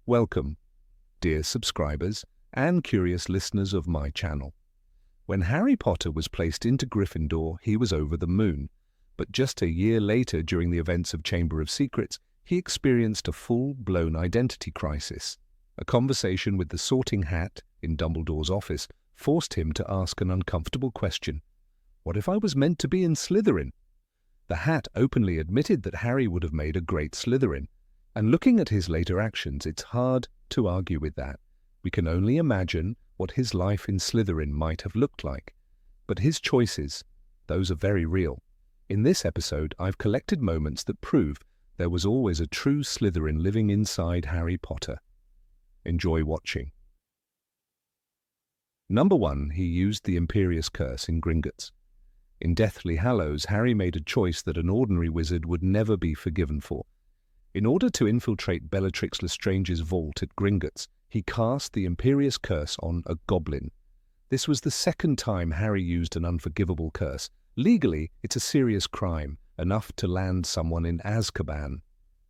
Welcome, dear subscribers and curious listeners of my channel. When Harry Potter was placed into Gryffindor, he was over the moon. But just a year later, during the events of Chamber of Secrets, he experienced a full-blown identity crisis. A conversation with the Sorting Hat in Dumbledore's office forced him to ask an uncomfortable question. What if I was meant to be in Slytherin? The Hat openly admitted that Harry would have made a great Slytherin. And looking at his later actions, it's hard to argue with that. We can only imagine what his life in Slytherin might have looked like. But his choices, those are very real. In this episode, I've collected moments that prove there was always a true Slytherin living inside Harry Potter. Enjoy watching. Number 1. He used the Imperious Curse in Gringotts. In Deathly Hallows, Harry made a choice that an ordinary wizard would never be forgiven for. In order to infiltrate Bellatrix Lestrange's vault at Gringotts, he cast the Imperious Curse on a goblin. This was the second time Harry used an unforgivable curse. Legally, it's a serious crime, enough to land someone in Azkaban.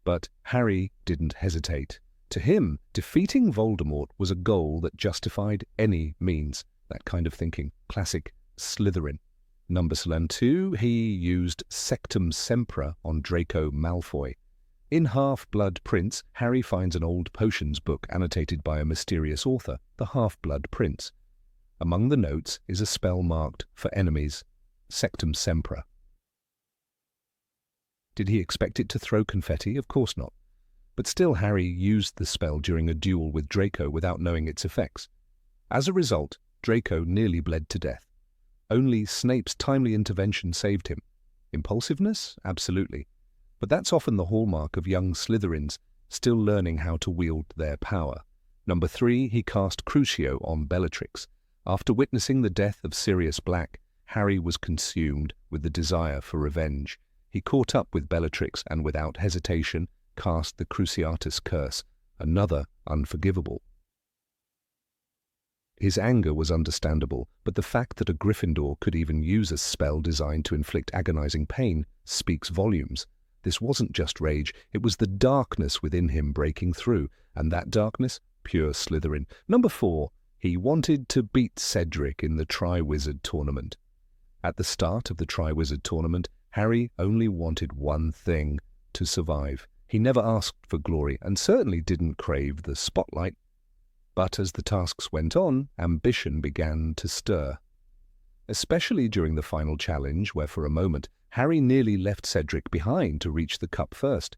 But Harry didn't hesitate. To him, defeating Voldemort was a goal that justified any means. That kind of thinking. Classic Slytherin. Number 2, he used Sectum Sempra on Draco Malfoy. In Half-Blood Prince, Harry finds an old potions book annotated by a mysterious author, the Half-Blood Prince. Among the notes is a spell marked for enemies, Sectum Sempra. Did he expect it to throw confetti? Of course not. But still, Harry used the spell during a duel with Draco without knowing its effects. As a result, Draco nearly bled to death. Only Snape's timely intervention saved him. Impulsiveness? Absolutely. But that's often the hallmark of young Slytherins, still learning how to wield their power. Number 3, he cast Crucio on Bellatrix. After witnessing the death of Sirius Black, Harry was consumed with the desire for revenge. He caught up with Bellatrix and without hesitation cast the Cruciatus Curse, another unforgivable. His anger was understandable, but the fact that a Gryffindor could even use a spell designed to inflict agonizing pain speaks volumes. This wasn't just rage, it was the darkness within him breaking through, and that darkness, pure Slytherin. Number 4, he wanted to beat Cedric in the Triwizard Tournament. At the start of the Triwizard Tournament, Harry only wanted one thing: to survive. He never asked for glory, and certainly didn't crave the spotlight. But as the tasks went on, ambition began to stir. Especially during the final challenge, where for a moment, Harry nearly left Cedric behind to reach the cup first.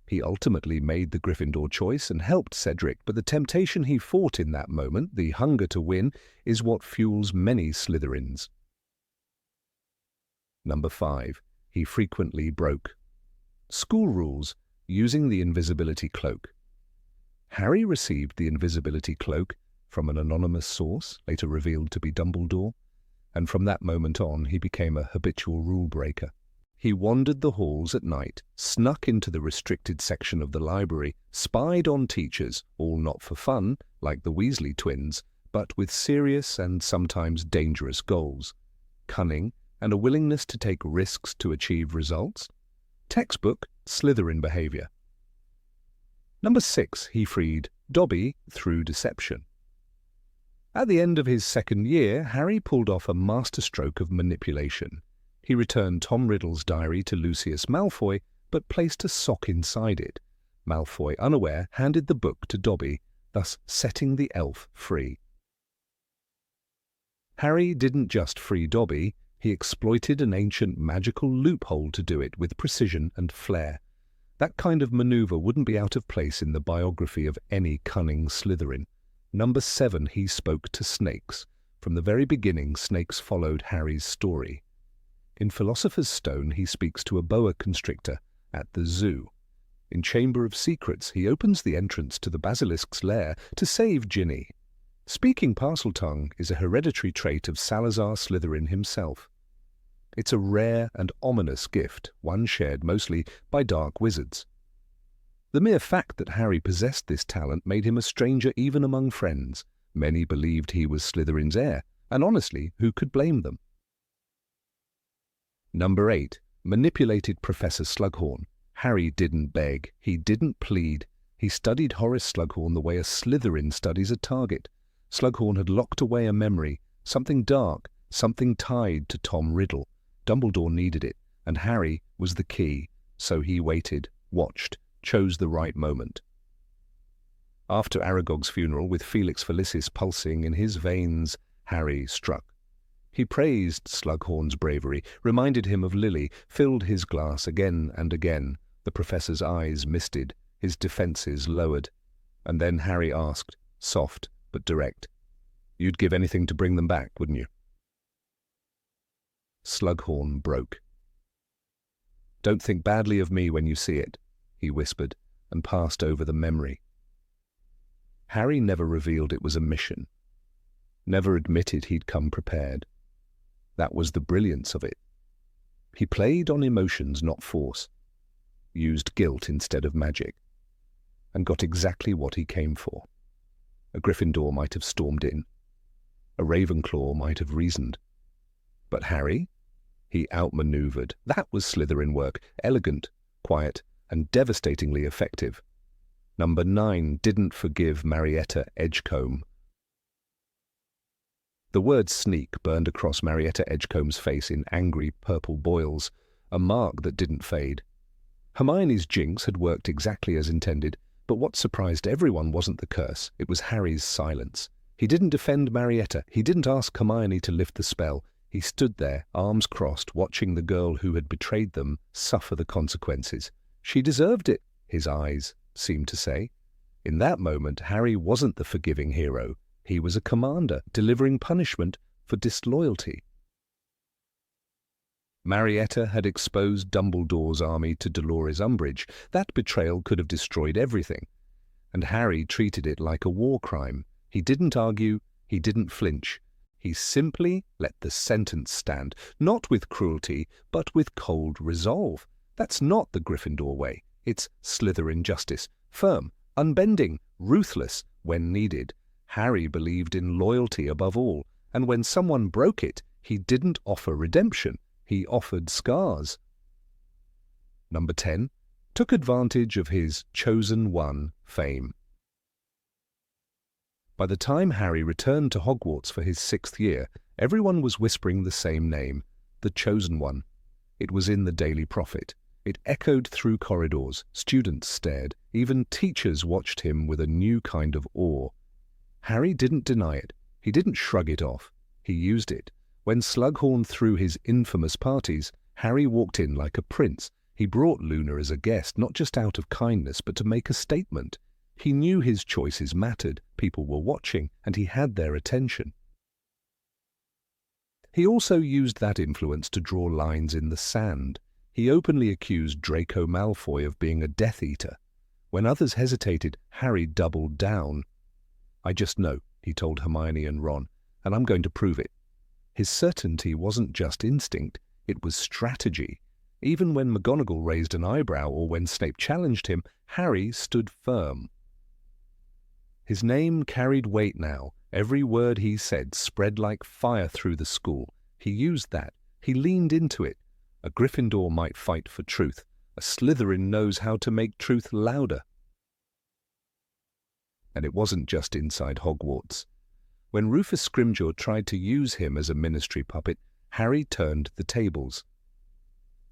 He ultimately made the Gryffindor choice and helped Cedric, but the temptation he fought in that moment, the hunger to win, is what fuels many Slytherins. Number 5. He frequently broke school rules using the invisibility cloak. Harry received the invisibility cloak from an anonymous source, later revealed to be Dumbledore, and from that moment on he became a habitual rule-breaker. He wandered the halls at night, snuck into the restricted section of the library, spied on teachers, all not for fun, like the Weasley twins, but with serious and sometimes dangerous goals. Cunning and a willingness to take risks to achieve results. Textbook Slytherin behavior. Number 6, he freed Dobby through deception. At the end of his second year, Harry pulled off a masterstroke of manipulation. He returned Tom Riddle's diary to Lucius Malfoy, but placed a sock inside it. Malfoy, unaware, handed the book to Dobby, thus setting the elf free. Harry didn't just free Dobby, he exploited an ancient magical loophole to do it with precision and flair. That kind of maneuver wouldn't be out of place in the biography of any cunning Slytherin. Number 7, he spoke to snakes. From the very beginning, snakes followed Harry's story. In Philosopher's Stone, he speaks to a boa constrictor at the zoo. In Chamber of Secrets, he opens the entrance to the basilisk's lair to save Ginny. Speaking Parseltongue is a hereditary trait of Salazar Slytherin himself. It's a rare and ominous gift, one shared mostly by dark wizards. The mere fact that Harry possessed this talent made him a stranger even among friends. Many believed he was Slytherin's heir, and honestly, who could blame them? Number 8. Manipulated Professor Slughorn. Harry didn't beg, he didn't plead. He studied Horace Slughorn the way a Slytherin studies a target. Slughorn had locked away a memory, something dark, something tied to Tom Riddle. Dumbledore needed it, and Harry was the key, so he waited, watched, chose the right moment. After Aragog's funeral, with Felix Felicis pulsing in his veins, Harry struck. He praised Slughorn's bravery, reminded him of Lily, filled his glass again and again. The professor's eyes misted, his defences lowered. And then Harry asked, soft but direct, "You'd give anything to bring them back, wouldn't you?" Slughorn broke. "Don't think badly of me when you see it," he whispered, and passed over the memory. Harry never revealed it was a mission, never admitted he'd come prepared. That was the brilliance of it. He played on emotions, not force, used guilt instead of magic, and got exactly what he came for. A Gryffindor might have stormed in. A Ravenclaw might have reasoned. But Harry? He outmaneuvered. That was Slytherin work, elegant, quiet, and devastatingly effective. Number 9 didn't forgive Marietta Edgecombe. The word sneak burned across Marietta Edgecombe's face in angry purple boils, a mark that didn't fade. Hermione's jinx had worked exactly as intended, but what surprised everyone wasn't the curse, it was Harry's silence. He didn't defend Marietta, he didn't ask Hermione to lift the spell. He stood there, arms crossed, watching the girl who had betrayed them suffer the consequences. She deserved it, his eyes seemed to say. In that moment, Harry wasn't the forgiving hero. He was a commander, delivering punishment for disloyalty. Marietta had exposed Dumbledore's army to Dolores Umbridge. That betrayal could have destroyed everything. And Harry treated it like a war crime. He didn't argue, he didn't flinch. He simply let the sentence stand, not with cruelty, but with cold resolve. That's not the Gryffindor way. It's Slytherin justice, firm, unbending, ruthless when needed. Harry believed in loyalty above all, and when someone broke it, he didn't offer redemption. He offered scars. Number 10 took advantage of his chosen one fame. By the time Harry returned to Hogwarts for his 6th year, everyone was whispering the same name, the Chosen One. It was in the Daily Prophet. It echoed through corridors, students stared, even teachers watched him with a new kind of awe. Harry didn't deny it, he didn't shrug it off, he used it. When Slughorn threw his infamous parties, Harry walked in like a prince. He brought Luna as a guest, not just out of kindness, but to make a statement. He knew his choices mattered, people were watching, and he had their attention. He also used that influence to draw lines in the sand. He openly accused Draco Malfoy of being a Death Eater. When others hesitated, Harry doubled down. "I just know," he told Hermione and Ron, "and I'm going to prove it." His certainty wasn't just instinct, it was strategy. Even when McGonagall raised an eyebrow or when Snape challenged him, Harry stood firm. His name carried weight now. Every word he said spread like fire through the school. He used that. He leaned into it. A Gryffindor might fight for truth. A Slytherin knows how to make truth louder. And it wasn't just inside Hogwarts. When Rufus Scrimgeour tried to use him as a ministry puppet, Harry turned the tables.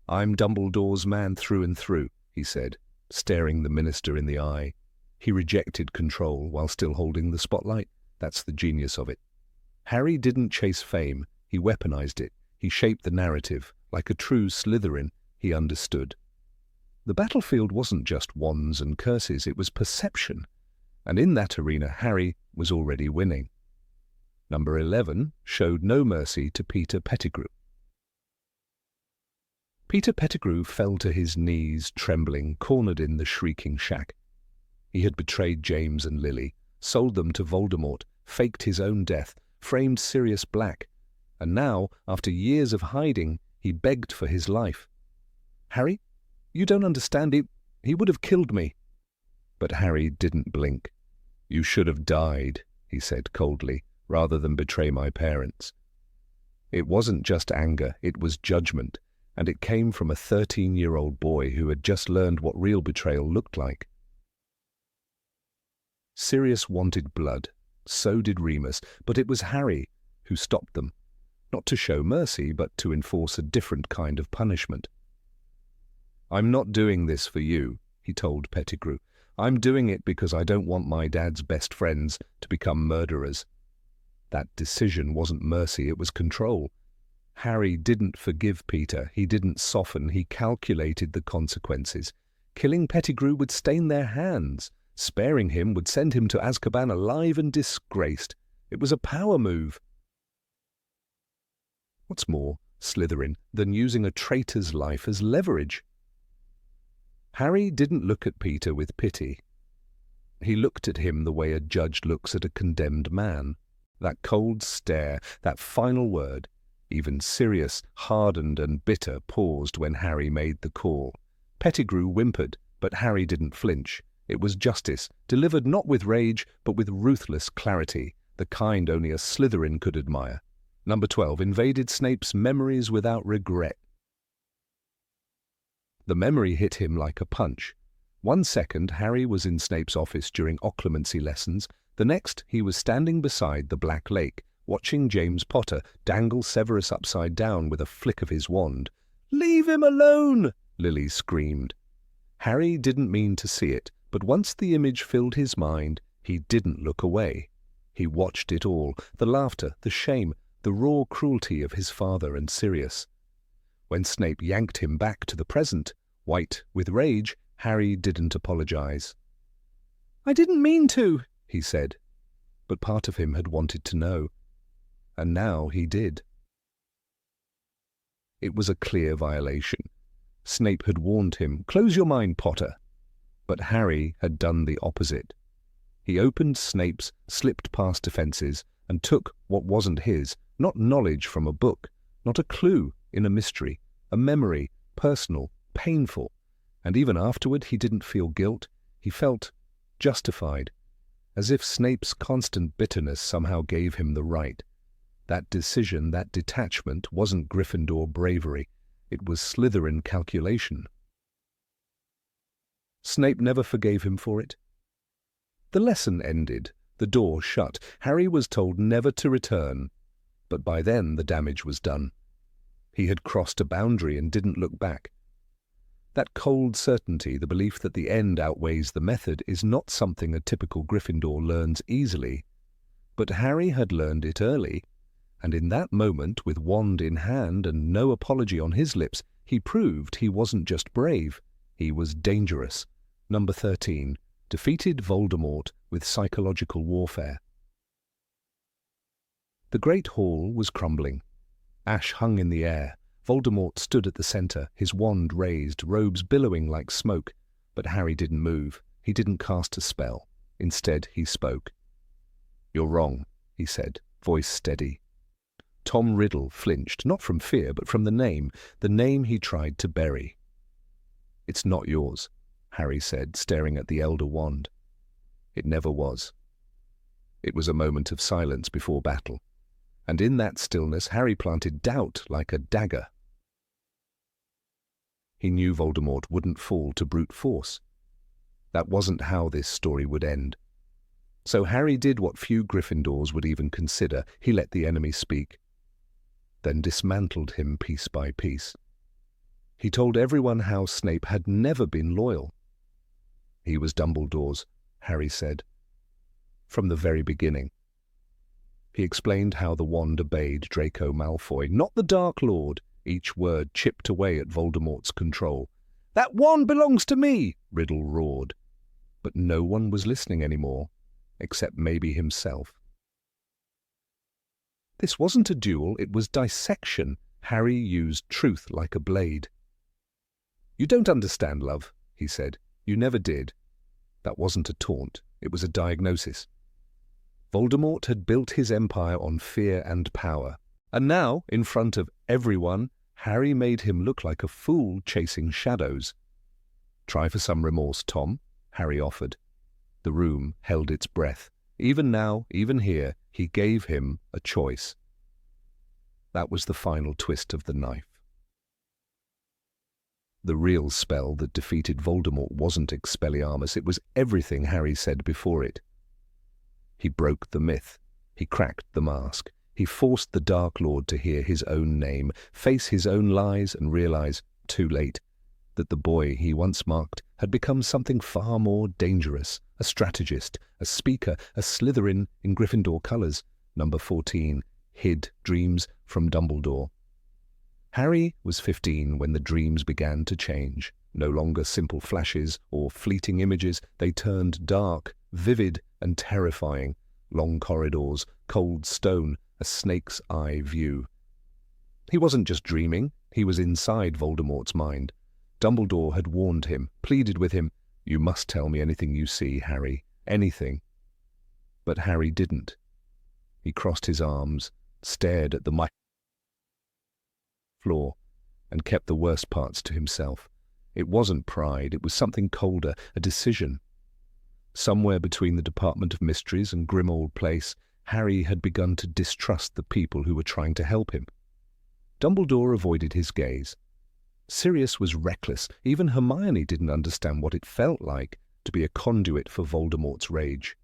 "I'm Dumbledore's man through and through," he said, staring the minister in the eye. He rejected control while still holding the spotlight. That's the genius of it. Harry didn't chase fame, he weaponized it. He shaped the narrative. Like a true Slytherin, he understood. The battlefield wasn't just wands and curses, it was perception. And in that arena, Harry was already winning. Number 11 showed no mercy to Peter Pettigrew. Peter Pettigrew fell to his knees, trembling, cornered in the shrieking shack. He had betrayed James and Lily, sold them to Voldemort, faked his own death, framed Sirius Black, and now, after years of hiding, he begged for his life. "Harry, you don't understand. He would have killed me." But Harry didn't blink. "You should have died," he said coldly, "rather than betray my parents." It wasn't just anger, it was judgment, and it came from a 13-year-old boy who had just learned what real betrayal looked like. Sirius wanted blood. So did Remus, but it was Harry who stopped them, not to show mercy, but to enforce a different kind of punishment. "I'm not doing this for you," he told Pettigrew. "I'm doing it because I don't want my dad's best friends to become murderers." That decision wasn't mercy, it was control. Harry didn't forgive Peter, he didn't soften, he calculated the consequences. Killing Pettigrew would stain their hands. Sparing him would send him to Azkaban alive and disgraced. It was a power move. What's more, Slytherin, than using a traitor's life as leverage? Harry didn't look at Peter with pity. He looked at him the way a judge looks at a condemned man. That cold stare, that final word. Even Sirius, hardened and bitter, paused when Harry made the call. Pettigrew whimpered, but Harry didn't flinch. It was justice, delivered not with rage, but with ruthless clarity, the kind only a Slytherin could admire. Number 12 invaded Snape's memories without regret. The memory hit him like a punch. 1 second, Harry was in Snape's office during occlumency lessons. The next, he was standing beside the Black Lake, watching James Potter dangle Severus upside down with a flick of his wand. "Leave him alone!" Lily screamed. Harry didn't mean to see it, but once the image filled his mind, he didn't look away. He watched it all, the laughter, the shame, the raw cruelty of his father and Sirius. When Snape yanked him back to the present, white with rage, Harry didn't apologize. "I didn't mean to," he said, but part of him had wanted to know. And now he did. It was a clear violation. Snape had warned him, "Close your mind, Potter." But Harry had done the opposite. He opened Snape's, slipped past defenses, and took what wasn't his, not knowledge from a book, not a clue in a mystery, a memory, personal, painful. And even afterward he didn't feel guilt. He felt justified, as if Snape's constant bitterness somehow gave him the right. That decision, that detachment, wasn't Gryffindor bravery. It was Slytherin calculation. Snape never forgave him for it. The lesson ended, the door shut. Harry was told never to return, but by then the damage was done. He had crossed a boundary and didn't look back. That cold certainty, the belief that the end outweighs the method, is not something a typical Gryffindor learns easily. But Harry had learned it early, and in that moment, with wand in hand and no apology on his lips, he proved he wasn't just brave, he was dangerous. Number 13, defeated Voldemort with psychological warfare. The Great Hall was crumbling. Ash hung in the air. Voldemort stood at the center, his wand raised, robes billowing like smoke. But Harry didn't move. He didn't cast a spell. Instead, he spoke. "You're wrong," he said, voice steady. Tom Riddle flinched, not from fear, but from the name he tried to bury. "It's not yours," Harry said, staring at the Elder Wand. It never was. It was a moment of silence before battle, and in that stillness Harry planted doubt like a dagger. He knew Voldemort wouldn't fall to brute force. That wasn't how this story would end. So Harry did what few Gryffindors would even consider. He let the enemy speak, then dismantled him piece by piece. He told everyone how Snape had never been loyal. "He was Dumbledore's," Harry said, "from the very beginning." He explained how the wand obeyed Draco Malfoy, not the Dark Lord. Each word chipped away at Voldemort's control. "That wand belongs to me!" Riddle roared. But no one was listening anymore, except maybe himself. This wasn't a duel, it was dissection. Harry used truth like a blade. "You don't understand, love," he said. "You never did." That wasn't a taunt, it was a diagnosis. Voldemort had built his empire on fear and power, and now, in front of everyone, Harry made him look like a fool chasing shadows. "Try for some remorse, Tom," Harry offered. The room held its breath. Even now, even here, he gave him a choice. That was the final twist of the knife. The real spell that defeated Voldemort wasn't Expelliarmus, it was everything Harry said before it. He broke the myth. He cracked the mask. He forced the Dark Lord to hear his own name, face his own lies, and realize, too late, that the boy he once mocked had become something far more dangerous, a strategist, a speaker, a Slytherin in Gryffindor colours. Number 14 hid dreams from Dumbledore. Harry was 15 when the dreams began to change. No longer simple flashes or fleeting images, they turned dark, vivid and terrifying. Long corridors, cold stone, a snake's eye view. He wasn't just dreaming, he was inside Voldemort's mind. Dumbledore had warned him, pleaded with him, "You must tell me anything you see, Harry, anything." But Harry didn't. He crossed his arms, stared at the floor, and kept the worst parts to himself. It wasn't pride, it was something colder, a decision. Somewhere between the Department of Mysteries and Grimmauld Place, Harry had begun to distrust the people who were trying to help him. Dumbledore avoided his gaze. Sirius was reckless. Even Hermione didn't understand what it felt like to be a conduit for Voldemort's rage.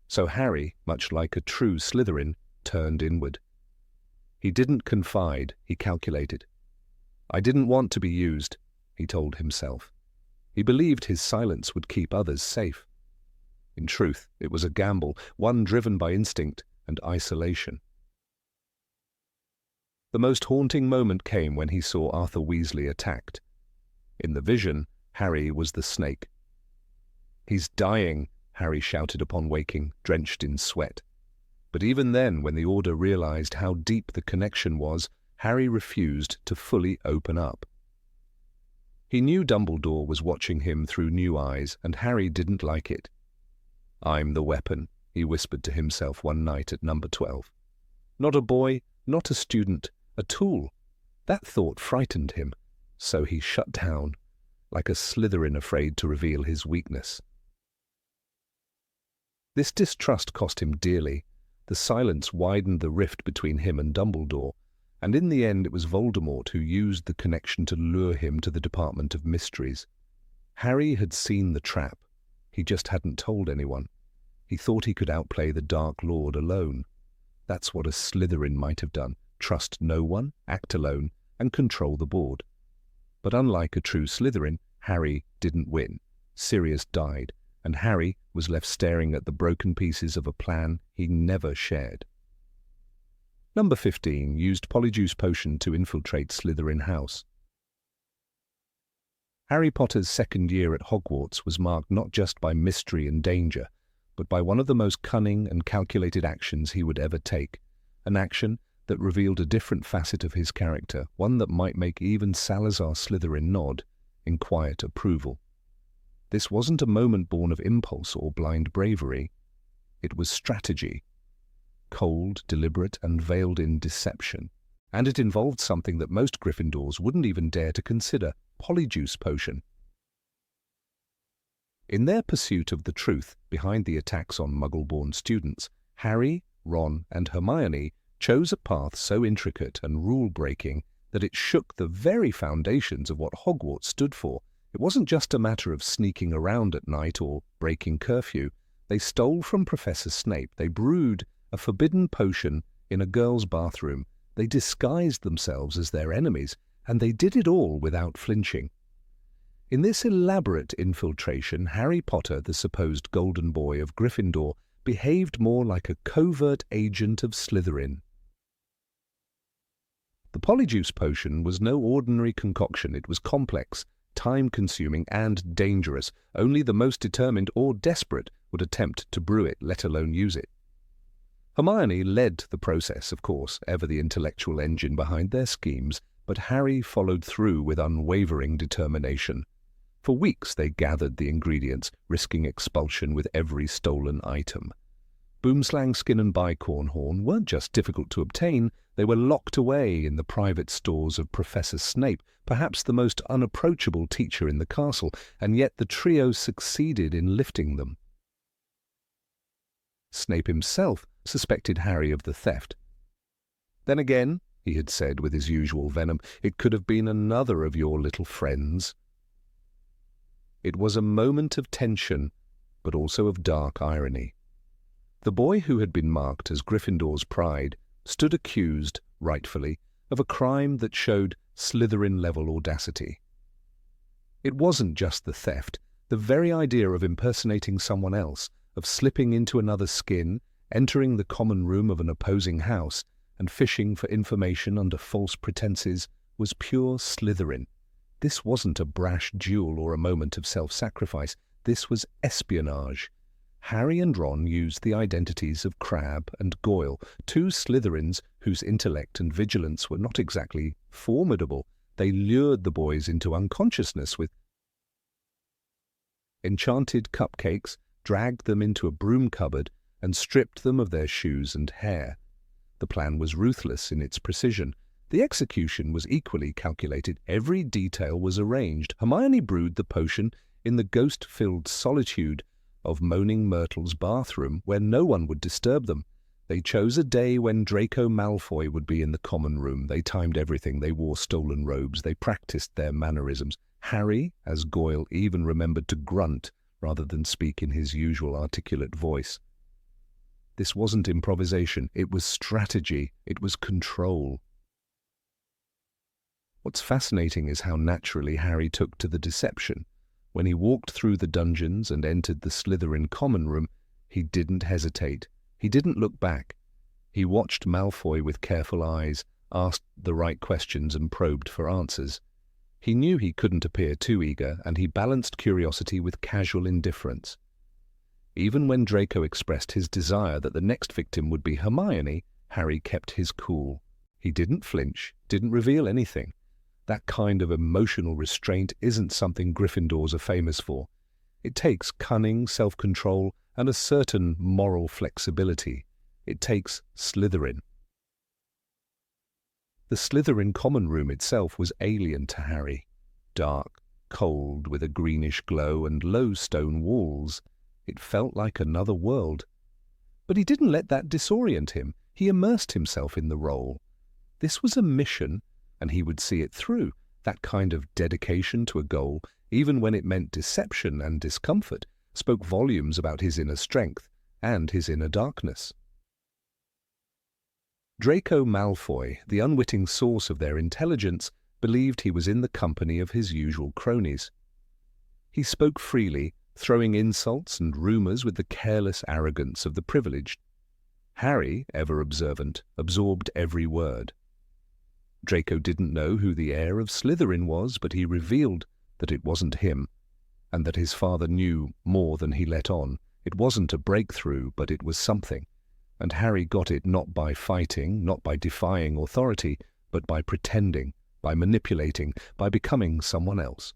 So Harry, much like a true Slytherin, turned inward. He didn't confide, he calculated. "I didn't want to be used," he told himself. He believed his silence would keep others safe. In truth, it was a gamble, one driven by instinct and isolation. The most haunting moment came when he saw Arthur Weasley attacked. In the vision, Harry was the snake. "He's dying," Harry shouted upon waking, drenched in sweat. But even then, when the Order realized how deep the connection was, Harry refused to fully open up. He knew Dumbledore was watching him through new eyes, and Harry didn't like it. "I'm the weapon," he whispered to himself one night at number 12. Not a boy, not a student, a tool. That thought frightened him, so he shut down, like a Slytherin afraid to reveal his weakness. This distrust cost him dearly. The silence widened the rift between him and Dumbledore, and in the end it was Voldemort who used the connection to lure him to the Department of Mysteries. Harry had seen the trap. He just hadn't told anyone. He thought he could outplay the Dark Lord alone. That's what a Slytherin might have done. Trust no one, act alone, and control the board. But unlike a true Slytherin, Harry didn't win. Sirius died, and Harry was left staring at the broken pieces of a plan he never shared. Number 15 used Polyjuice Potion to infiltrate Slytherin House. Harry Potter's second year at Hogwarts was marked not just by mystery and danger, but by one of the most cunning and calculated actions he would ever take, an action that revealed a different facet of his character, one that might make even Salazar Slytherin nod in quiet approval. This wasn't a moment born of impulse or blind bravery. It was strategy, cold, deliberate, and veiled in deception. And it involved something that most Gryffindors wouldn't even dare to consider, Polyjuice Potion. In their pursuit of the truth behind the attacks on Muggle-born students, Harry, Ron, and Hermione chose a path so intricate and rule-breaking that it shook the very foundations of what Hogwarts stood for. It wasn't just a matter of sneaking around at night or breaking curfew. They stole from Professor Snape. They brewed a forbidden potion in a girl's bathroom. They disguised themselves as their enemies, and they did it all without flinching. In this elaborate infiltration, Harry Potter, the supposed golden boy of Gryffindor, behaved more like a covert agent of Slytherin. The Polyjuice Potion was no ordinary concoction. It was complex, time-consuming, and dangerous. Only the most determined or desperate would attempt to brew it, let alone use it. Hermione led the process, of course, ever the intellectual engine behind their schemes, but Harry followed through with unwavering determination. For weeks they gathered the ingredients, risking expulsion with every stolen item. Boomslang Skin and Bicorn Horn weren't just difficult to obtain, they were locked away in the private stores of Professor Snape, perhaps the most unapproachable teacher in the castle, and yet the trio succeeded in lifting them. Snape himself suspected Harry of the theft. "Then again," he had said with his usual venom, "it could have been another of your little friends." It was a moment of tension, but also of dark irony. The boy who had been marked as Gryffindor's pride stood accused, rightfully, of a crime that showed Slytherin-level audacity. It wasn't just the theft. The very idea of impersonating someone else, of slipping into another's skin, entering the common room of an opposing house, and fishing for information under false pretenses was pure Slytherin. This wasn't a brash duel or a moment of self-sacrifice. This was espionage. Harry and Ron used the identities of Crabbe and Goyle, two Slytherins whose intellect and vigilance were not exactly formidable. They lured the boys into unconsciousness with enchanted cupcakes, dragged them into a broom cupboard, and stripped them of their shoes and hair. The plan was ruthless in its precision. The execution was equally calculated. Every detail was arranged. Hermione brewed the potion in the ghost-filled solitude of Moaning Myrtle's bathroom, where no one would disturb them. They chose a day when Draco Malfoy would be in the common room. They timed everything. They wore stolen robes. They practiced their mannerisms. Harry, as Goyle, even remembered to grunt rather than speak in his usual articulate voice. This wasn't improvisation. It was strategy. It was control. What's fascinating is how naturally Harry took to the deception. When he walked through the dungeons and entered the Slytherin common room, he didn't hesitate. He didn't look back. He watched Malfoy with careful eyes, asked the right questions and probed for answers. He knew he couldn't appear too eager, and he balanced curiosity with casual indifference. Even when Draco expressed his desire that the next victim would be Hermione, Harry kept his cool. He didn't flinch, didn't reveal anything. That kind of emotional restraint isn't something Gryffindors are famous for. It takes cunning, self-control, and a certain moral flexibility. It takes Slytherin. The Slytherin common room itself was alien to Harry. Dark, cold, with a greenish glow and low stone walls. It felt like another world. But he didn't let that disorient him. He immersed himself in the role. This was a mission, and he would see it through. That kind of dedication to a goal, even when it meant deception and discomfort, spoke volumes about his inner strength and his inner darkness. Draco Malfoy, the unwitting source of their intelligence, believed he was in the company of his usual cronies. He spoke freely, throwing insults and rumours with the careless arrogance of the privileged. Harry, ever observant, absorbed every word. Draco didn't know who the heir of Slytherin was, but he revealed that it wasn't him, and that his father knew more than he let on. It wasn't a breakthrough, but it was something. And Harry got it not by fighting, not by defying authority, but by pretending, by manipulating, by becoming someone else.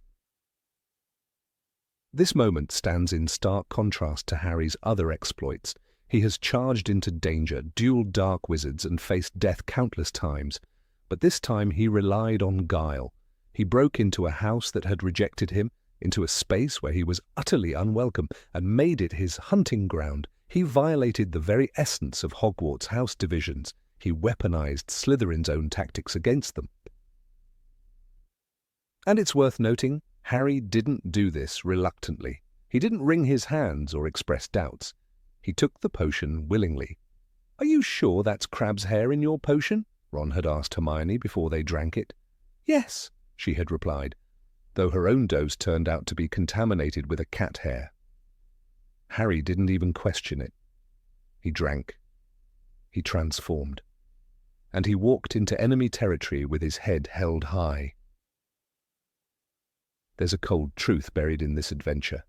This moment stands in stark contrast to Harry's other exploits. He has charged into danger, duelled dark wizards, and faced death countless times. But this time he relied on guile. He broke into a house that had rejected him, into a space where he was utterly unwelcome, and made it his hunting ground. He violated the very essence of Hogwarts house divisions. He weaponized Slytherin's own tactics against them. And it's worth noting, Harry didn't do this reluctantly. He didn't wring his hands or express doubts. He took the potion willingly. "Are you sure that's Crabbe's hair in your potion?" Ron had asked Hermione before they drank it. "Yes," she had replied, though her own dose turned out to be contaminated with a cat hair. Harry didn't even question it. He drank. He transformed. And he walked into enemy territory with his head held high. There's a cold truth buried in this adventure.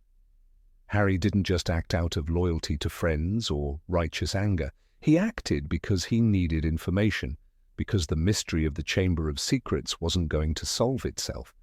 Harry didn't just act out of loyalty to friends or righteous anger. He acted because he needed information, because the mystery of the Chamber of Secrets wasn't going to solve itself.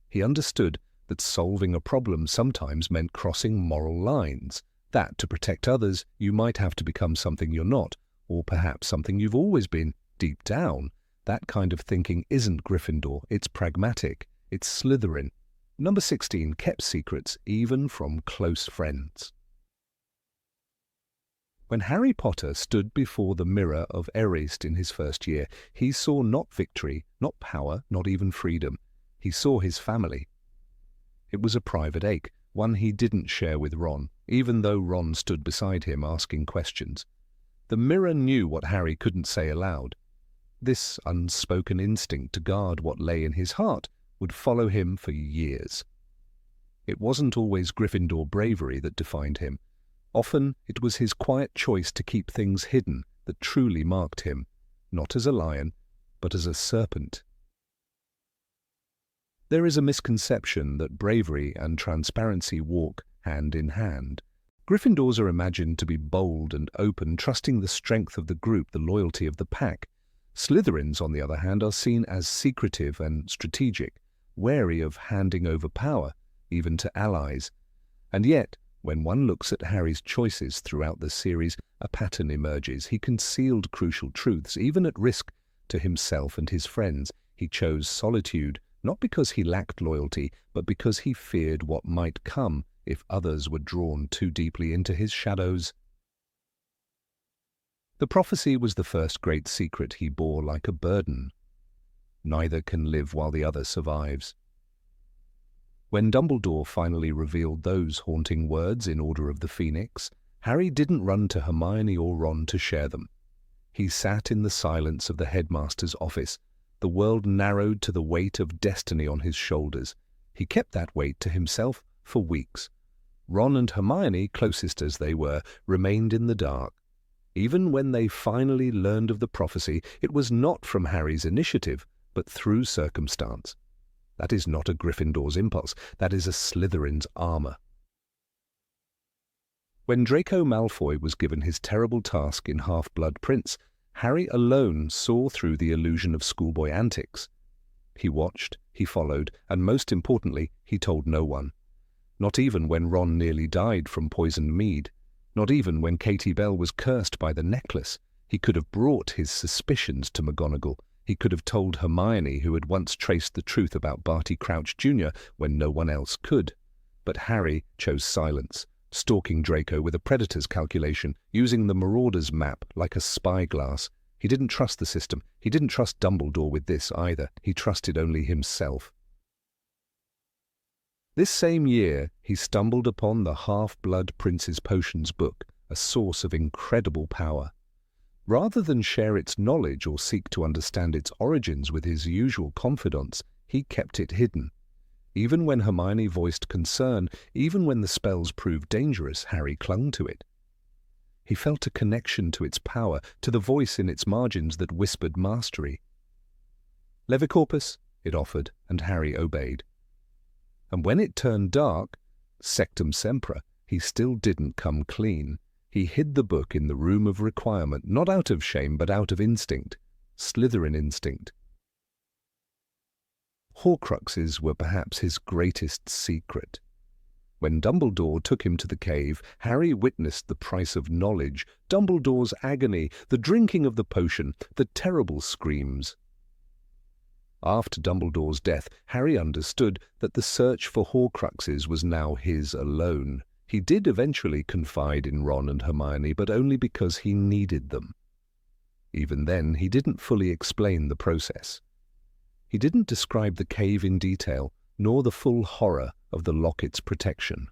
He understood that solving a problem sometimes meant crossing moral lines, that to protect others you might have to become something you're not, or perhaps something you've always been, deep down. That kind of thinking isn't Gryffindor, it's pragmatic, it's Slytherin. Number 16 kept secrets even from close friends. When Harry Potter stood before the mirror of Erist in his first year, he saw not victory, not power, not even freedom. He saw his family. It was a private ache, one he didn't share with Ron. even though Ron stood beside him asking questions. The mirror knew what Harry couldn't say aloud. This unspoken instinct to guard what lay in his heart would follow him for years. It wasn't always Gryffindor bravery that defined him. Often it was his quiet choice to keep things hidden that truly marked him, not as a lion, but as a serpent. There is a misconception that bravery and transparency walk hand in hand. Gryffindors are imagined to be bold and open, trusting the strength of the group, the loyalty of the pack. Slytherins, on the other hand, are seen as secretive and strategic, wary of handing over power, even to allies. And yet, when one looks at Harry's choices throughout the series, a pattern emerges. He concealed crucial truths, even at risk to himself and his friends. He chose solitude, not because he lacked loyalty, but because he feared what might come if others were drawn too deeply into his shadows. The prophecy was the first great secret he bore like a burden. Neither can live while the other survives. When Dumbledore finally revealed those haunting words in Order of the Phoenix, Harry didn't run to Hermione or Ron to share them. He sat in the silence of the headmaster's office, the world narrowed to the weight of destiny on his shoulders. He kept that weight to himself for weeks. Ron and Hermione, closest as they were, remained in the dark. Even when they finally learned of the prophecy, it was not from Harry's initiative, but through circumstance. That is not a Gryffindor's impulse, that is a Slytherin's armor. When Draco Malfoy was given his terrible task in Half-Blood Prince, Harry alone saw through the illusion of schoolboy antics. He watched, he followed, and most importantly, he told no one. Not even when Ron nearly died from poisoned mead. Not even when Katie Bell was cursed by the necklace. He could have brought his suspicions to McGonagall. He could have told Hermione, who had once traced the truth about Barty Crouch Jr. when no one else could. But Harry chose silence, stalking Draco with a predator's calculation, using the Marauder's map like a spyglass. He didn't trust the system. He didn't trust Dumbledore with this either. He trusted only himself. This same year, he stumbled upon the Half-Blood Prince's Potions book, a source of incredible power. Rather than share its knowledge or seek to understand its origins with his usual confidants, he kept it hidden. Even when Hermione voiced concern, even when the spells proved dangerous, Harry clung to it. He felt a connection to its power, to the voice in its margins that whispered mastery. Levicorpus, it offered, and Harry obeyed. And when it turned dark, sectum sempra, he still didn't come clean. He hid the book in the room of requirement, not out of shame, but out of instinct. Slytherin instinct. Horcruxes were perhaps his greatest secret. When Dumbledore took him to the cave, Harry witnessed the price of knowledge, Dumbledore's agony, the drinking of the potion, the terrible screams. After Dumbledore's death, Harry understood that the search for Horcruxes was now his alone. He did eventually confide in Ron and Hermione, but only because he needed them. Even then, he didn't fully explain the process. He didn't describe the cave in detail, nor the full horror of the locket's protection.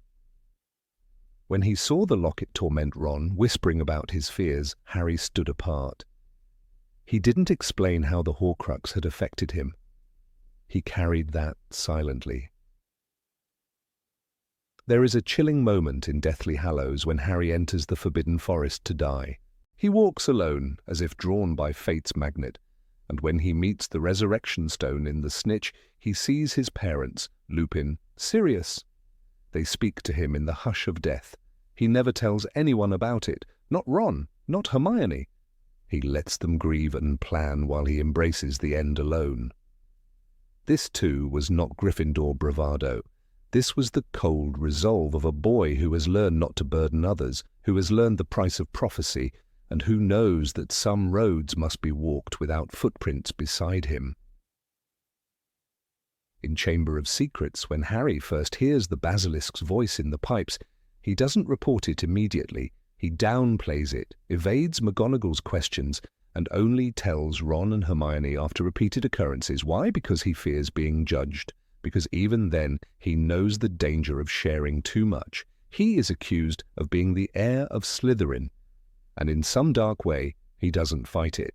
When he saw the locket torment Ron, whispering about his fears, Harry stood apart. He didn't explain how the Horcrux had affected him. He carried that silently. There is a chilling moment in Deathly Hallows when Harry enters the Forbidden Forest to die. He walks alone, as if drawn by fate's magnet, and when he meets the resurrection stone in the Snitch, he sees his parents, Lupin, Sirius. They speak to him in the hush of death. He never tells anyone about it, not Ron, not Hermione. He lets them grieve and plan while he embraces the end alone. This, too, was not Gryffindor bravado. This was the cold resolve of a boy who has learned not to burden others, who has learned the price of prophecy, and who knows that some roads must be walked without footprints beside him. In Chamber of Secrets, when Harry first hears the basilisk's voice in the pipes, he doesn't report it immediately. He downplays it, evades McGonagall's questions, and only tells Ron and Hermione after repeated occurrences. Why? Because he fears being judged. Because even then, he knows the danger of sharing too much. He is accused of being the heir of Slytherin, and in some dark way, he doesn't fight it.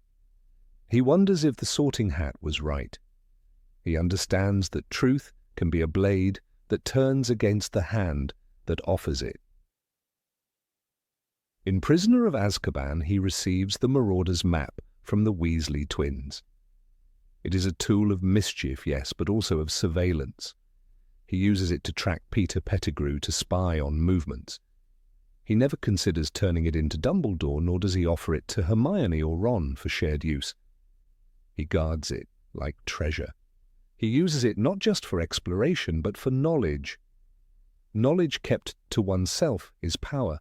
He wonders if the Sorting Hat was right. He understands that truth can be a blade that turns against the hand that offers it. In Prisoner of Azkaban, he receives the Marauder's map from the Weasley twins. It is a tool of mischief, yes, but also of surveillance. He uses it to track Peter Pettigrew to spy on movements. He never considers turning it into Dumbledore, nor does he offer it to Hermione or Ron for shared use. He guards it like treasure. He uses it not just for exploration, but for knowledge. Knowledge kept to oneself is power,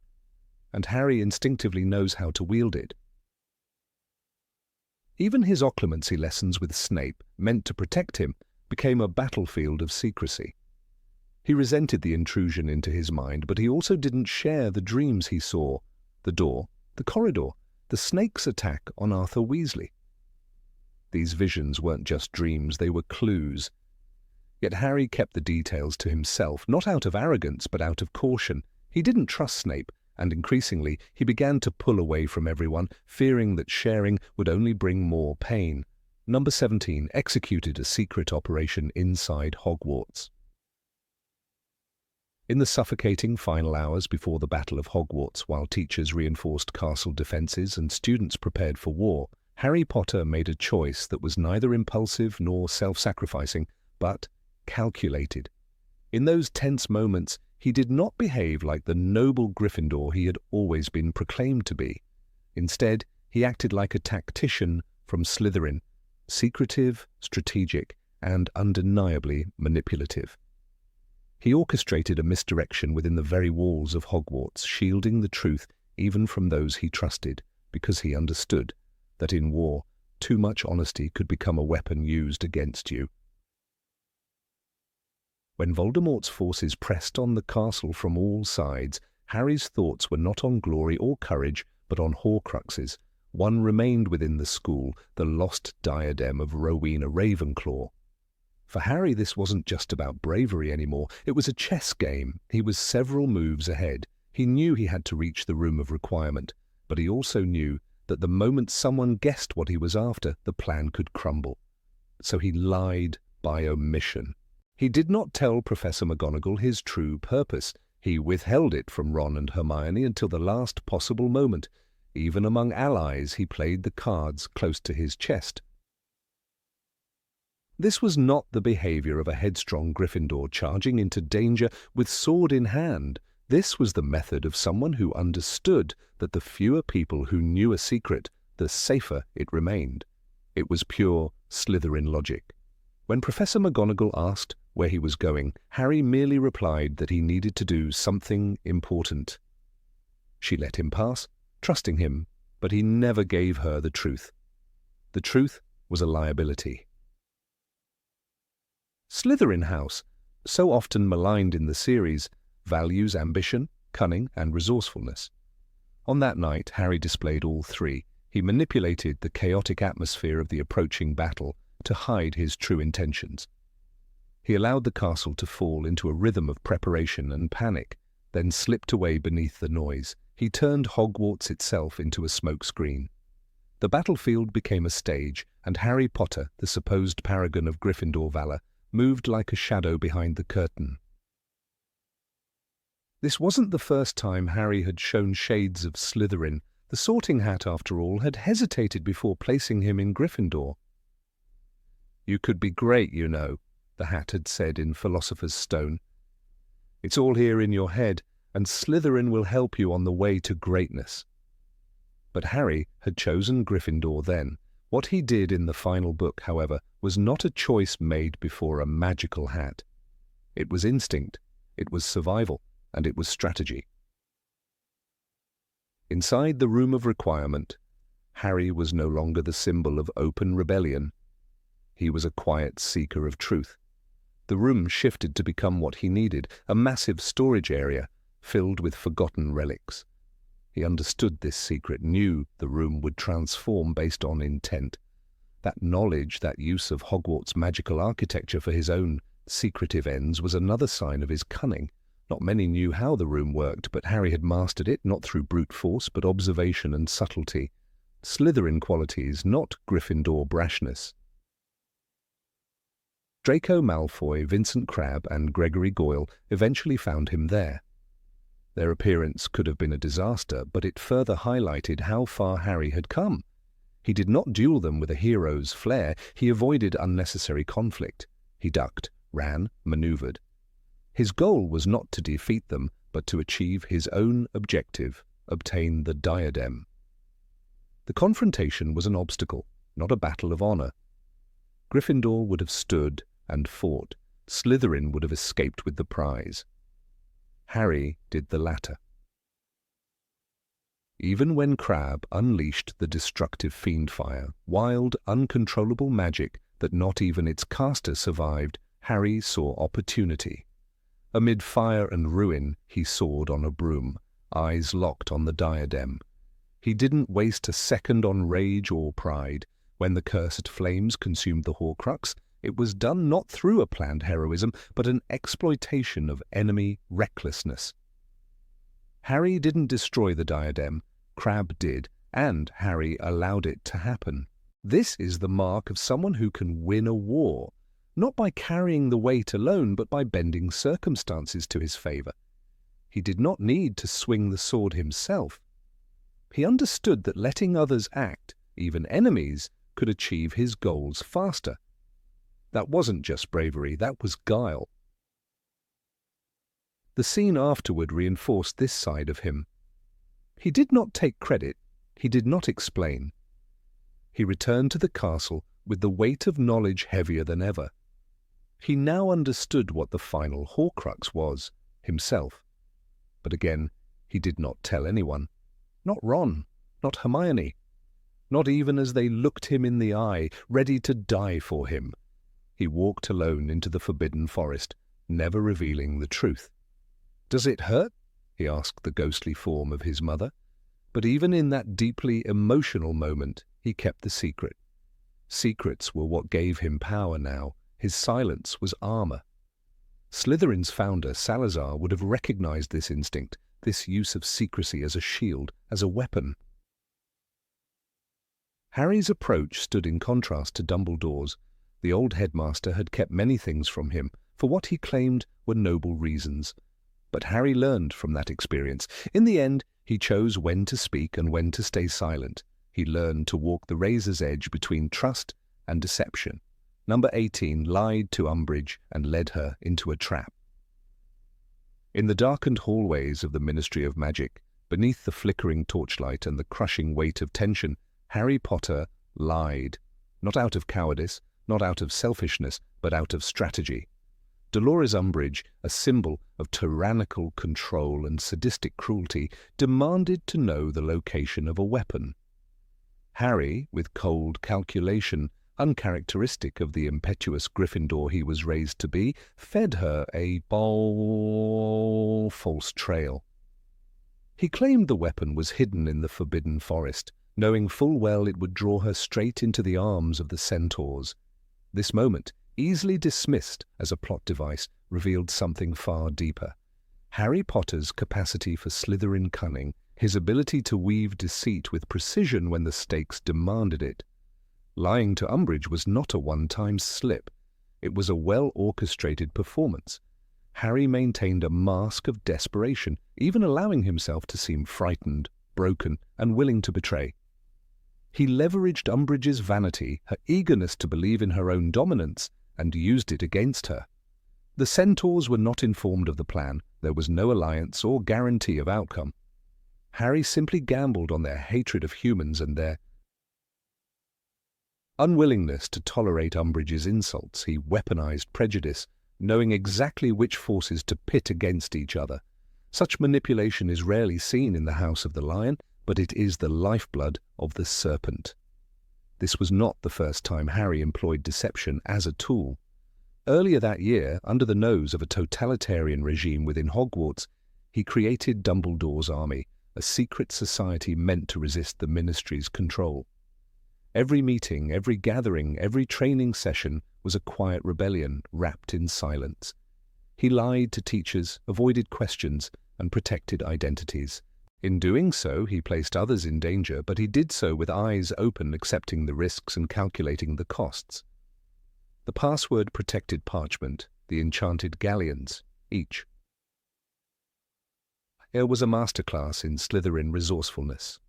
and Harry instinctively knows how to wield it. Even his occlumency lessons with Snape, meant to protect him, became a battlefield of secrecy. He resented the intrusion into his mind, but he also didn't share the dreams he saw, the door, the corridor, the snake's attack on Arthur Weasley. These visions weren't just dreams, they were clues. Yet Harry kept the details to himself, not out of arrogance, but out of caution. He didn't trust Snape, and increasingly he began to pull away from everyone, fearing that sharing would only bring more pain. Number 17 executed a secret operation inside Hogwarts. In the suffocating final hours before the Battle of Hogwarts, while teachers reinforced castle defences and students prepared for war, Harry Potter made a choice that was neither impulsive nor self-sacrificing, but calculated. In those tense moments, he did not behave like the noble Gryffindor he had always been proclaimed to be. Instead, he acted like a tactician from Slytherin, secretive, strategic, and undeniably manipulative. He orchestrated a misdirection within the very walls of Hogwarts, shielding the truth even from those he trusted, because he understood that in war, too much honesty could become a weapon used against you. When Voldemort's forces pressed on the castle from all sides, Harry's thoughts were not on glory or courage, but on Horcruxes. One remained within the school, the lost diadem of Rowena Ravenclaw. For Harry, this wasn't just about bravery anymore. It was a chess game. He was several moves ahead. He knew he had to reach the room of requirement, but he also knew that the moment someone guessed what he was after, the plan could crumble. So he lied by omission. He did not tell Professor McGonagall his true purpose. He withheld it from Ron and Hermione until the last possible moment. Even among allies, he played the cards close to his chest. This was not the behavior of a headstrong Gryffindor charging into danger with sword in hand. This was the method of someone who understood that the fewer people who knew a secret, the safer it remained. It was pure Slytherin logic. When Professor McGonagall asked where he was going, Harry merely replied that he needed to do something important. She let him pass, trusting him, but he never gave her the truth. The truth was a liability. Slytherin House, so often maligned in the series, values ambition, cunning, and resourcefulness. On that night, Harry displayed all three. He manipulated the chaotic atmosphere of the approaching battle to hide his true intentions. He allowed the castle to fall into a rhythm of preparation and panic, then slipped away beneath the noise. He turned Hogwarts itself into a smokescreen. The battlefield became a stage, and Harry Potter, the supposed paragon of Gryffindor valor, moved like a shadow behind the curtain. This wasn't the first time Harry had shown shades of Slytherin. The Sorting Hat, after all, had hesitated before placing him in Gryffindor. "You could be great, you know," the Hat had said in Philosopher's Stone. "It's all here in your head, and Slytherin will help you on the way to greatness." But Harry had chosen Gryffindor then. What he did in the final book, however, was not a choice made before a magical hat. It was instinct, it was survival, and it was strategy. Inside the room of requirement, Harry was no longer the symbol of open rebellion. He was a quiet seeker of truth. The room shifted to become what he needed, a massive storage area filled with forgotten relics. He understood this secret, knew the room would transform based on intent. That knowledge, that use of Hogwarts' magical architecture for his own secretive ends was another sign of his cunning. Not many knew how the room worked, but Harry had mastered it, not through brute force, but observation and subtlety. Slytherin qualities, not Gryffindor brashness. Draco Malfoy, Vincent Crabbe, and Gregory Goyle eventually found him there. Their appearance could have been a disaster, but it further highlighted how far Harry had come. He did not duel them with a hero's flair. He avoided unnecessary conflict. He ducked, ran, maneuvered. His goal was not to defeat them, but to achieve his own objective, obtain the diadem. The confrontation was an obstacle, not a battle of honor. Gryffindor would have stood and fought. Slytherin would have escaped with the prize. Harry did the latter. Even when Crabbe unleashed the destructive fiendfire, wild, uncontrollable magic that not even its caster survived, Harry saw opportunity. Amid fire and ruin, he soared on a broom, eyes locked on the diadem. He didn't waste a second on rage or pride. When the cursed flames consumed the Horcrux, it was done not through a planned heroism, but an exploitation of enemy recklessness. Harry didn't destroy the diadem, Crabbe did, and Harry allowed it to happen. This is the mark of someone who can win a war, not by carrying the weight alone, but by bending circumstances to his favor. He did not need to swing the sword himself. He understood that letting others act, even enemies, could achieve his goals faster. That wasn't just bravery, that was guile. The scene afterward reinforced this side of him. He did not take credit, he did not explain. He returned to the castle with the weight of knowledge heavier than ever. He now understood what the final Horcrux was, himself. But again, he did not tell anyone. Not Ron, not Hermione. Not even as they looked him in the eye, ready to die for him. He walked alone into the forbidden forest, never revealing the truth. "Does it hurt?" he asked the ghostly form of his mother. But even in that deeply emotional moment, he kept the secret. Secrets were what gave him power now. His silence was armor. Slytherin's founder, Salazar, would have recognized this instinct, this use of secrecy as a shield, as a weapon. Harry's approach stood in contrast to Dumbledore's. The old headmaster had kept many things from him, for what he claimed were noble reasons. But Harry learned from that experience. In the end, he chose when to speak and when to stay silent. He learned to walk the razor's edge between trust and deception. Number 18 lied to Umbridge and led her into a trap. In the darkened hallways of the Ministry of Magic, beneath the flickering torchlight and the crushing weight of tension, Harry Potter lied, not out of cowardice, not out of selfishness, but out of strategy. Dolores Umbridge, a symbol of tyrannical control and sadistic cruelty, demanded to know the location of a weapon. Harry, with cold calculation, uncharacteristic of the impetuous Gryffindor he was raised to be, fed her a false trail. He claimed the weapon was hidden in the forbidden forest, knowing full well it would draw her straight into the arms of the centaurs. This moment, easily dismissed as a plot device, revealed something far deeper. Harry Potter's capacity for Slytherin cunning, his ability to weave deceit with precision when the stakes demanded it. Lying to Umbridge was not a one-time slip. It was a well-orchestrated performance. Harry maintained a mask of desperation, even allowing himself to seem frightened, broken, and willing to betray. He leveraged Umbridge's vanity, her eagerness to believe in her own dominance, and used it against her. The centaurs were not informed of the plan. There was no alliance or guarantee of outcome. Harry simply gambled on their hatred of humans and their unwillingness to tolerate Umbridge's insults. He weaponized prejudice, knowing exactly which forces to pit against each other. Such manipulation is rarely seen in the House of the Lion, but it is the lifeblood of the serpent. This was not the first time Harry employed deception as a tool. Earlier that year, under the nose of a totalitarian regime within Hogwarts, he created Dumbledore's Army, a secret society meant to resist the Ministry's control. Every meeting, every gathering, every training session was a quiet rebellion wrapped in silence. He lied to teachers, avoided questions, and protected identities. In doing so, he placed others in danger, but he did so with eyes open, accepting the risks and calculating the costs. The password-protected parchment, the enchanted galleons, each. Here was a masterclass in Slytherin resourcefulness.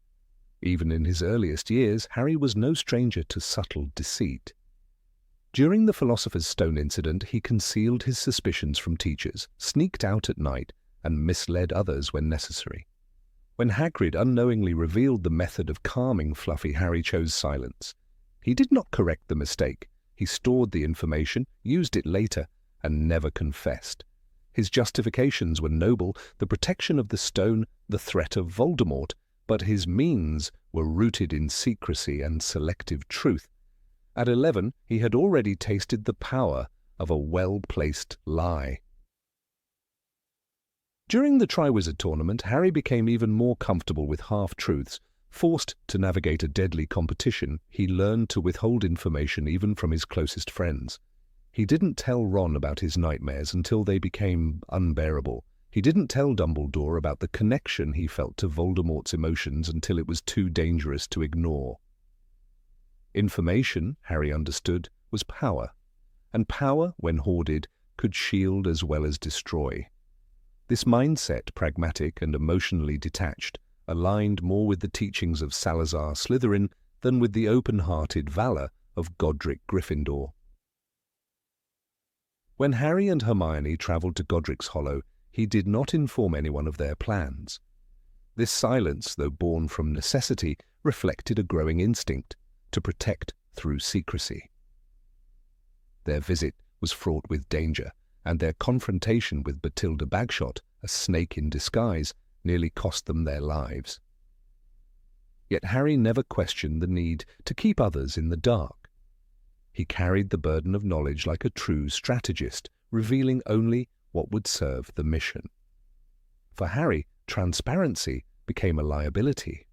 Even in his earliest years, Harry was no stranger to subtle deceit. During the Philosopher's Stone incident, he concealed his suspicions from teachers, sneaked out at night, and misled others when necessary. When Hagrid unknowingly revealed the method of calming Fluffy, Harry chose silence. He did not correct the mistake. He stored the information, used it later, and never confessed. His justifications were noble, the protection of the stone, the threat of Voldemort, but his means were rooted in secrecy and selective truth. At 11, he had already tasted the power of a well-placed lie. During the Triwizard Tournament, Harry became even more comfortable with half-truths. Forced to navigate a deadly competition, he learned to withhold information even from his closest friends. He didn't tell Ron about his nightmares until they became unbearable. He didn't tell Dumbledore about the connection he felt to Voldemort's emotions until it was too dangerous to ignore. Information, Harry understood, was power, and power, when hoarded, could shield as well as destroy. This mindset, pragmatic and emotionally detached, aligned more with the teachings of Salazar Slytherin than with the open-hearted valor of Godric Gryffindor. When Harry and Hermione travelled to Godric's Hollow, he did not inform anyone of their plans. This silence, though born from necessity, reflected a growing instinct to protect through secrecy. Their visit was fraught with danger, and their confrontation with Bathilda Bagshot, a snake in disguise, nearly cost them their lives. Yet Harry never questioned the need to keep others in the dark. He carried the burden of knowledge like a true strategist, revealing only what would serve the mission. For Harry, transparency became a liability.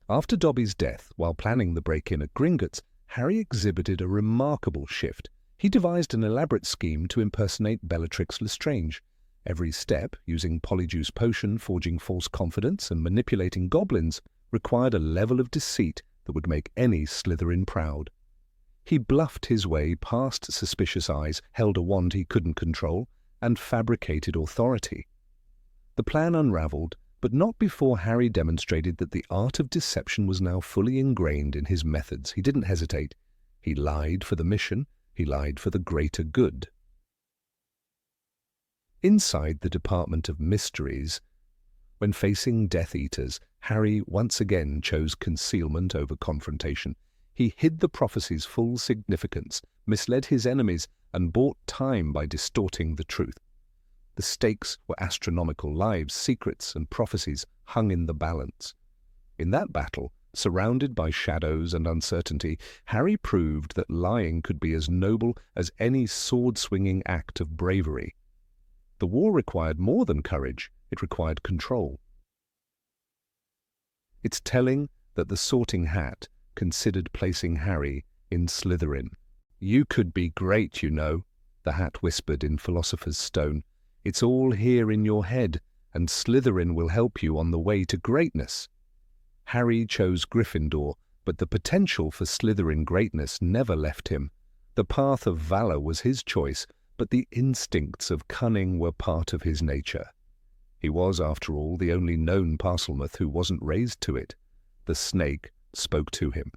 After Dobby's death, while planning the break-in at Gringotts, Harry exhibited a remarkable shift. He devised an elaborate scheme to impersonate Bellatrix Lestrange. Every step, using Polyjuice Potion, forging false confidence, and manipulating goblins, required a level of deceit that would make any Slytherin proud. He bluffed his way past suspicious eyes, held a wand he couldn't control, and fabricated authority. The plan unravelled, but not before Harry demonstrated that the art of deception was now fully ingrained in his methods. He didn't hesitate. He lied for the mission. He lied for the greater good. Inside the Department of Mysteries, when facing Death Eaters, Harry once again chose concealment over confrontation. He hid the prophecy's full significance, misled his enemies, and bought time by distorting the truth. The stakes were astronomical. Lives, secrets, and prophecies hung in the balance. In that battle, surrounded by shadows and uncertainty, Harry proved that lying could be as noble as any sword-swinging act of bravery. The war required more than courage. It required control. It's telling that the Sorting Hat considered placing Harry in Slytherin. "You could be great, you know," the Hat whispered in Philosopher's Stone. "It's all here in your head, and Slytherin will help you on the way to greatness." Harry chose Gryffindor, but the potential for Slytherin greatness never left him. The path of valor was his choice, but the instincts of cunning were part of his nature. He was, after all, the only known Parselmouth who wasn't raised to it. The snake spoke to him,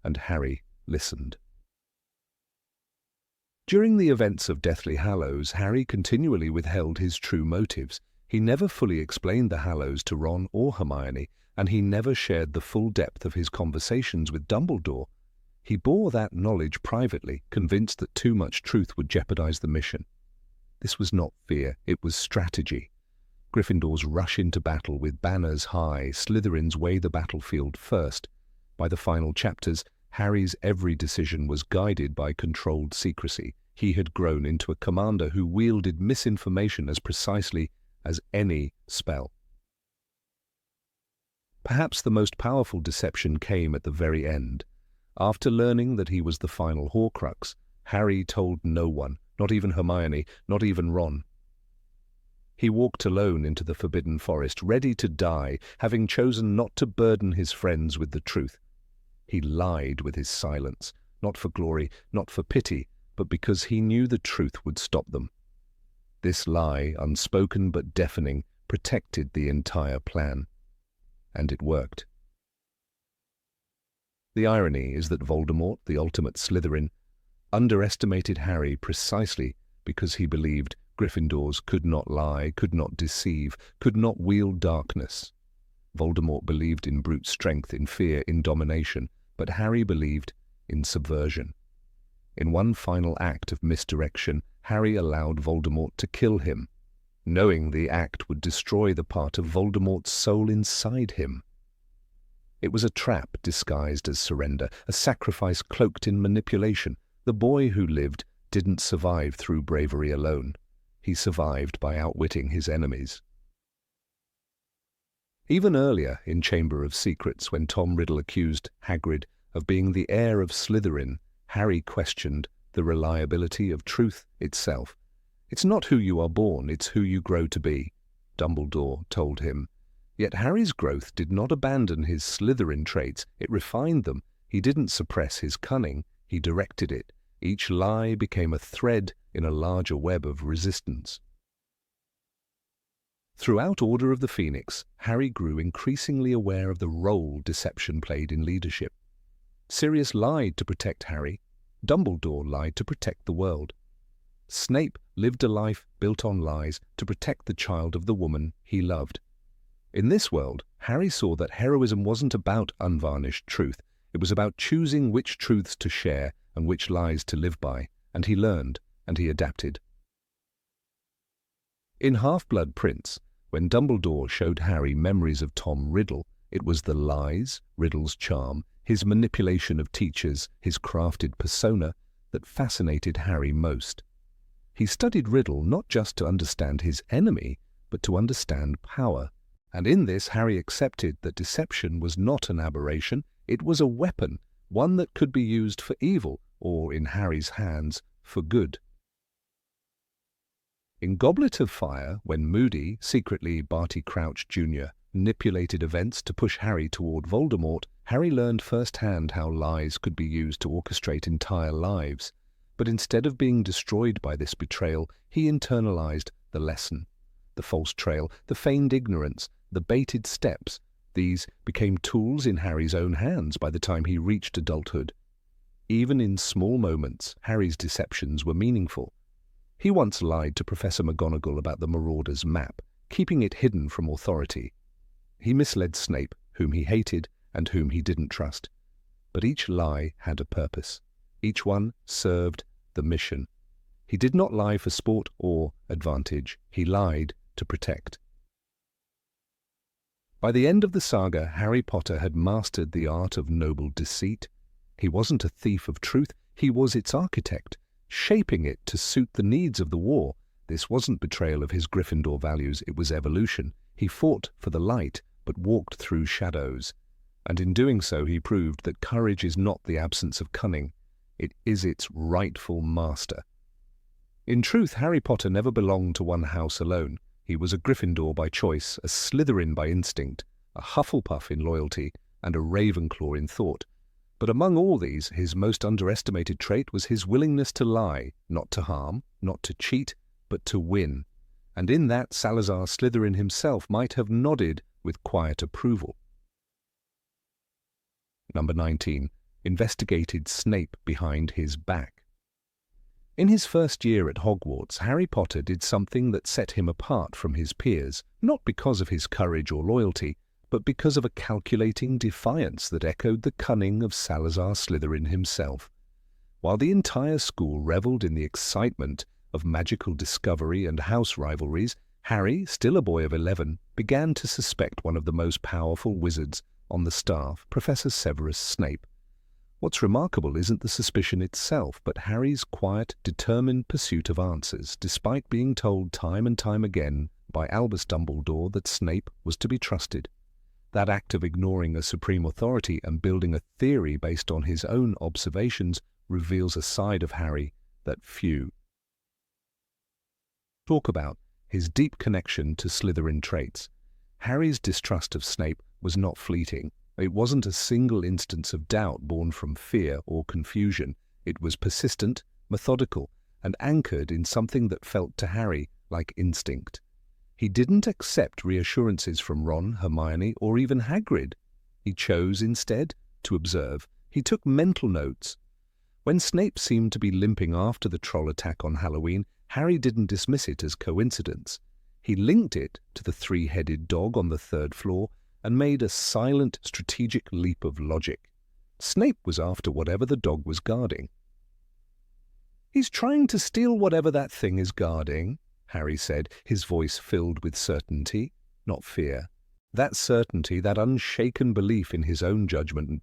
and Harry listened. During the events of Deathly Hallows, Harry continually withheld his true motives. He never fully explained the Hallows to Ron or Hermione, and he never shared the full depth of his conversations with Dumbledore. He bore that knowledge privately, convinced that too much truth would jeopardize the mission. This was not fear, it was strategy. Gryffindors rush into battle with banners high, Slytherins weigh the battlefield first. By the final chapters, Harry's every decision was guided by controlled secrecy. He had grown into a commander who wielded misinformation as precisely as any spell. Perhaps the most powerful deception came at the very end. After learning that he was the final Horcrux, Harry told no one, not even Hermione, not even Ron. He walked alone into the forbidden forest, ready to die, having chosen not to burden his friends with the truth. He lied with his silence, not for glory, not for pity, but because he knew the truth would stop them. This lie, unspoken but deafening, protected the entire plan. And it worked. The irony is that Voldemort, the ultimate Slytherin, underestimated Harry precisely because he believed Gryffindors could not lie, could not deceive, could not wield darkness. Voldemort believed in brute strength, in fear, in domination, but Harry believed in subversion. In one final act of misdirection, Harry allowed Voldemort to kill him, knowing the act would destroy the part of Voldemort's soul inside him. It was a trap disguised as surrender, a sacrifice cloaked in manipulation. The boy who lived didn't survive through bravery alone. He survived by outwitting his enemies. Even earlier, in Chamber of Secrets, when Tom Riddle accused Hagrid of being the heir of Slytherin, Harry questioned the reliability of truth itself. "It's not who you are born, it's who you grow to be," Dumbledore told him. Yet Harry's growth did not abandon his Slytherin traits, it refined them. He didn't suppress his cunning, he directed it. Each lie became a thread in a larger web of resistance. Throughout Order of the Phoenix, Harry grew increasingly aware of the role deception played in leadership. Sirius lied to protect Harry. Dumbledore lied to protect the world. Snape lived a life built on lies to protect the child of the woman he loved. In this world, Harry saw that heroism wasn't about unvarnished truth. It was about choosing which truths to share and which lies to live by, and he learned, and he adapted. In Half-Blood Prince, when Dumbledore showed Harry memories of Tom Riddle, it was the lies, Riddle's charm, his manipulation of teachers, his crafted persona, that fascinated Harry most. He studied Riddle not just to understand his enemy, but to understand power. And in this, Harry accepted that deception was not an aberration, it was a weapon, one that could be used for evil, or, in Harry's hands, for good. In Goblet of Fire, when Moody, secretly Barty Crouch Jr., manipulated events to push Harry toward Voldemort, Harry learned firsthand how lies could be used to orchestrate entire lives. But instead of being destroyed by this betrayal, he internalized the lesson. The false trail, the feigned ignorance, the baited steps, these became tools in Harry's own hands by the time he reached adulthood. Even in small moments, Harry's deceptions were meaningful. He once lied to Professor McGonagall about the Marauders' map, keeping it hidden from authority. He misled Snape, whom he hated and whom he didn't trust. But each lie had a purpose. Each one served the mission. He did not lie for sport or advantage. He lied to protect. By the end of the saga, Harry Potter had mastered the art of noble deceit. He wasn't a thief of truth, he was its architect, shaping it to suit the needs of the war. This wasn't betrayal of his Gryffindor values, it was evolution. He fought for the light, but walked through shadows. And in doing so, he proved that courage is not the absence of cunning, it is its rightful master. In truth, Harry Potter never belonged to one house alone. He was a Gryffindor by choice, a Slytherin by instinct, a Hufflepuff in loyalty, and a Ravenclaw in thought. But among all these, his most underestimated trait was his willingness to lie, not to harm, not to cheat, but to win. And in that, Salazar Slytherin himself might have nodded with quiet approval. Number 19. Investigated Snape behind his back. In his first year at Hogwarts, Harry Potter did something that set him apart from his peers, not because of his courage or loyalty, but because of a calculating defiance that echoed the cunning of Salazar Slytherin himself. While the entire school revelled in the excitement of magical discovery and house rivalries, Harry, still a boy of 11, began to suspect one of the most powerful wizards on the staff, Professor Severus Snape. What's remarkable isn't the suspicion itself, but Harry's quiet, determined pursuit of answers, despite being told time and time again by Albus Dumbledore that Snape was to be trusted. That act of ignoring a supreme authority and building a theory based on his own observations reveals a side of Harry that few Talk about his deep connection to Slytherin traits. Harry's distrust of Snape was not fleeting. It wasn't a single instance of doubt born from fear or confusion. It was persistent, methodical, and anchored in something that felt to Harry like instinct. He didn't accept reassurances from Ron, Hermione, or even Hagrid. He chose, instead, to observe. He took mental notes. When Snape seemed to be limping after the troll attack on Halloween, Harry didn't dismiss it as coincidence. He linked it to the three-headed dog on the third floor and made a silent, strategic leap of logic. Snape was after whatever the dog was guarding. "He's trying to steal whatever that thing is guarding," Harry said, his voice filled with certainty, not fear. That certainty, that unshaken belief in his own judgment,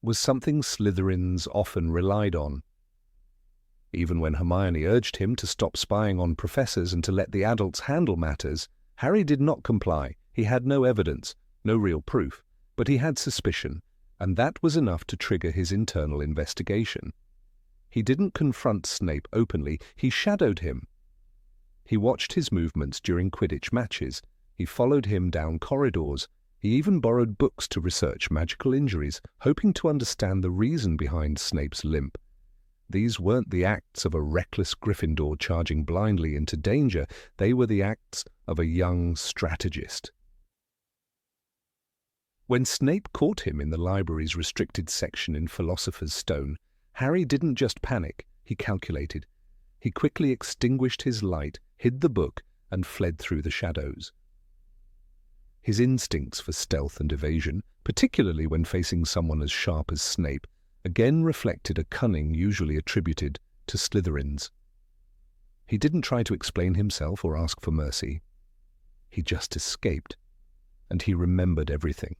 was something Slytherins often relied on. Even when Hermione urged him to stop spying on professors and to let the adults handle matters, Harry did not comply. He had no evidence, no real proof, but he had suspicion, and that was enough to trigger his internal investigation. He didn't confront Snape openly, he shadowed him. He watched his movements during Quidditch matches. He followed him down corridors. He even borrowed books to research magical injuries, hoping to understand the reason behind Snape's limp. These weren't the acts of a reckless Gryffindor charging blindly into danger. They were the acts of a young strategist. When Snape caught him in the library's restricted section in Philosopher's Stone, Harry didn't just panic, he calculated. He quickly extinguished his light, hid the book, and fled through the shadows. His instincts for stealth and evasion, particularly when facing someone as sharp as Snape, again reflected a cunning usually attributed to Slytherins. He didn't try to explain himself or ask for mercy. He just escaped, and he remembered everything.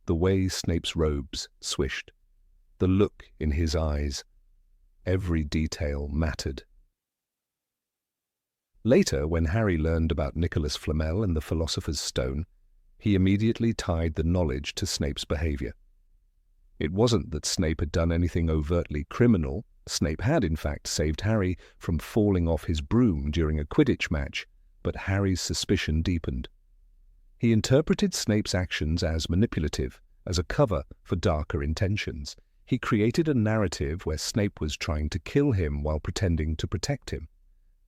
The way Snape's robes swished, the look in his eyes, every detail mattered. Later, when Harry learned about Nicholas Flamel and the Philosopher's Stone, he immediately tied the knowledge to Snape's behavior. It wasn't that Snape had done anything overtly criminal. Snape had, in fact, saved Harry from falling off his broom during a Quidditch match, but Harry's suspicion deepened. He interpreted Snape's actions as manipulative, as a cover for darker intentions. He created a narrative where Snape was trying to kill him while pretending to protect him.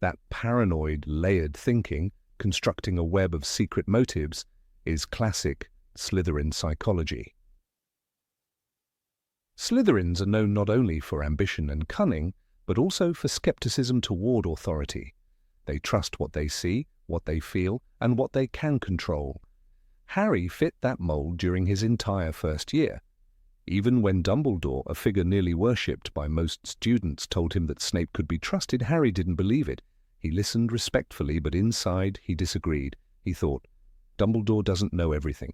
That paranoid, layered thinking, constructing a web of secret motives, is classic Slytherin psychology. Slytherins are known not only for ambition and cunning, but also for skepticism toward authority. They trust what they see, what they feel, and what they can control. Harry fit that mold during his entire first year. Even when Dumbledore, a figure nearly worshipped by most students, told him that Snape could be trusted, Harry didn't believe it. He listened respectfully, but inside he disagreed. He thought, Dumbledore doesn't know everything.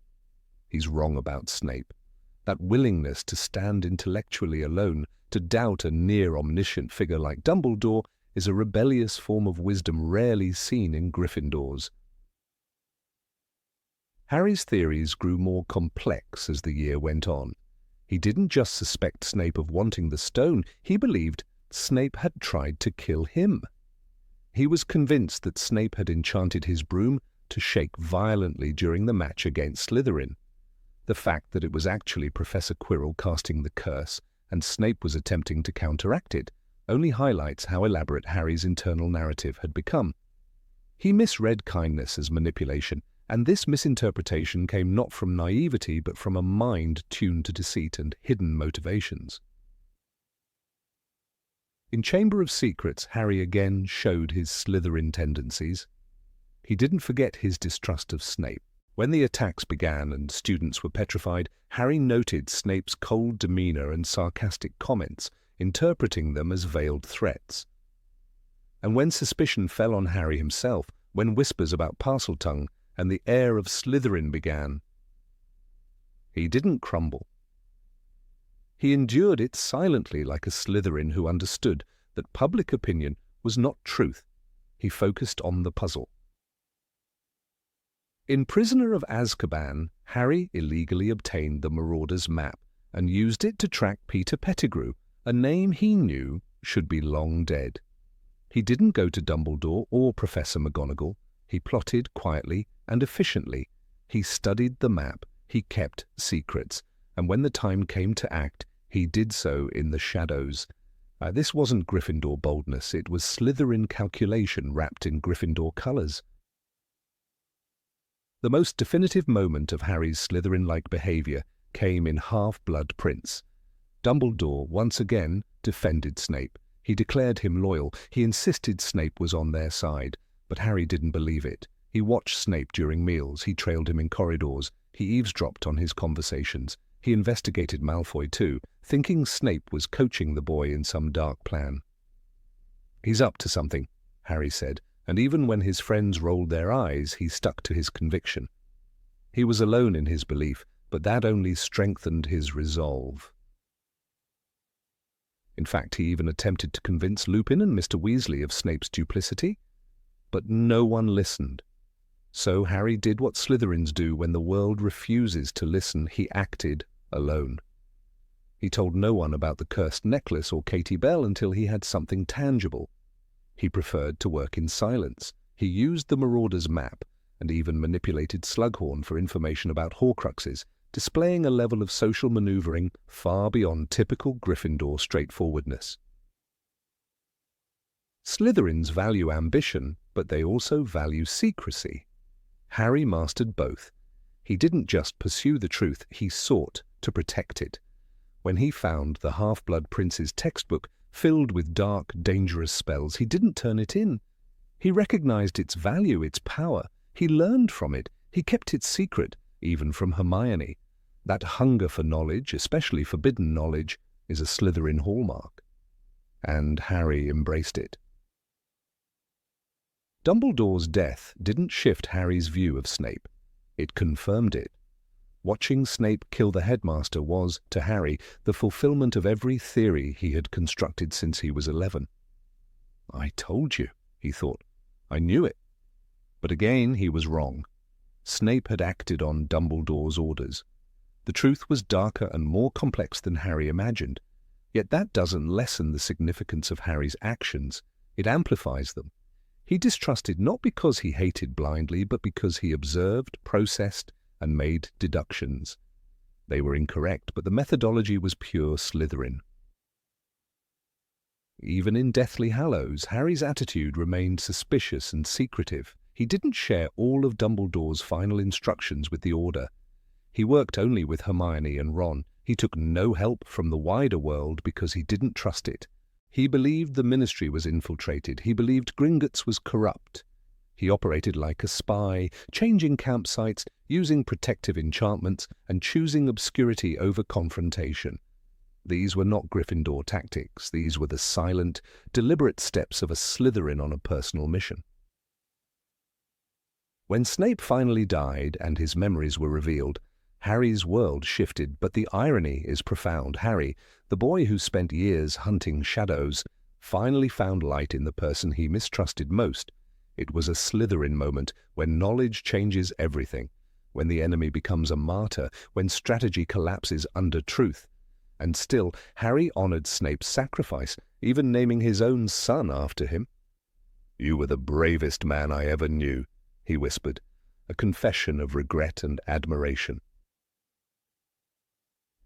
He's wrong about Snape. That willingness to stand intellectually alone, to doubt a near-omniscient figure like Dumbledore, is a rebellious form of wisdom rarely seen in Gryffindors. Harry's theories grew more complex as the year went on. He didn't just suspect Snape of wanting the stone, he believed Snape had tried to kill him. He was convinced that Snape had enchanted his broom to shake violently during the match against Slytherin. The fact that it was actually Professor Quirrell casting the curse and Snape was attempting to counteract it only highlights how elaborate Harry's internal narrative had become. He misread kindness as manipulation, and this misinterpretation came not from naivety but from a mind tuned to deceit and hidden motivations. In Chamber of Secrets, Harry again showed his Slytherin tendencies. He didn't forget his distrust of Snape. When the attacks began and students were petrified, Harry noted Snape's cold demeanor and sarcastic comments, interpreting them as veiled threats. And when suspicion fell on Harry himself, when whispers about Parseltongue and the heir of Slytherin began, he didn't crumble. He endured it silently like a Slytherin who understood that public opinion was not truth. He focused on the puzzle. In Prisoner of Azkaban, Harry illegally obtained the Marauder's map and used it to track Peter Pettigrew, a name he knew should be long dead. He didn't go to Dumbledore or Professor McGonagall. He plotted quietly and efficiently. He studied the map. He kept secrets. And when the time came to act, he did so in the shadows. This wasn't Gryffindor boldness. It was Slytherin calculation wrapped in Gryffindor colors. The most definitive moment of Harry's Slytherin-like behavior came in Half-Blood Prince. Dumbledore once again defended Snape. He declared him loyal. He insisted Snape was on their side, but Harry didn't believe it. He watched Snape during meals. He trailed him in corridors. He eavesdropped on his conversations. He investigated Malfoy too, thinking Snape was coaching the boy in some dark plan. "He's up to something," Harry said, and even when his friends rolled their eyes, he stuck to his conviction. He was alone in his belief, but that only strengthened his resolve. In fact, he even attempted to convince Lupin and Mr. Weasley of Snape's duplicity, but no one listened. So Harry did what Slytherins do when the world refuses to listen. He acted alone. He told no one about the cursed necklace or Katie Bell until he had something tangible. He preferred to work in silence. He used the Marauder's map and even manipulated Slughorn for information about Horcruxes, displaying a level of social maneuvering far beyond typical Gryffindor straightforwardness. Slytherins value ambition, but they also value secrecy. Harry mastered both. He didn't just pursue the truth, he sought to protect it. When he found the Half-Blood Prince's textbook filled with dark, dangerous spells, he didn't turn it in. He recognized its value, its power. He learned from it. He kept it secret, even from Hermione. That hunger for knowledge, especially forbidden knowledge, is a Slytherin hallmark. And Harry embraced it. Dumbledore's death didn't shift Harry's view of Snape. It confirmed it. Watching Snape kill the headmaster was, to Harry, the fulfillment of every theory he had constructed since he was 11. "I told you," he thought. "I knew it." But again he was wrong. Snape had acted on Dumbledore's orders. The truth was darker and more complex than Harry imagined. Yet that doesn't lessen the significance of Harry's actions. It amplifies them. He distrusted not because he hated blindly, but because he observed, processed, and made deductions. They were incorrect, but the methodology was pure Slytherin. Even in Deathly Hallows, Harry's attitude remained suspicious and secretive. He didn't share all of Dumbledore's final instructions with the Order. He worked only with Hermione and Ron. He took no help from the wider world because he didn't trust it. He believed the Ministry was infiltrated. He believed Gringotts was corrupt. He operated like a spy, changing campsites, using protective enchantments, and choosing obscurity over confrontation. These were not Gryffindor tactics. These were the silent, deliberate steps of a Slytherin on a personal mission. When Snape finally died and his memories were revealed, Harry's world shifted, but the irony is profound. Harry, the boy who spent years hunting shadows, finally found light in the person he mistrusted most. It was a Slytherin moment, when knowledge changes everything, when the enemy becomes a martyr, when strategy collapses under truth. And still, Harry honored Snape's sacrifice, even naming his own son after him. "You were the bravest man I ever knew," he whispered, a confession of regret and admiration.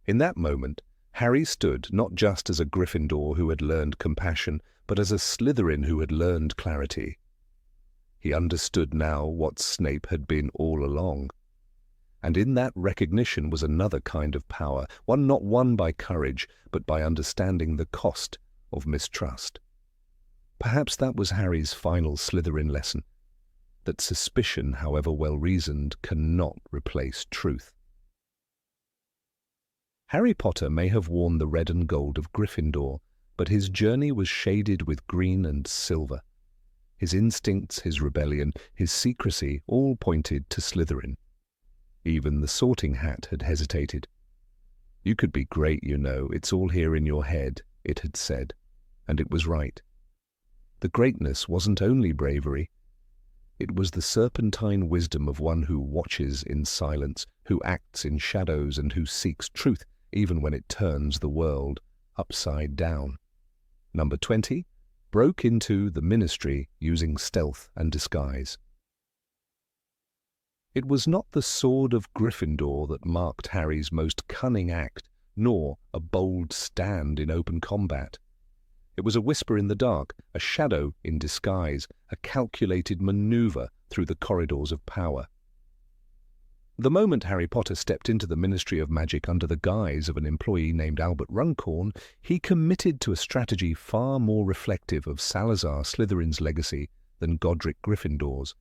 In that moment, Harry stood not just as a Gryffindor who had learned compassion, but as a Slytherin who had learned clarity. He understood now what Snape had been all along. And in that recognition was another kind of power, one not won by courage, but by understanding the cost of mistrust. Perhaps that was Harry's final Slytherin lesson, that suspicion, however well-reasoned, cannot replace truth. Harry Potter may have worn the red and gold of Gryffindor, but his journey was shaded with green and silver. His instincts, his rebellion, his secrecy all pointed to Slytherin. Even the Sorting Hat had hesitated. "You could be great, you know. It's all here in your head," it had said. And it was right. The greatness wasn't only bravery. It was the serpentine wisdom of one who watches in silence, who acts in shadows, and who seeks truth even when it turns the world upside down. Number 20, broke into the Ministry using stealth and disguise. It was not the sword of Gryffindor that marked Harry's most cunning act, nor a bold stand in open combat. It was a whisper in the dark, a shadow in disguise, a calculated maneuver through the corridors of power. The moment Harry Potter stepped into the Ministry of Magic under the guise of an employee named Albert Runcorn, he committed to a strategy far more reflective of Salazar Slytherin's legacy than Godric Gryffindor's.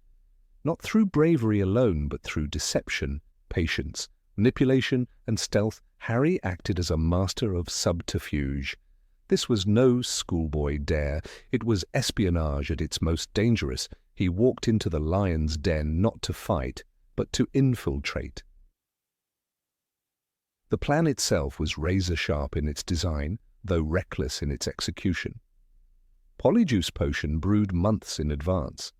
Not through bravery alone, but through deception, patience, manipulation, and stealth, Harry acted as a master of subterfuge. This was no schoolboy dare. It was espionage at its most dangerous. He walked into the lion's den not to fight, but to infiltrate. The plan itself was razor-sharp in its design, though reckless in its execution. Polyjuice Potion brewed months in advance.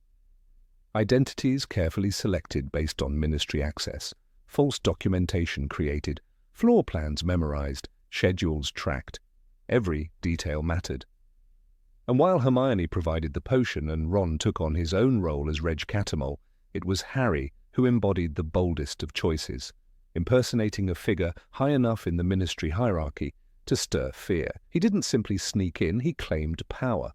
Identities carefully selected based on ministry access, false documentation created, floor plans memorized, schedules tracked. Every detail mattered. And while Hermione provided the potion and Ron took on his own role as Reg Catamol, it was Harry who embodied the boldest of choices, impersonating a figure high enough in the ministry hierarchy to stir fear. He didn't simply sneak in, he claimed power.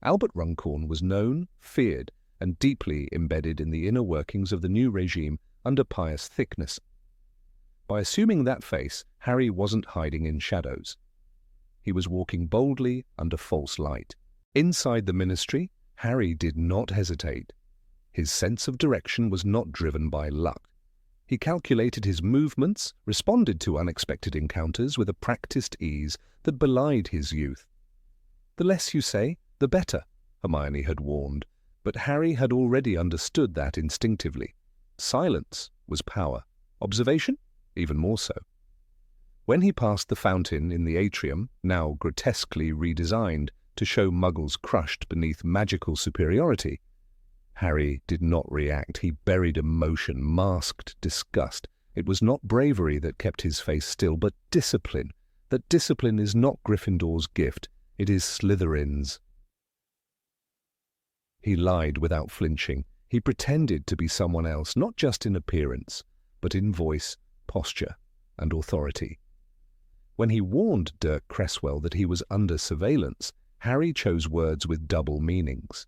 Albert Runcorn was known, feared, and deeply embedded in the inner workings of the new regime under pious thickness. By assuming that face, Harry wasn't hiding in shadows. He was walking boldly under false light. Inside the ministry, Harry did not hesitate. His sense of direction was not driven by luck. He calculated his movements, responded to unexpected encounters with a practiced ease that belied his youth. The less you say, the better, Hermione had warned, but Harry had already understood that instinctively. Silence was power. Observation? Even more so. When he passed the fountain in the atrium, now grotesquely redesigned to show Muggles crushed beneath magical superiority, Harry did not react. He buried emotion, masked disgust. It was not bravery that kept his face still, but discipline. That discipline is not Gryffindor's gift, it is Slytherin's. He lied without flinching. He pretended to be someone else, not just in appearance, but in voice, posture, and authority. When he warned Dirk Cresswell that he was under surveillance, Harry chose words with double meanings.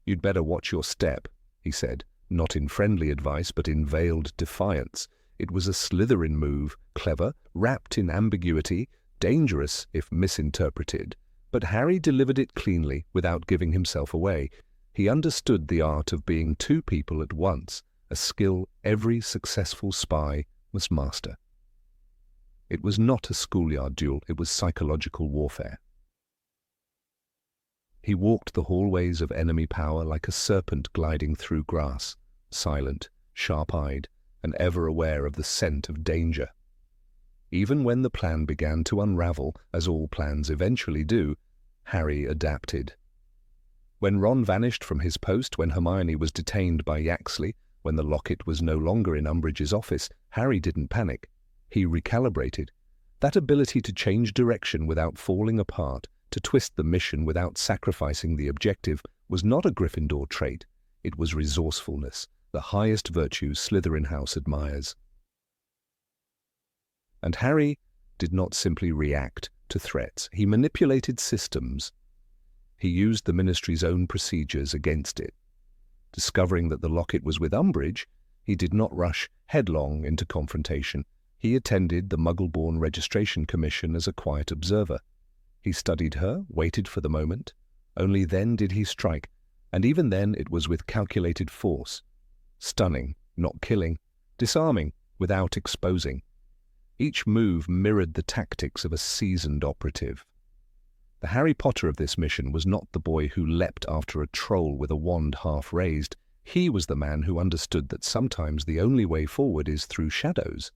"You'd better watch your step," he said, not in friendly advice, but in veiled defiance. It was a Slytherin move, clever, wrapped in ambiguity, dangerous if misinterpreted. But Harry delivered it cleanly, without giving himself away. He understood the art of being two people at once, a skill every successful spy must master. It was not a schoolyard duel, it was psychological warfare. He walked the hallways of enemy power like a serpent gliding through grass, silent, sharp-eyed, and ever aware of the scent of danger. Even when the plan began to unravel, as all plans eventually do, Harry adapted. When Ron vanished from his post, when Hermione was detained by Yaxley, when the locket was no longer in Umbridge's office, Harry didn't panic. He recalibrated. That ability to change direction without falling apart, to twist the mission without sacrificing the objective, was not a Gryffindor trait. It was resourcefulness, the highest virtue Slytherin House admires. And Harry did not simply react to threats. He manipulated systems. He used the Ministry's own procedures against it. Discovering that the locket was with Umbridge, he did not rush headlong into confrontation. He attended the Muggle-born Registration Commission as a quiet observer. He studied her, waited for the moment. Only then did he strike, and even then it was with calculated force. Stunning, not killing. Disarming, without exposing. Each move mirrored the tactics of a seasoned operative. The Harry Potter of this mission was not the boy who leapt after a troll with a wand half raised. He was the man who understood that sometimes the only way forward is through shadows.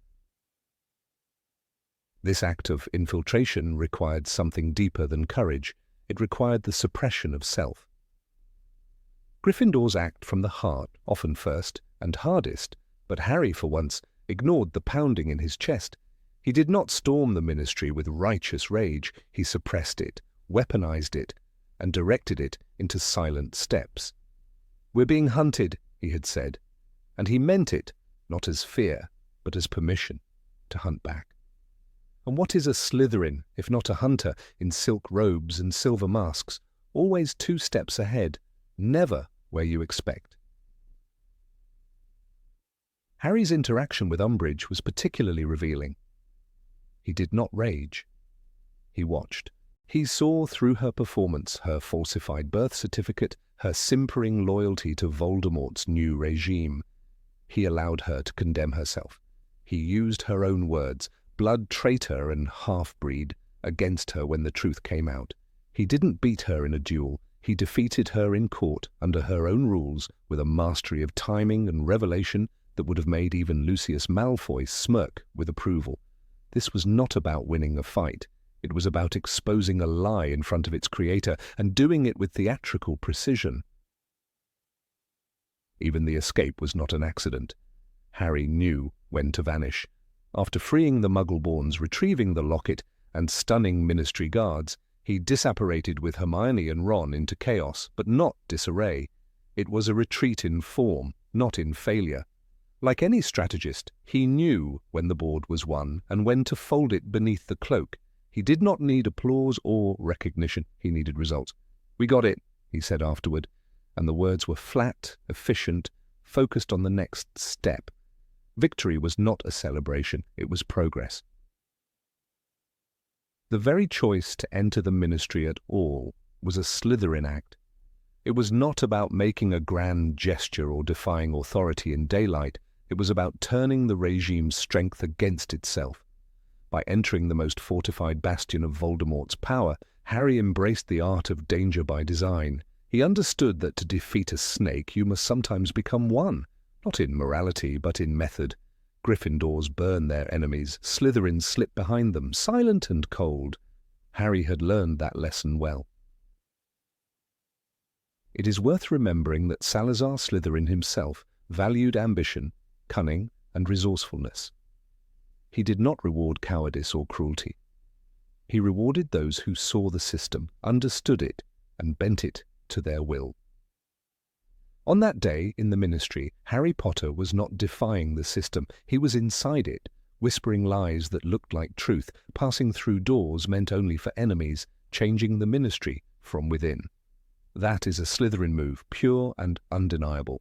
This act of infiltration required something deeper than courage. It required the suppression of self. Gryffindors act from the heart, often first and hardest, but Harry, for once, ignored the pounding in his chest. He did not storm the Ministry with righteous rage. He suppressed it, weaponized it, and directed it into silent steps. "We're being hunted," he had said, and he meant it, not as fear, but as permission to hunt back. And what is a Slytherin, if not a hunter, in silk robes and silver masks, always 2 steps ahead, never where you expect? Harry's interaction with Umbridge was particularly revealing. He did not rage. He watched. He saw through her performance, her falsified birth certificate, her simpering loyalty to Voldemort's new regime. He allowed her to condemn herself. He used her own words, blood traitor and half-breed, against her when the truth came out. He didn't beat her in a duel. He defeated her in court under her own rules with a mastery of timing and revelation that would have made even Lucius Malfoy smirk with approval. This was not about winning a fight. It was about exposing a lie in front of its creator and doing it with theatrical precision. Even the escape was not an accident. Harry knew when to vanish. After freeing the Muggleborns, retrieving the locket, and stunning Ministry guards, he disapparated with Hermione and Ron into chaos, but not disarray. It was a retreat in form, not in failure. Like any strategist, he knew when the board was won and when to fold it beneath the cloak. He did not need applause or recognition. He needed results. "We got it," he said afterward, and the words were flat, efficient, focused on the next step. Victory was not a celebration, it was progress. The very choice to enter the Ministry at all was a Slytherin act. It was not about making a grand gesture or defying authority in daylight. It was about turning the regime's strength against itself. By entering the most fortified bastion of Voldemort's power, Harry embraced the art of danger by design. He understood that to defeat a snake you must sometimes become one, not in morality but in method. Gryffindors burn their enemies, Slytherins slip behind them, silent and cold. Harry had learned that lesson well. It is worth remembering that Salazar Slytherin himself valued ambition, cunning, and resourcefulness. He did not reward cowardice or cruelty. He rewarded those who saw the system, understood it, and bent it to their will. On that day in the Ministry, Harry Potter was not defying the system. He was inside it, whispering lies that looked like truth, passing through doors meant only for enemies, changing the Ministry from within. That is a Slytherin move, pure and undeniable.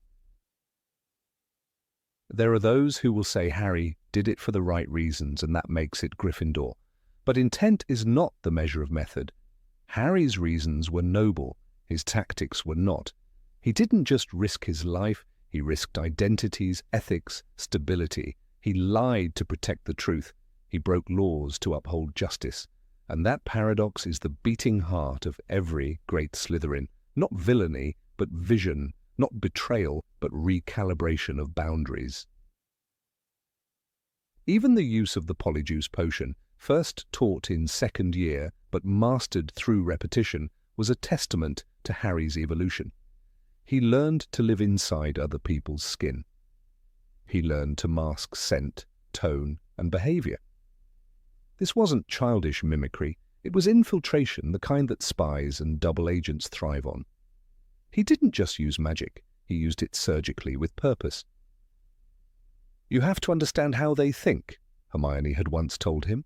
There are those who will say Harry did it for the right reasons and that makes it Gryffindor. But intent is not the measure of method. Harry's reasons were noble, his tactics were not. He didn't just risk his life, he risked identities, ethics, stability. He lied to protect the truth. He broke laws to uphold justice. And that paradox is the beating heart of every great Slytherin. Not villainy, but vision. Not betrayal, but recalibration of boundaries. Even the use of the Polyjuice potion, first taught in second year but mastered through repetition, was a testament to Harry's evolution. He learned to live inside other people's skin. He learned to mask scent, tone, and behavior. This wasn't childish mimicry, it was infiltration, the kind that spies and double agents thrive on. He didn't just use magic, he used it surgically with purpose. "You have to understand how they think," Hermione had once told him.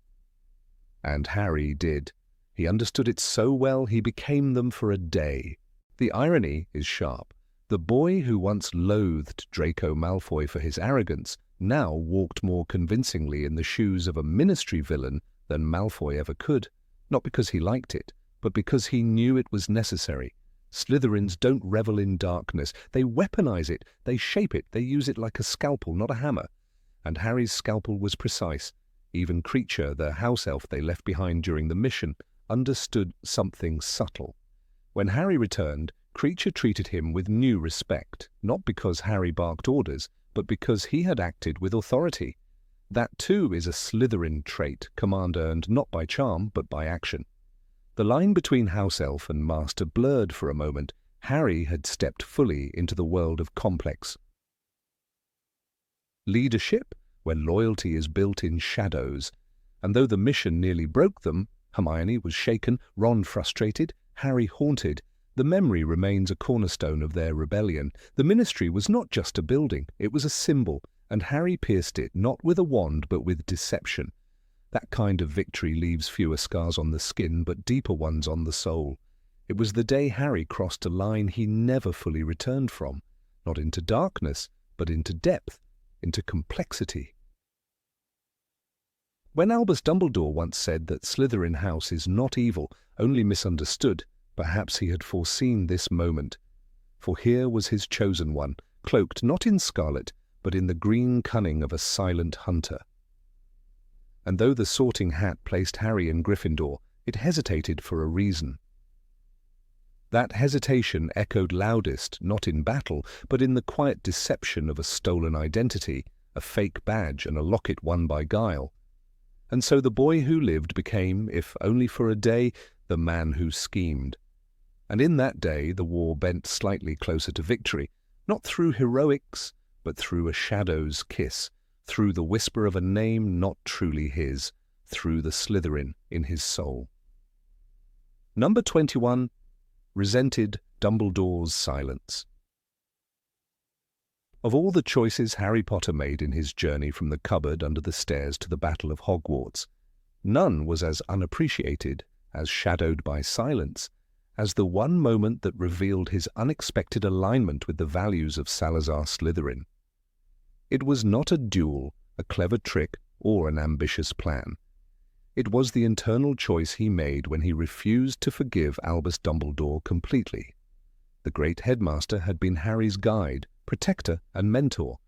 And Harry did. He understood it so well he became them for a day. The irony is sharp. The boy who once loathed Draco Malfoy for his arrogance now walked more convincingly in the shoes of a Ministry villain than Malfoy ever could, not because he liked it, but because he knew it was necessary. Slytherins don't revel in darkness. They weaponize it, they shape it, they use it like a scalpel, not a hammer. And Harry's scalpel was precise. Even Creature, the house elf they left behind during the mission, understood something subtle. When Harry returned, Creature treated him with new respect, not because Harry barked orders, but because he had acted with authority. That too is a Slytherin trait, command earned not by charm, but by action. The line between house elf and master blurred for a moment. Harry had stepped fully into the world of complex leadership, where loyalty is built in shadows. And though the mission nearly broke them, Hermione was shaken, Ron frustrated, Harry haunted, The memory remains a cornerstone of their rebellion. The ministry was not just a building, it was a symbol, and Harry pierced it not with a wand but with deception. That kind of victory leaves fewer scars on the skin but deeper ones on the soul. It was the day Harry crossed a line he never fully returned from, not into darkness, but into depth, into complexity. When Albus Dumbledore once said that Slytherin House is not evil, only misunderstood, perhaps he had foreseen this moment. For here was his chosen one, cloaked not in scarlet, but in the green cunning of a silent hunter. And though the Sorting Hat placed Harry in Gryffindor, it hesitated for a reason. That hesitation echoed loudest not in battle, but in the quiet deception of a stolen identity, a fake badge and a locket won by guile. And so the boy who lived became, if only for a day, the man who schemed. And in that day the war bent slightly closer to victory, not through heroics, but through a shadow's kiss, through the whisper of a name not truly his, through the Slytherin in his soul. Number 21. Resented Dumbledore's silence. Of all the choices Harry Potter made in his journey from the cupboard under the stairs to the Battle of Hogwarts, none was as unappreciated, as shadowed by silence, as the one moment that revealed his unexpected alignment with the values of Salazar Slytherin. It was not a duel, a clever trick, or an ambitious plan. It was the internal choice he made when he refused to forgive Albus Dumbledore completely. The great headmaster had been Harry's guide, protector, and mentor,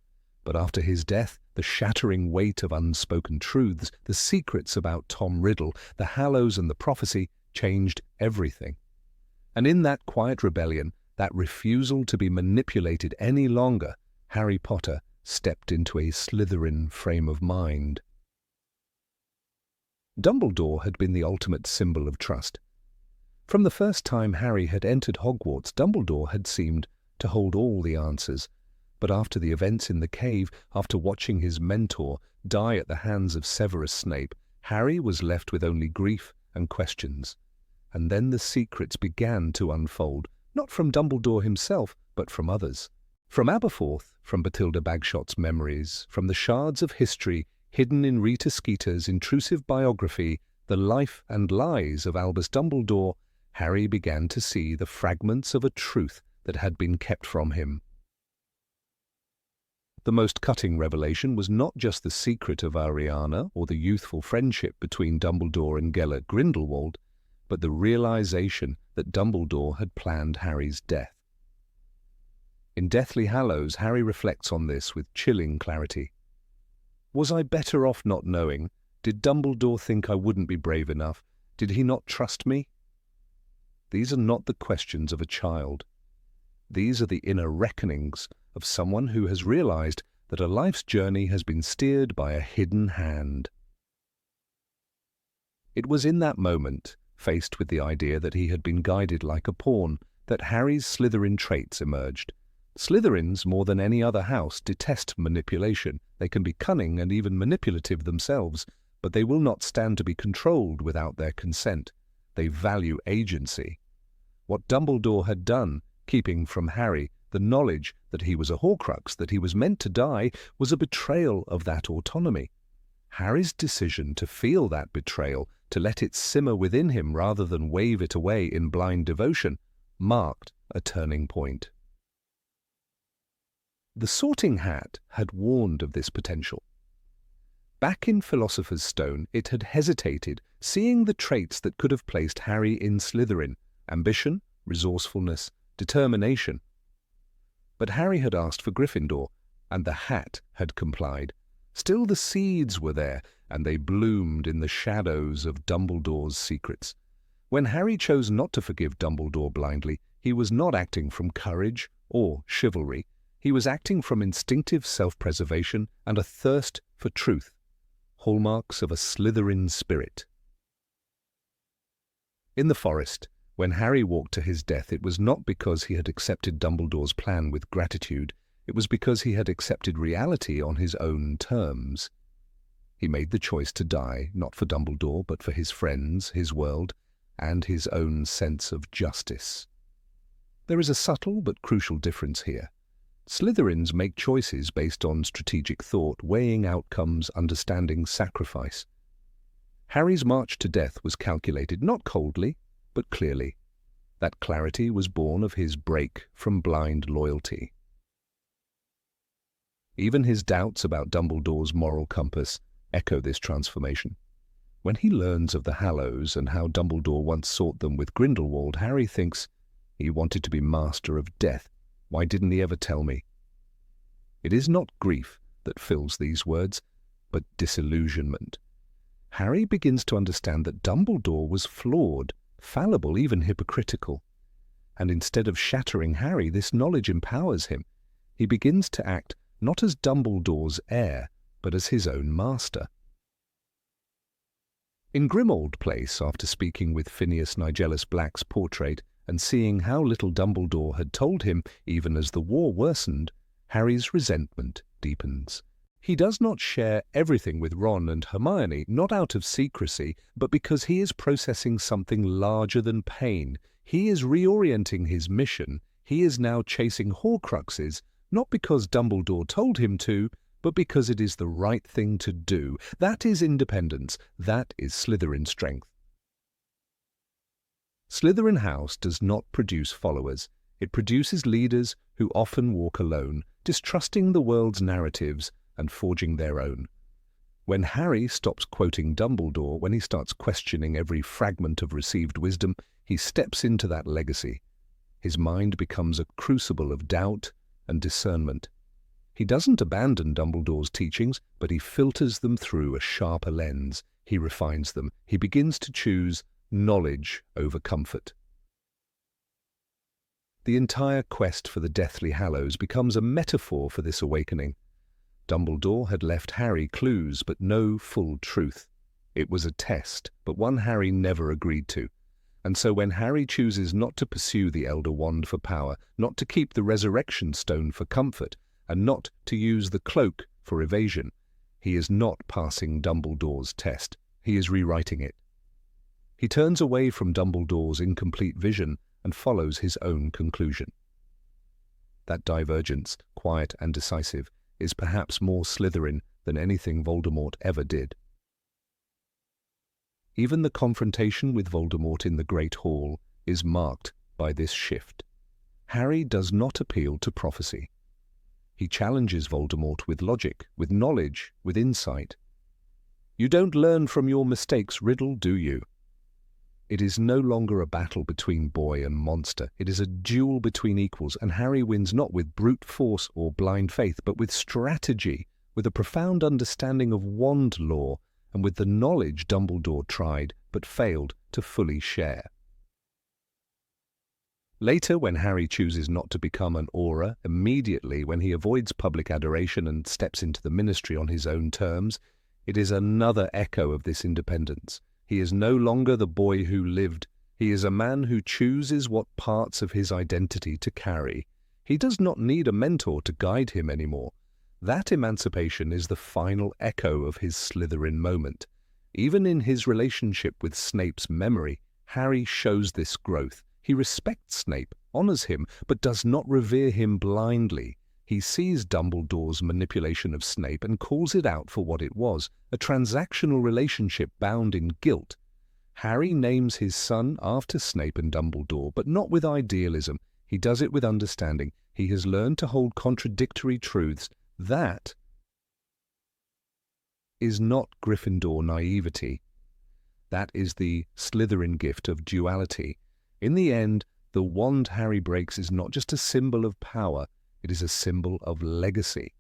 but after his death, the shattering weight of unspoken truths, the secrets about Tom Riddle, the Hallows and the prophecy changed everything. And in that quiet rebellion, that refusal to be manipulated any longer, Harry Potter stepped into a Slytherin frame of mind. Dumbledore had been the ultimate symbol of trust. From the first time Harry had entered Hogwarts, Dumbledore had seemed to hold all the answers. But after the events in the cave, after watching his mentor die at the hands of Severus Snape, Harry was left with only grief and questions. And then the secrets began to unfold, not from Dumbledore himself, but from others. From Aberforth, from Bathilda Bagshot's memories, from the shards of history hidden in Rita Skeeter's intrusive biography, The Life and Lies of Albus Dumbledore, Harry began to see the fragments of a truth that had been kept from him. The most cutting revelation was not just the secret of Ariana or the youthful friendship between Dumbledore and Gellert Grindelwald, but the realization that Dumbledore had planned Harry's death. In Deathly Hallows, Harry reflects on this with chilling clarity. Was I better off not knowing? Did Dumbledore think I wouldn't be brave enough? Did he not trust me? These are not the questions of a child. These are the inner reckonings of someone who has realized that a life's journey has been steered by a hidden hand. It was in that moment, faced with the idea that he had been guided like a pawn, that Harry's Slytherin traits emerged. Slytherins, more than any other house, detest manipulation. They can be cunning and even manipulative themselves, but they will not stand to be controlled without their consent. They value agency. What Dumbledore had done, keeping from Harry the knowledge that he was a Horcrux, that he was meant to die, was a betrayal of that autonomy. Harry's decision to feel that betrayal, to let it simmer within him rather than wave it away in blind devotion, marked a turning point. The Sorting Hat had warned of this potential. Back in Philosopher's Stone, it had hesitated, seeing the traits that could have placed Harry in Slytherin: ambition, resourcefulness, determination. But Harry had asked for Gryffindor, and the hat had complied. Still the seeds were there, and they bloomed in the shadows of Dumbledore's secrets. When Harry chose not to forgive Dumbledore blindly, he was not acting from courage or chivalry. He was acting from instinctive self-preservation and a thirst for truth, hallmarks of a Slytherin spirit. In the forest, when Harry walked to his death, it was not because he had accepted Dumbledore's plan with gratitude. It was because he had accepted reality on his own terms. He made the choice to die, not for Dumbledore, but for his friends, his world, and his own sense of justice. There is a subtle but crucial difference here. Slytherins make choices based on strategic thought, weighing outcomes, understanding sacrifice. Harry's march to death was calculated not coldly, but clearly. That clarity was born of his break from blind loyalty. Even his doubts about Dumbledore's moral compass echo this transformation. When he learns of the Hallows and how Dumbledore once sought them with Grindelwald, Harry thinks, he wanted to be master of death. Why didn't he ever tell me? It is not grief that fills these words, but disillusionment. Harry begins to understand that Dumbledore was flawed, fallible, even hypocritical. And instead of shattering Harry, this knowledge empowers him. He begins to act not as Dumbledore's heir, but as his own master. In Grimmauld Place, after speaking with Phineas Nigellus Black's portrait and seeing how little Dumbledore had told him, even as the war worsened, Harry's resentment deepens. He does not share everything with Ron and Hermione, not out of secrecy, but because he is processing something larger than pain. He is reorienting his mission. He is now chasing Horcruxes, not because Dumbledore told him to, but because it is the right thing to do. That is independence. That is Slytherin strength. Slytherin House does not produce followers. It produces leaders who often walk alone, distrusting the world's narratives and forging their own. When Harry stops quoting Dumbledore, when he starts questioning every fragment of received wisdom, he steps into that legacy. His mind becomes a crucible of doubt and discernment. He doesn't abandon Dumbledore's teachings, but he filters them through a sharper lens. He refines them. He begins to choose knowledge over comfort. The entire quest for the Deathly Hallows becomes a metaphor for this awakening. Dumbledore had left Harry clues, but no full truth. It was a test, but one Harry never agreed to. And so when Harry chooses not to pursue the Elder Wand for power, not to keep the Resurrection Stone for comfort, and not to use the cloak for evasion, he is not passing Dumbledore's test. He is rewriting it. He turns away from Dumbledore's incomplete vision and follows his own conclusion. That divergence, quiet and decisive, is perhaps more Slytherin than anything Voldemort ever did. Even the confrontation with Voldemort in the Great Hall is marked by this shift. Harry does not appeal to prophecy. He challenges Voldemort with logic, with knowledge, with insight. You don't learn from your mistakes, Riddle, do you? It is no longer a battle between boy and monster. It is a duel between equals, and Harry wins not with brute force or blind faith, but with strategy, with a profound understanding of wand lore, and with the knowledge Dumbledore tried but failed to fully share. Later, when Harry chooses not to become an Auror, immediately when he avoids public adoration and steps into the ministry on his own terms, it is another echo of this independence. He is no longer the boy who lived. He is a man who chooses what parts of his identity to carry. He does not need a mentor to guide him anymore. That emancipation is the final echo of his Slytherin moment. Even in his relationship with Snape's memory, Harry shows this growth. He respects Snape, honors him, but does not revere him blindly. He sees Dumbledore's manipulation of Snape and calls it out for what it was, a transactional relationship bound in guilt. Harry names his son after Snape and Dumbledore, but not with idealism. He does it with understanding. He has learned to hold contradictory truths. That is not Gryffindor naivety. That is the Slytherin gift of duality. In the end, the wand Harry breaks is not just a symbol of power, it is a symbol of legacy.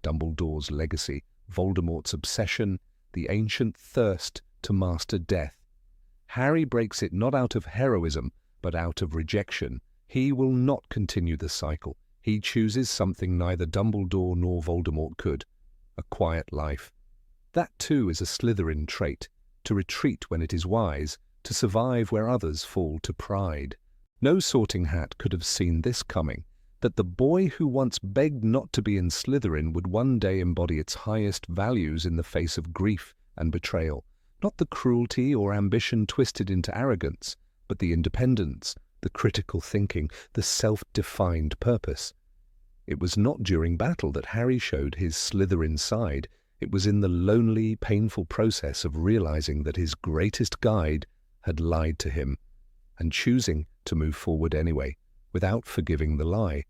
Dumbledore's legacy, Voldemort's obsession, the ancient thirst to master death. Harry breaks it not out of heroism, but out of rejection. He will not continue the cycle. He chooses something neither Dumbledore nor Voldemort could, a quiet life. That too is a Slytherin trait, to retreat when it is wise, to survive where others fall to pride. No Sorting Hat could have seen this coming, that the boy who once begged not to be in Slytherin would one day embody its highest values in the face of grief and betrayal. Not the cruelty or ambition twisted into arrogance, but the independence, the critical thinking, the self-defined purpose. It was not during battle that Harry showed his Slytherin side. It was in the lonely, painful process of realizing that his greatest guide had lied to him, and choosing to move forward anyway, without forgiving the lie.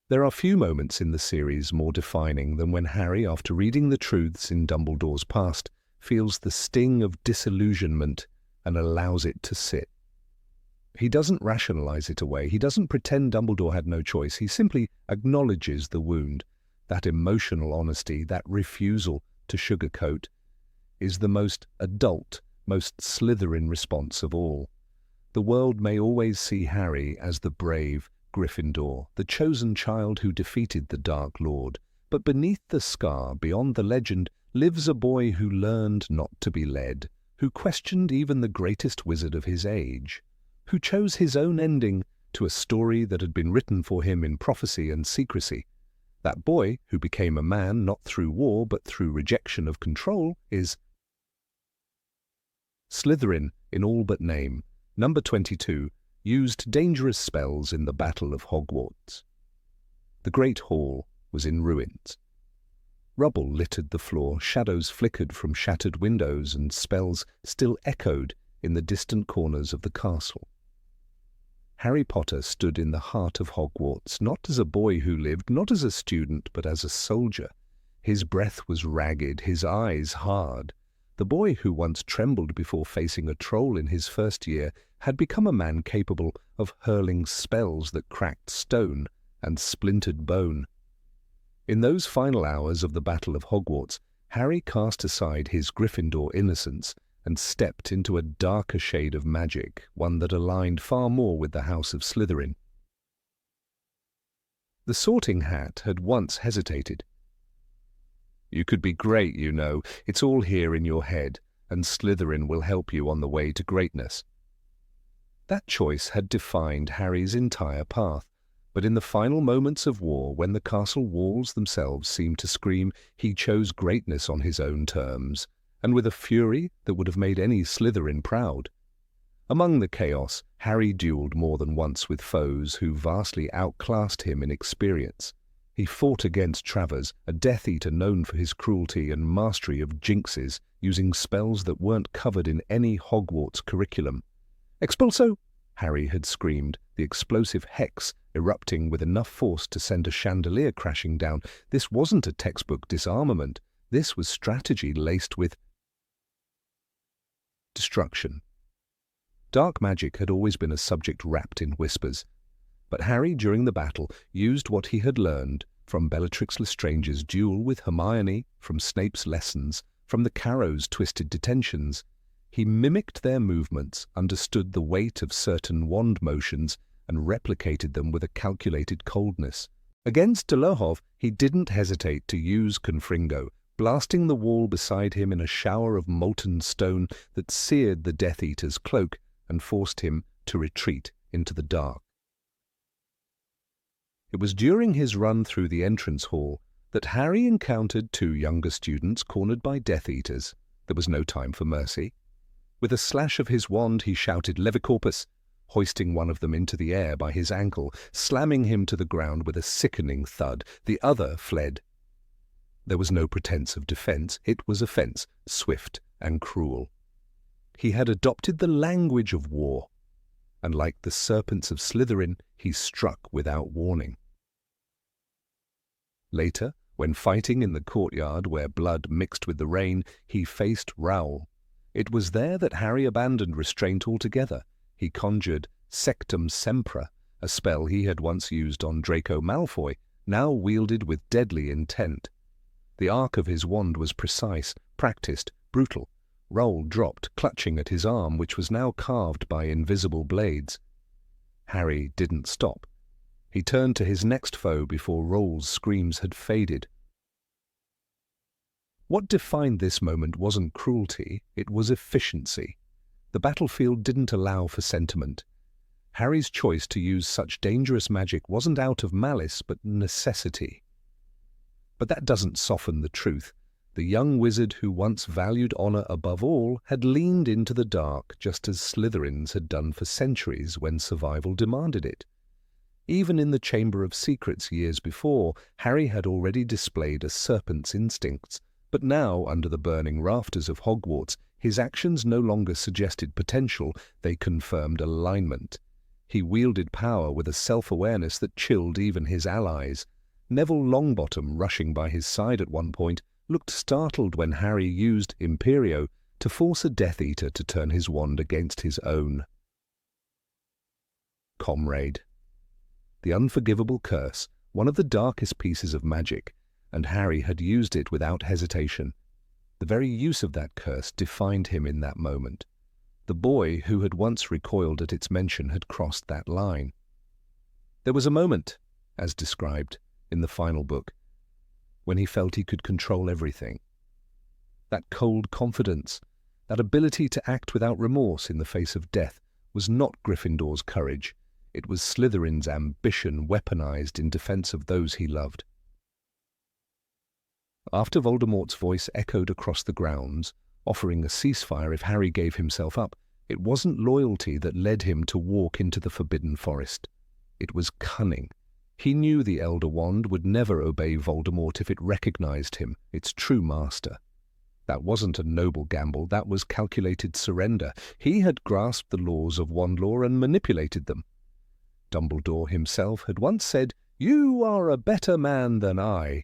There are few moments in the series more defining than when Harry, after reading the truths in Dumbledore's past, feels the sting of disillusionment and allows it to sit. He doesn't rationalize it away. He doesn't pretend Dumbledore had no choice. He simply acknowledges the wound. That emotional honesty, that refusal to sugarcoat, is the most adult, most Slytherin response of all. The world may always see Harry as the brave Gryffindor, the chosen child who defeated the Dark Lord, but beneath the scar, beyond the legend, lives a boy who learned not to be led, who questioned even the greatest wizard of his age, who chose his own ending to a story that had been written for him in prophecy and secrecy. That boy, who became a man not through war but through rejection of control, is Slytherin in all but name. Number 22 used dangerous spells in the Battle of Hogwarts. The Great Hall was in ruins. Rubble littered the floor, shadows flickered from shattered windows, and spells still echoed in the distant corners of the castle. Harry Potter stood in the heart of Hogwarts, not as a boy who lived, not as a student, but as a soldier. His breath was ragged, his eyes hard. The boy who once trembled before facing a troll in his first year had become a man capable of hurling spells that cracked stone and splintered bone. In those final hours of the Battle of Hogwarts, Harry cast aside his Gryffindor innocence and stepped into a darker shade of magic, one that aligned far more with the House of Slytherin. The Sorting Hat had once hesitated. "You could be great, you know. It's all here in your head, and Slytherin will help you on the way to greatness." That choice had defined Harry's entire path, but in the final moments of war, when the castle walls themselves seemed to scream, he chose greatness on his own terms, and with a fury that would have made any Slytherin proud. Among the chaos, Harry duelled more than once with foes who vastly outclassed him in experience. He fought against Travers, a Death Eater known for his cruelty and mastery of jinxes, using spells that weren't covered in any Hogwarts curriculum. "Expulso!" Harry had screamed, the explosive hex erupting with enough force to send a chandelier crashing down. This wasn't a textbook disarmament. This was strategy laced with destruction. Dark magic had always been a subject wrapped in whispers, but Harry, during the battle, used what he had learned from Bellatrix Lestrange's duel with Hermione, from Snape's lessons, from the Carrow's twisted detentions. He mimicked their movements, understood the weight of certain wand motions, and replicated them with a calculated coldness. Against Dolohov, he didn't hesitate to use Confringo, blasting the wall beside him in a shower of molten stone that seared the Death Eater's cloak and forced him to retreat into the dark. It was during his run through the entrance hall that Harry encountered two younger students cornered by Death Eaters. There was no time for mercy. With a slash of his wand, he shouted Levicorpus, hoisting one of them into the air by his ankle, slamming him to the ground with a sickening thud. The other fled. There was no pretense of defense. It was offense, swift and cruel. He had adopted the language of war, and like the serpents of Slytherin, he struck without warning. Later, when fighting in the courtyard where blood mixed with the rain, he faced Raoul. It was there that Harry abandoned restraint altogether. He conjured Sectum Sempra, a spell he had once used on Draco Malfoy, now wielded with deadly intent. The arc of his wand was precise, practiced, brutal. Raoul dropped, clutching at his arm, which was now carved by invisible blades. Harry didn't stop. He turned to his next foe before Raoul's screams had faded. What defined this moment wasn't cruelty, it was efficiency. The battlefield didn't allow for sentiment. Harry's choice to use such dangerous magic wasn't out of malice, but necessity. But that doesn't soften the truth. The young wizard who once valued honor above all had leaned into the dark just as Slytherins had done for centuries when survival demanded it. Even in the Chamber of Secrets years before, Harry had already displayed a serpent's instincts, but now, under the burning rafters of Hogwarts, his actions no longer suggested potential, they confirmed alignment. He wielded power with a self-awareness that chilled even his allies. Neville Longbottom, rushing by his side at one point, looked startled when Harry used Imperio to force a Death Eater to turn his wand against his own. Comrade. The unforgivable curse, one of the darkest pieces of magic, and Harry had used it without hesitation. The very use of that curse defined him in that moment. The boy who had once recoiled at its mention had crossed that line. There was a moment, as described in the final book, when he felt he could control everything. That cold confidence, that ability to act without remorse in the face of death, was not Gryffindor's courage. It was Slytherin's ambition weaponized in defense of those he loved. After Voldemort's voice echoed across the grounds, offering a ceasefire if Harry gave himself up, it wasn't loyalty that led him to walk into the Forbidden Forest. It was cunning. He knew the Elder Wand would never obey Voldemort if it recognized him, its true master. That wasn't a noble gamble, that was calculated surrender. He had grasped the laws of wand law and manipulated them. Dumbledore himself had once said, "You are a better man than I."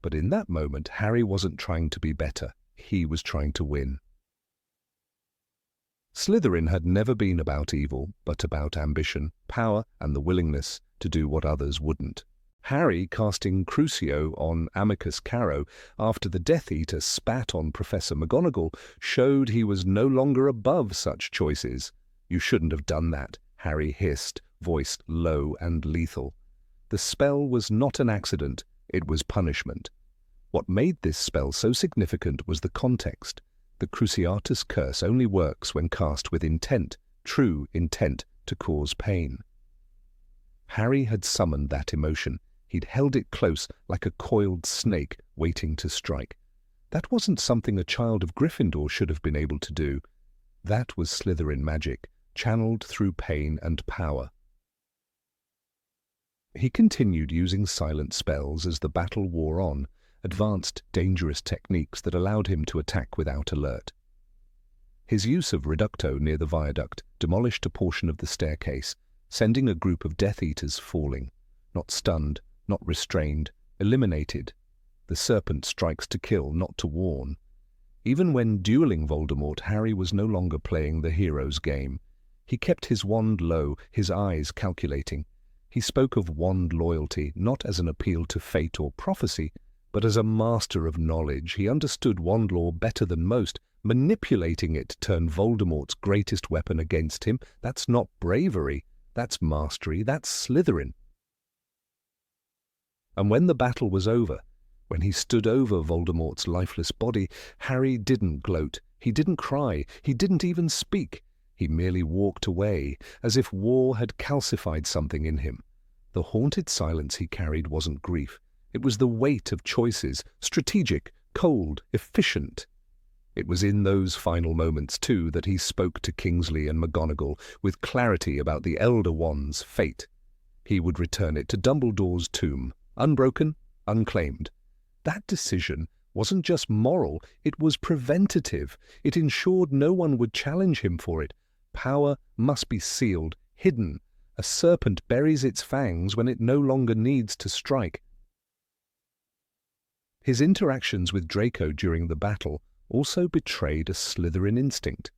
But in that moment, Harry wasn't trying to be better. He was trying to win. Slytherin had never been about evil, but about ambition, power, and the willingness to do what others wouldn't. Harry casting Crucio on Amicus Carrow after the Death Eater spat on Professor McGonagall showed he was no longer above such choices. "You shouldn't have done that," Harry hissed, voiced low and lethal. The spell was not an accident, it was punishment. What made this spell so significant was the context. The Cruciatus Curse only works when cast with intent, true intent to cause pain. Harry had summoned that emotion. He'd held it close like a coiled snake waiting to strike. That wasn't something a child of Gryffindor should have been able to do. That was Slytherin magic, channeled through pain and power. He continued using silent spells as the battle wore on, advanced, dangerous techniques that allowed him to attack without alert. His use of Reducto near the viaduct demolished a portion of the staircase, sending a group of Death Eaters falling, not stunned, not restrained, eliminated. The serpent strikes to kill, not to warn. Even when dueling Voldemort, Harry was no longer playing the hero's game. He kept his wand low, his eyes calculating. He spoke of wand loyalty not as an appeal to fate or prophecy, but as a master of knowledge. He understood wand law better than most. Manipulating it turned Voldemort's greatest weapon against him. That's not bravery, that's mastery, that's Slytherin. And when the battle was over, when he stood over Voldemort's lifeless body, Harry didn't gloat, he didn't cry, he didn't even speak. He merely walked away, as if war had calcified something in him. The haunted silence he carried wasn't grief. It was the weight of choices, strategic, cold, efficient. It was in those final moments, too, that he spoke to Kingsley and McGonagall with clarity about the Elder Wand's fate. He would return it to Dumbledore's tomb, unbroken, unclaimed. That decision wasn't just moral, it was preventative. It ensured no one would challenge him for it. Power must be sealed, hidden. A serpent buries its fangs when it no longer needs to strike. His interactions with Draco during the battle also betrayed a Slytherin instinct.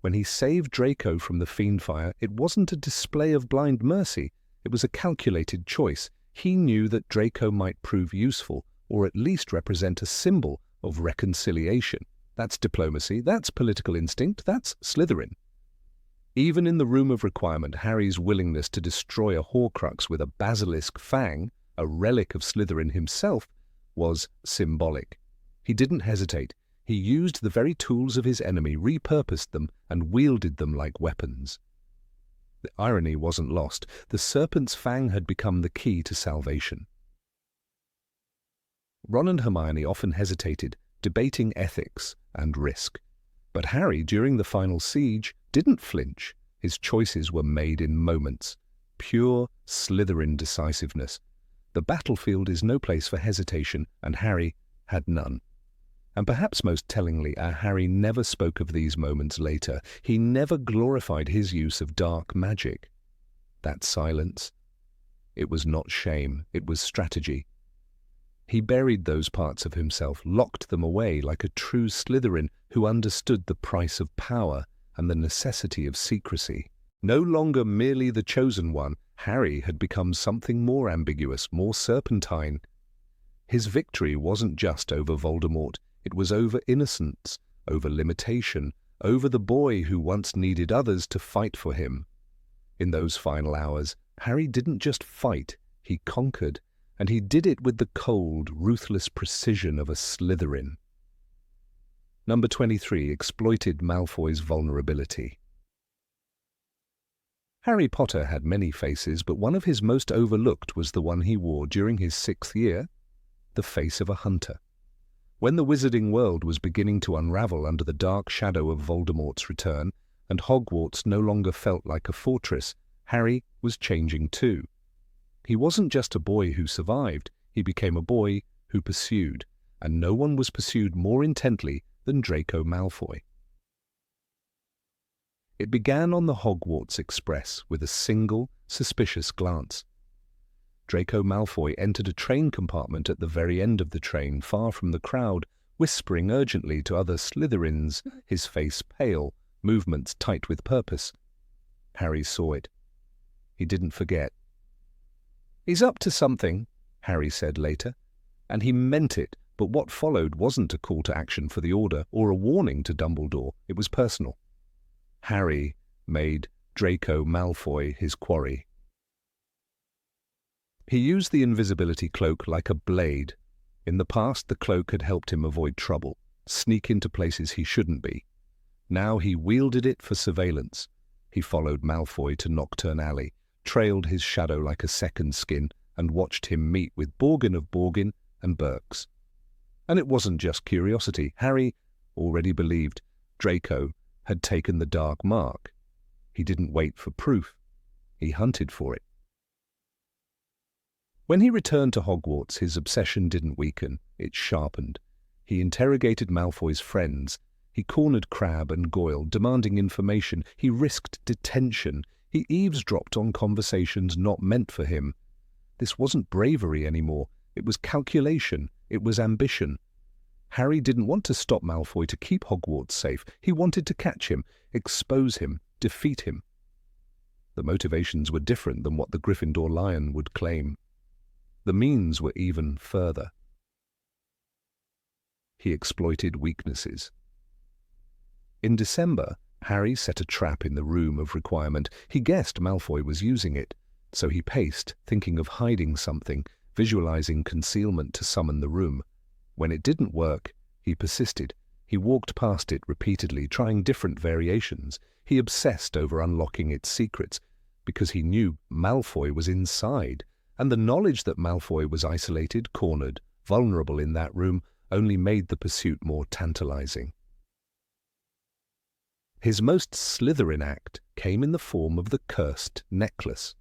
When he saved Draco from the fiendfire, it wasn't a display of blind mercy. It was a calculated choice. He knew that Draco might prove useful, or at least represent a symbol of reconciliation. That's diplomacy, that's political instinct, that's Slytherin. Even in the Room of Requirement, Harry's willingness to destroy a Horcrux with a basilisk fang, a relic of Slytherin himself, was symbolic. He didn't hesitate. He used the very tools of his enemy, repurposed them, and wielded them like weapons. The irony wasn't lost. The serpent's fang had become the key to salvation. Ron and Hermione often hesitated, debating ethics and risk. But Harry, during the final siege, didn't flinch. His choices were made in moments. Pure Slytherin decisiveness. The battlefield is no place for hesitation, and Harry had none. And perhaps most tellingly, Harry never spoke of these moments later. He never glorified his use of dark magic. That silence, it was not shame, it was strategy. He buried those parts of himself, locked them away like a true Slytherin who understood the price of power and the necessity of secrecy. No longer merely the chosen one, Harry had become something more ambiguous, more serpentine. His victory wasn't just over Voldemort, it was over innocence, over limitation, over the boy who once needed others to fight for him. In those final hours, Harry didn't just fight, he conquered, and he did it with the cold, ruthless precision of a Slytherin. Number 23 exploited Malfoy's vulnerability. Harry Potter had many faces, but one of his most overlooked was the one he wore during his 6th year, the face of a hunter. When the wizarding world was beginning to unravel under the dark shadow of Voldemort's return, and Hogwarts no longer felt like a fortress, Harry was changing too. He wasn't just a boy who survived, he became a boy who pursued, and no one was pursued more intently than Draco Malfoy. It began on the Hogwarts Express with a single, suspicious glance. Draco Malfoy entered a train compartment at the very end of the train, far from the crowd, whispering urgently to other Slytherins, his face pale, movements tight with purpose. Harry saw it. He didn't forget. "He's up to something," Harry said later, and he meant it, but what followed wasn't a call to action for the Order or a warning to Dumbledore, it was personal. Harry made Draco Malfoy his quarry. He used the invisibility cloak like a blade. In the past, the cloak had helped him avoid trouble, sneak into places he shouldn't be. Now he wielded it for surveillance. He followed Malfoy to Knockturn Alley, trailed his shadow like a second skin, and watched him meet with Borgin of Borgin and Burks. And it wasn't just curiosity. Harry already believed Draco had taken the dark mark. He didn't wait for proof. He hunted for it. When he returned to Hogwarts, his obsession didn't weaken, it sharpened. He interrogated Malfoy's friends. He cornered Crabbe and Goyle, demanding information. He risked detention. He eavesdropped on conversations not meant for him. This wasn't bravery anymore. It was calculation. It was ambition. Harry didn't want to stop Malfoy to keep Hogwarts safe. He wanted to catch him, expose him, defeat him. The motivations were different than what the Gryffindor Lion would claim. The means were even further. He exploited weaknesses. In December, Harry set a trap in the room of requirement. He guessed Malfoy was using it, so he paced, thinking of hiding something, visualizing concealment to summon the room. When it didn't work, he persisted. He walked past it repeatedly, trying different variations. He obsessed over unlocking its secrets, because he knew Malfoy was inside, and the knowledge that Malfoy was isolated, cornered, vulnerable in that room only made the pursuit more tantalizing. His most Slytherin act came in the form of the cursed necklace.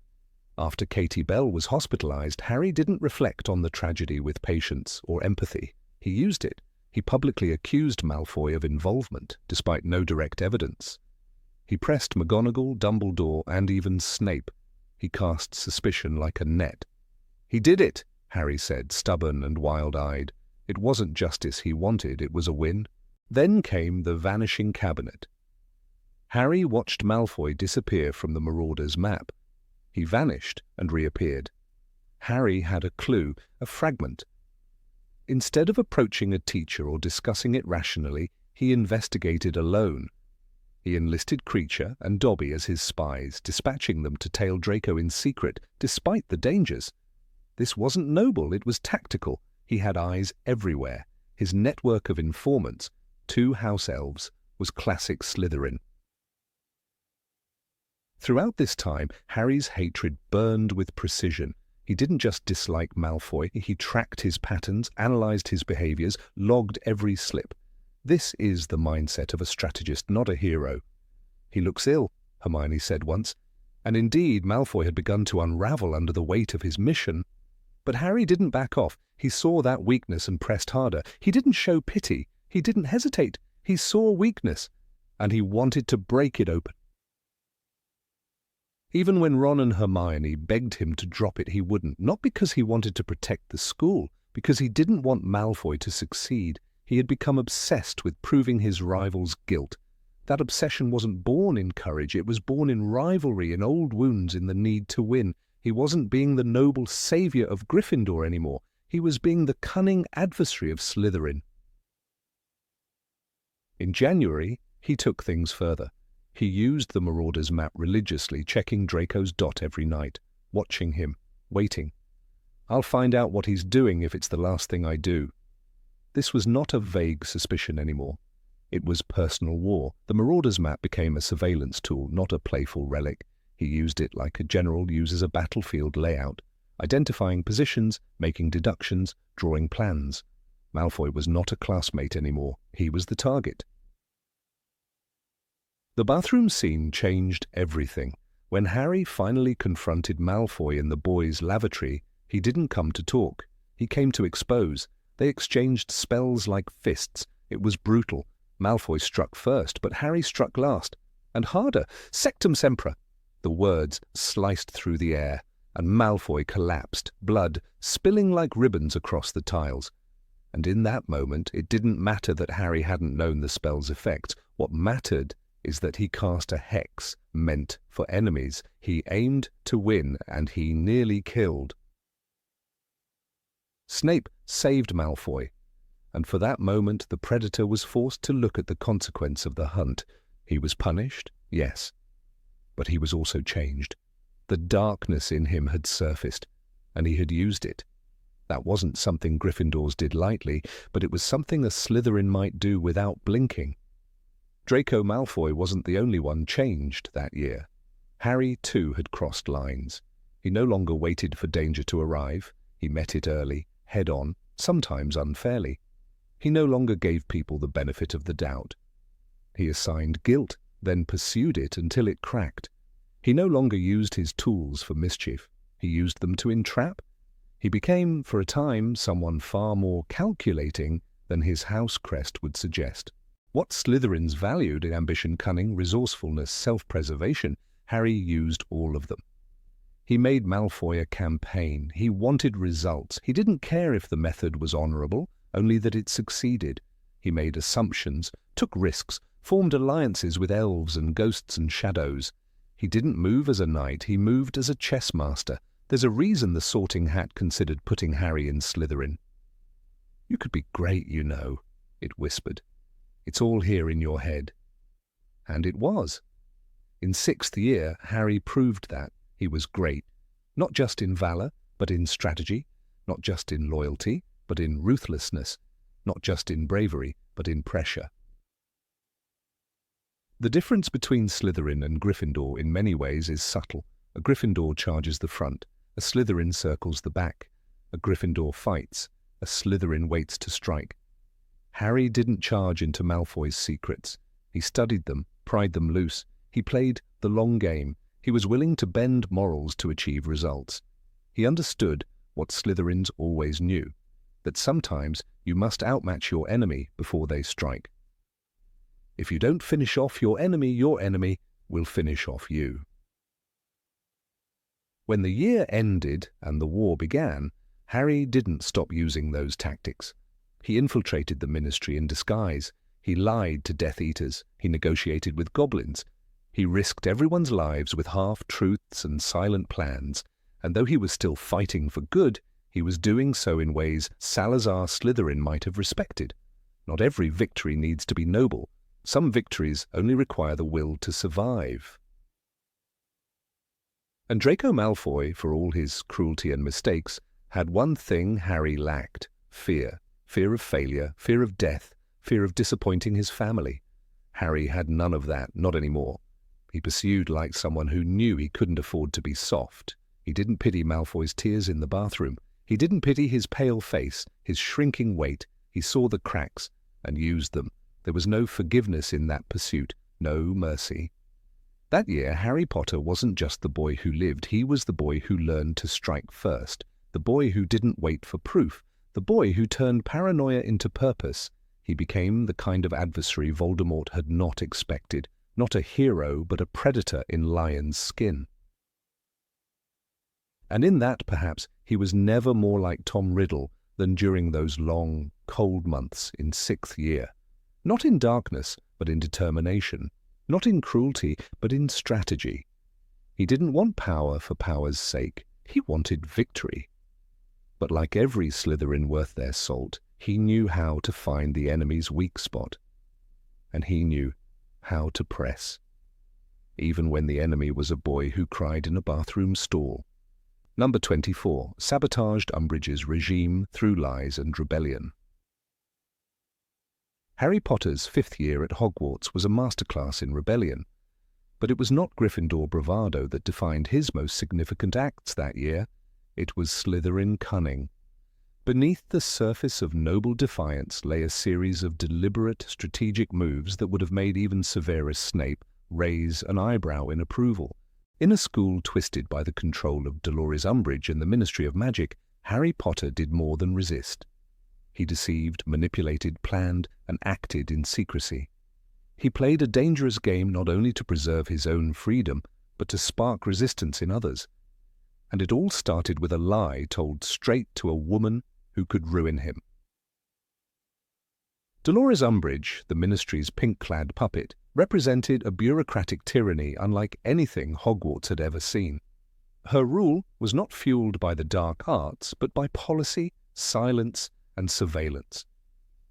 After Katie Bell was hospitalized, Harry didn't reflect on the tragedy with patience or empathy. He used it. He publicly accused Malfoy of involvement, despite no direct evidence. He pressed McGonagall, Dumbledore, and even Snape. He cast suspicion like a net. "He did it," Harry said, stubborn and wild-eyed. It wasn't justice he wanted, it was a win. Then came the vanishing cabinet. Harry watched Malfoy disappear from the Marauders' map. He vanished and reappeared. Harry had a clue, a fragment. Instead of approaching a teacher or discussing it rationally, he investigated alone. He enlisted Kreacher and Dobby as his spies, dispatching them to tail Draco in secret, despite the dangers. This wasn't noble, it was tactical. He had eyes everywhere. His network of informants, 2 house elves, was classic Slytherin. Throughout this time, Harry's hatred burned with precision. He didn't just dislike Malfoy, he tracked his patterns, analyzed his behaviors, logged every slip. This is the mindset of a strategist, not a hero. "He looks ill," Hermione said once, and indeed Malfoy had begun to unravel under the weight of his mission. But Harry didn't back off. He saw that weakness and pressed harder. He didn't show pity. He didn't hesitate. He saw weakness, and he wanted to break it open. Even when Ron and Hermione begged him to drop it, he wouldn't, not because he wanted to protect the school, because he didn't want Malfoy to succeed. He had become obsessed with proving his rival's guilt. That obsession wasn't born in courage, it was born in rivalry, in old wounds, in the need to win. He wasn't being the noble savior of Gryffindor anymore. He was being the cunning adversary of Slytherin. In January, he took things further. He used the Marauder's map religiously, checking Draco's dot every night, watching him, waiting. "I'll find out what he's doing if it's the last thing I do." This was not a vague suspicion anymore. It was personal war. The Marauder's map became a surveillance tool, not a playful relic. He used it like a general uses a battlefield layout, identifying positions, making deductions, drawing plans. Malfoy was not a classmate anymore. He was the target. The bathroom scene changed everything. When Harry finally confronted Malfoy in the boys' lavatory, he didn't come to talk. He came to expose. They exchanged spells like fists. It was brutal. Malfoy struck first, but Harry struck last. And harder. "Sectum Sempra!" The words sliced through the air, and Malfoy collapsed, blood spilling like ribbons across the tiles. And in that moment, it didn't matter that Harry hadn't known the spell's effects. What mattered is that he cast a hex meant for enemies. He aimed to win, and he nearly killed. Snape saved Malfoy, and for that moment the Predator was forced to look at the consequence of the hunt. He was punished, yes, but he was also changed. The darkness in him had surfaced, and he had used it. That wasn't something Gryffindors did lightly, but it was something a Slytherin might do without blinking. Draco Malfoy wasn't the only one changed that year. Harry, too, had crossed lines. He no longer waited for danger to arrive. He met it early, head-on, sometimes unfairly. He no longer gave people the benefit of the doubt. He assigned guilt, then pursued it until it cracked. He no longer used his tools for mischief. He used them to entrap. He became, for a time, someone far more calculating than his house crest would suggest. What Slytherins valued in ambition, cunning, resourcefulness, self-preservation, Harry used all of them. He made Malfoy a campaign. He wanted results. He didn't care if the method was honorable, only that it succeeded. He made assumptions, took risks, formed alliances with elves and ghosts and shadows. He didn't move as a knight, he moved as a chess master. There's a reason the Sorting Hat considered putting Harry in Slytherin. "You could be great, you know," it whispered. "It's all here in your head." And it was. In 6th year, Harry proved that. He was great, not just in valor, but in strategy, not just in loyalty, but in ruthlessness, not just in bravery, but in pressure. The difference between Slytherin and Gryffindor in many ways is subtle. A Gryffindor charges the front, a Slytherin circles the back. A Gryffindor fights, a Slytherin waits to strike. Harry didn't charge into Malfoy's secrets. He studied them, pried them loose. He played the long game. He was willing to bend morals to achieve results. He understood what Slytherins always knew, that sometimes you must outmatch your enemy before they strike. If you don't finish off your enemy will finish off you. When the year ended and the war began, Harry didn't stop using those tactics. He infiltrated the Ministry in disguise. He lied to Death Eaters. He negotiated with goblins. He risked everyone's lives with half-truths and silent plans, and though he was still fighting for good, he was doing so in ways Salazar Slytherin might have respected. Not every victory needs to be noble. Some victories only require the will to survive. And Draco Malfoy, for all his cruelty and mistakes, had one thing Harry lacked: fear. Fear of failure, fear of death, fear of disappointing his family. Harry had none of that, not anymore. He pursued like someone who knew he couldn't afford to be soft. He didn't pity Malfoy's tears in the bathroom. He didn't pity his pale face, his shrinking weight. He saw the cracks and used them. There was no forgiveness in that pursuit, no mercy. That year, Harry Potter wasn't just the boy who lived. He was the boy who learned to strike first, the boy who didn't wait for proof, the boy who turned paranoia into purpose. He became the kind of adversary Voldemort had not expected, not a hero but a predator in lion's skin. And in that, perhaps, he was never more like Tom Riddle than during those long, cold months in 6th year. Not in darkness, but in determination. Not in cruelty, but in strategy. He didn't want power for power's sake. He wanted victory. But like every Slytherin worth their salt, he knew how to find the enemy's weak spot. And he knew how to press. Even when the enemy was a boy who cried in a bathroom stall. Number 24. Sabotaged Umbridge's regime through lies and rebellion. Harry Potter's 5th year at Hogwarts was a masterclass in rebellion, but it was not Gryffindor bravado that defined his most significant acts that year. It was Slytherin cunning. Beneath the surface of noble defiance lay a series of deliberate, strategic moves that would have made even Severus Snape raise an eyebrow in approval. In a school twisted by the control of Dolores Umbridge and the Ministry of Magic, Harry Potter did more than resist. He deceived, manipulated, planned, and acted in secrecy. He played a dangerous game not only to preserve his own freedom, but to spark resistance in others. And it all started with a lie told straight to a woman who could ruin him. Dolores Umbridge, the Ministry's pink-clad puppet, represented a bureaucratic tyranny unlike anything Hogwarts had ever seen. Her rule was not fueled by the dark arts, but by policy, silence, and surveillance.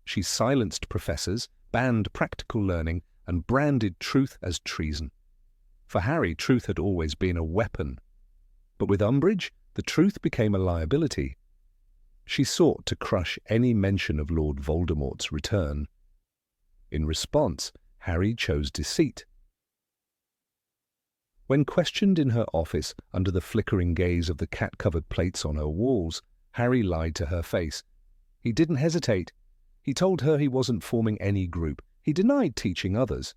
She silenced professors, banned practical learning, and branded truth as treason. For Harry, truth had always been a weapon. But with Umbridge, the truth became a liability. She sought to crush any mention of Lord Voldemort's return. In response, Harry chose deceit. When questioned in her office under the flickering gaze of the cat-covered plates on her walls, Harry lied to her face. He didn't hesitate. He told her he wasn't forming any group. He denied teaching others.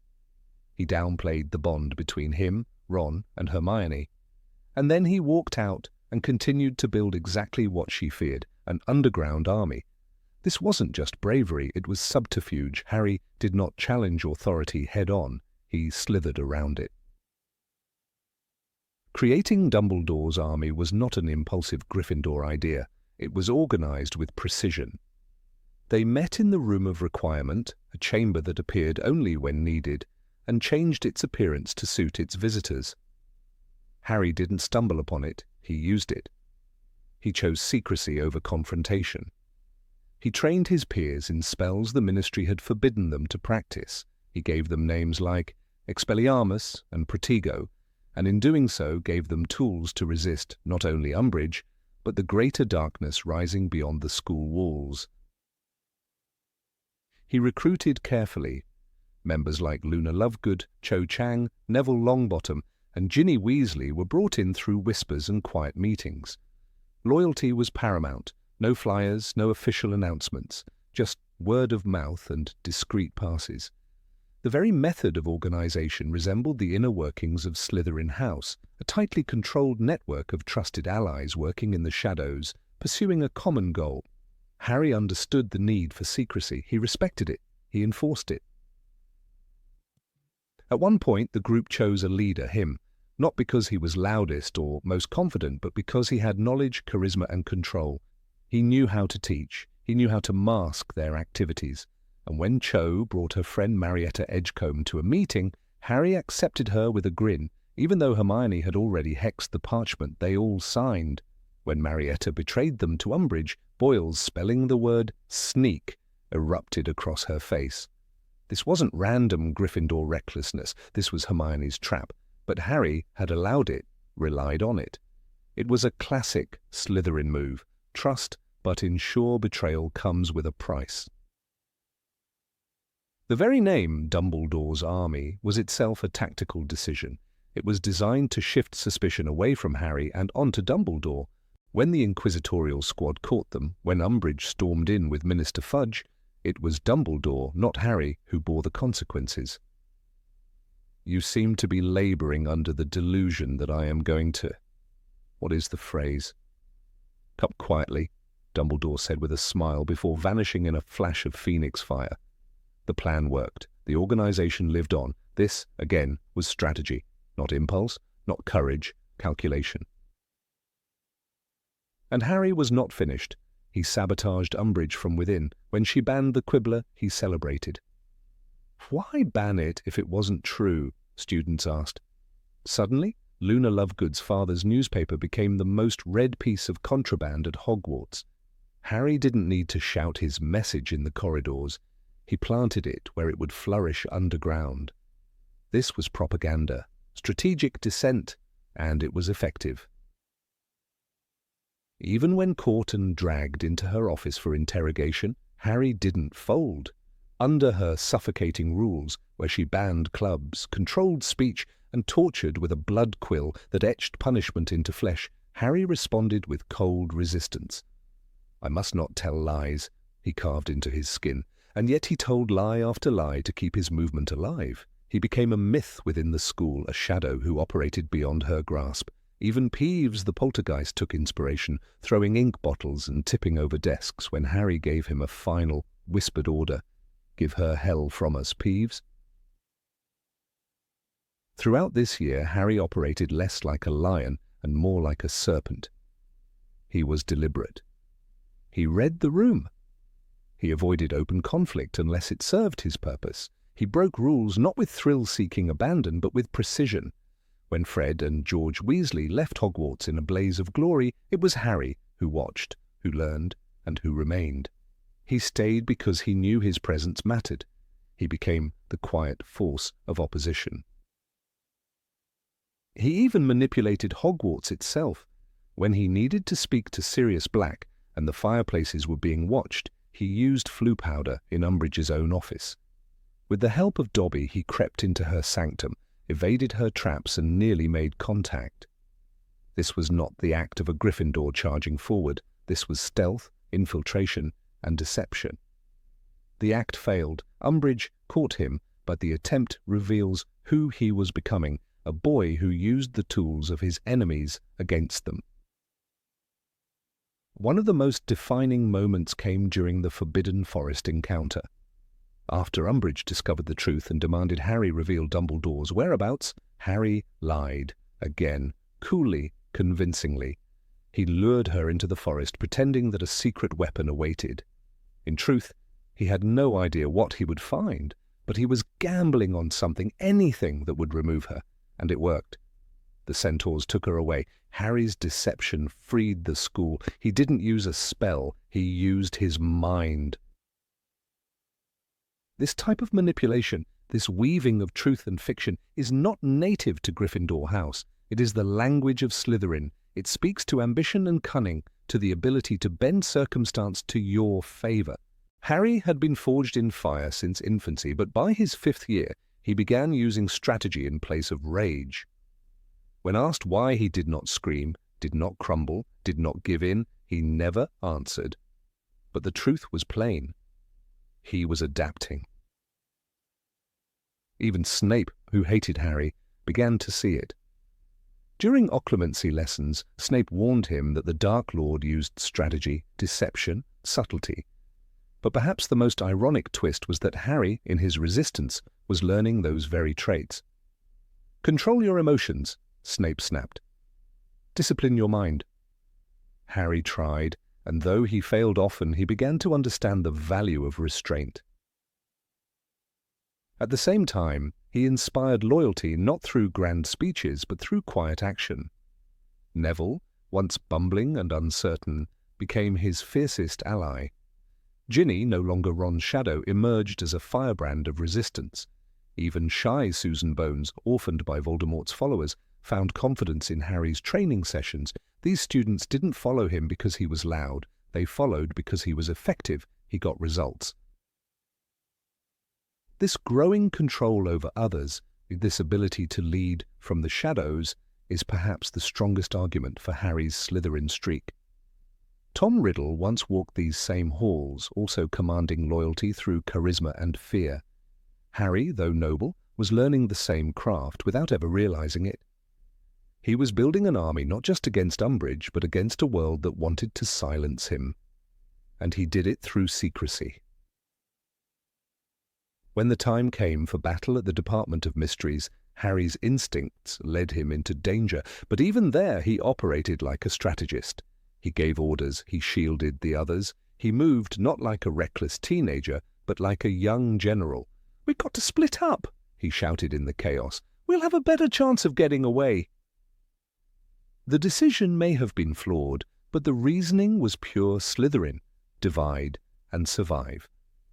He downplayed the bond between him, Ron, and Hermione. And then he walked out and continued to build exactly what she feared, an underground army. This wasn't just bravery, it was subterfuge. Harry did not challenge authority head-on. He slithered around it. Creating Dumbledore's army was not an impulsive Gryffindor idea. It was organized with precision. They met in the Room of Requirement, a chamber that appeared only when needed, and changed its appearance to suit its visitors. Harry didn't stumble upon it, he used it. He chose secrecy over confrontation. He trained his peers in spells the Ministry had forbidden them to practice. He gave them names like Expelliarmus and Protego, and in doing so gave them tools to resist not only Umbridge, but the greater darkness rising beyond the school walls. He recruited carefully. Members like Luna Lovegood, Cho Chang, Neville Longbottom, and Ginny Weasley were brought in through whispers and quiet meetings. Loyalty was paramount. No flyers, no official announcements, just word of mouth and discreet passes. The very method of organization resembled the inner workings of Slytherin House, a tightly controlled network of trusted allies working in the shadows, pursuing a common goal. Harry understood the need for secrecy. He respected it. He enforced it. At one point, the group chose a leader, him, not because he was loudest or most confident, but because he had knowledge, charisma, and control. He knew how to teach. He knew how to mask their activities. And when Cho brought her friend Marietta Edgecombe to a meeting, Harry accepted her with a grin, even though Hermione had already hexed the parchment they all signed. When Marietta betrayed them to Umbridge, boils spelling the word sneak erupted across her face. This wasn't random Gryffindor recklessness. This was Hermione's trap. But Harry had allowed it, relied on it. It was a classic Slytherin move. Trust, but ensure betrayal comes with a price. The very name Dumbledore's army was itself a tactical decision. It was designed to shift suspicion away from Harry and onto Dumbledore. When the inquisitorial squad caught them, when Umbridge stormed in with Minister Fudge, it was Dumbledore, not Harry, who bore the consequences. "You seem to be laboring under the delusion that I am going to—" What is the phrase? "Come quietly," Dumbledore said with a smile before vanishing in a flash of phoenix fire. The plan worked. The organization lived on. This, again, was strategy, not impulse, not courage, calculation. And Harry was not finished. He sabotaged Umbridge from within. When she banned the Quibbler, he celebrated. "Why ban it if it wasn't true?" students asked. Suddenly, Luna Lovegood's father's newspaper became the most read piece of contraband at Hogwarts. Harry didn't need to shout his message in the corridors. He planted it where it would flourish underground. This was propaganda, strategic dissent, and it was effective. Even when caught and dragged into her office for interrogation, Harry didn't fold. Under her suffocating rules, where she banned clubs, controlled speech, and tortured with a blood quill that etched punishment into flesh, Harry responded with cold resistance. "I must not tell lies," he carved into his skin, and yet he told lie after lie to keep his movement alive. He became a myth within the school, a shadow who operated beyond her grasp. Even Peeves the poltergeist took inspiration, throwing ink bottles and tipping over desks when Harry gave him a final, whispered order. "Give her hell from us, Peeves." Throughout this year, Harry operated less like a lion and more like a serpent. He was deliberate. He read the room. He avoided open conflict unless it served his purpose. He broke rules not with thrill-seeking abandon, but with precision. When Fred and George Weasley left Hogwarts in a blaze of glory, it was Harry who watched, who learned, and who remained. He stayed because he knew his presence mattered. He became the quiet force of opposition. He even manipulated Hogwarts itself. When he needed to speak to Sirius Black and the fireplaces were being watched, he used flu powder in Umbridge's own office. With the help of Dobby, he crept into her sanctum, evaded her traps, and nearly made contact. This was not the act of a Gryffindor charging forward. This was stealth, infiltration, and deception. The act failed. Umbridge caught him, but the attempt reveals who he was becoming, a boy who used the tools of his enemies against them. One of the most defining moments came during the Forbidden Forest encounter. After Umbridge discovered the truth and demanded Harry reveal Dumbledore's whereabouts, Harry lied, again, coolly, convincingly. He lured her into the forest, pretending that a secret weapon awaited. In truth, he had no idea what he would find, but he was gambling on something, anything that would remove her, and it worked. The centaurs took her away. Harry's deception freed the school. He didn't use a spell, he used his mind. This type of manipulation, this weaving of truth and fiction, is not native to Gryffindor House. It is the language of Slytherin. It speaks to ambition and cunning, to the ability to bend circumstance to your favor. Harry had been forged in fire since infancy, but by his 5th year, he began using strategy in place of rage. When asked why he did not scream, did not crumble, did not give in, he never answered. But the truth was plain. He was adapting. Even Snape, who hated Harry, began to see it. During occlumency lessons, Snape warned him that the Dark Lord used strategy, deception, subtlety. But perhaps the most ironic twist was that Harry, in his resistance, was learning those very traits. "Control your emotions," Snape snapped. "Discipline your mind." Harry tried, and though he failed often, he began to understand the value of restraint. At the same time, he inspired loyalty not through grand speeches, but through quiet action. Neville, once bumbling and uncertain, became his fiercest ally. Ginny, no longer Ron's shadow, emerged as a firebrand of resistance. Even shy Susan Bones, orphaned by Voldemort's followers, found confidence in Harry's training sessions. These students didn't follow him because he was loud. They followed because he was effective. He got results. This growing control over others, This ability to lead from the shadows is perhaps the strongest argument for Harry's Slytherin streak. Tom Riddle once walked these same halls, also commanding loyalty through charisma and fear. Harry, though noble, was learning the same craft without ever realizing it. He was building an army not just against Umbridge, but against a world that wanted to silence him. And he did it through secrecy. When the time came for battle at the Department of Mysteries, Harry's instincts led him into danger, but even there he operated like a strategist. He gave orders, he shielded the others. He moved not like a reckless teenager, but like a young general. "We've got to split up," he shouted in the chaos. "We'll have a better chance of getting away." The decision may have been flawed, but the reasoning was pure Slytherin: divide and survive.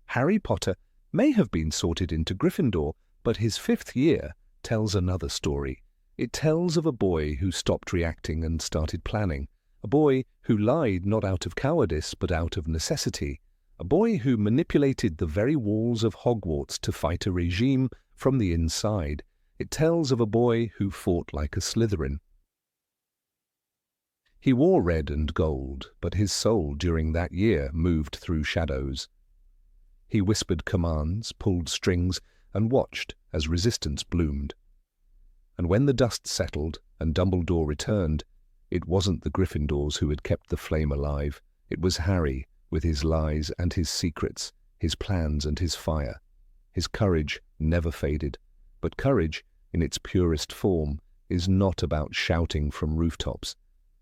Harry Potter may have been sorted into Gryffindor, but his 5th year tells another story. It tells of a boy who stopped reacting and started planning, a boy who lied not out of cowardice but out of necessity, a boy who manipulated the very walls of Hogwarts to fight a regime from the inside. It tells of a boy who fought like a Slytherin. He wore red and gold, but his soul during that year moved through shadows. He whispered commands, pulled strings, and watched as resistance bloomed. And when the dust settled and Dumbledore returned, it wasn't the Gryffindors who had kept the flame alive. It was Harry, with his lies and his secrets, his plans and his fire. His courage never faded, but courage, in its purest form, is not about shouting from rooftops.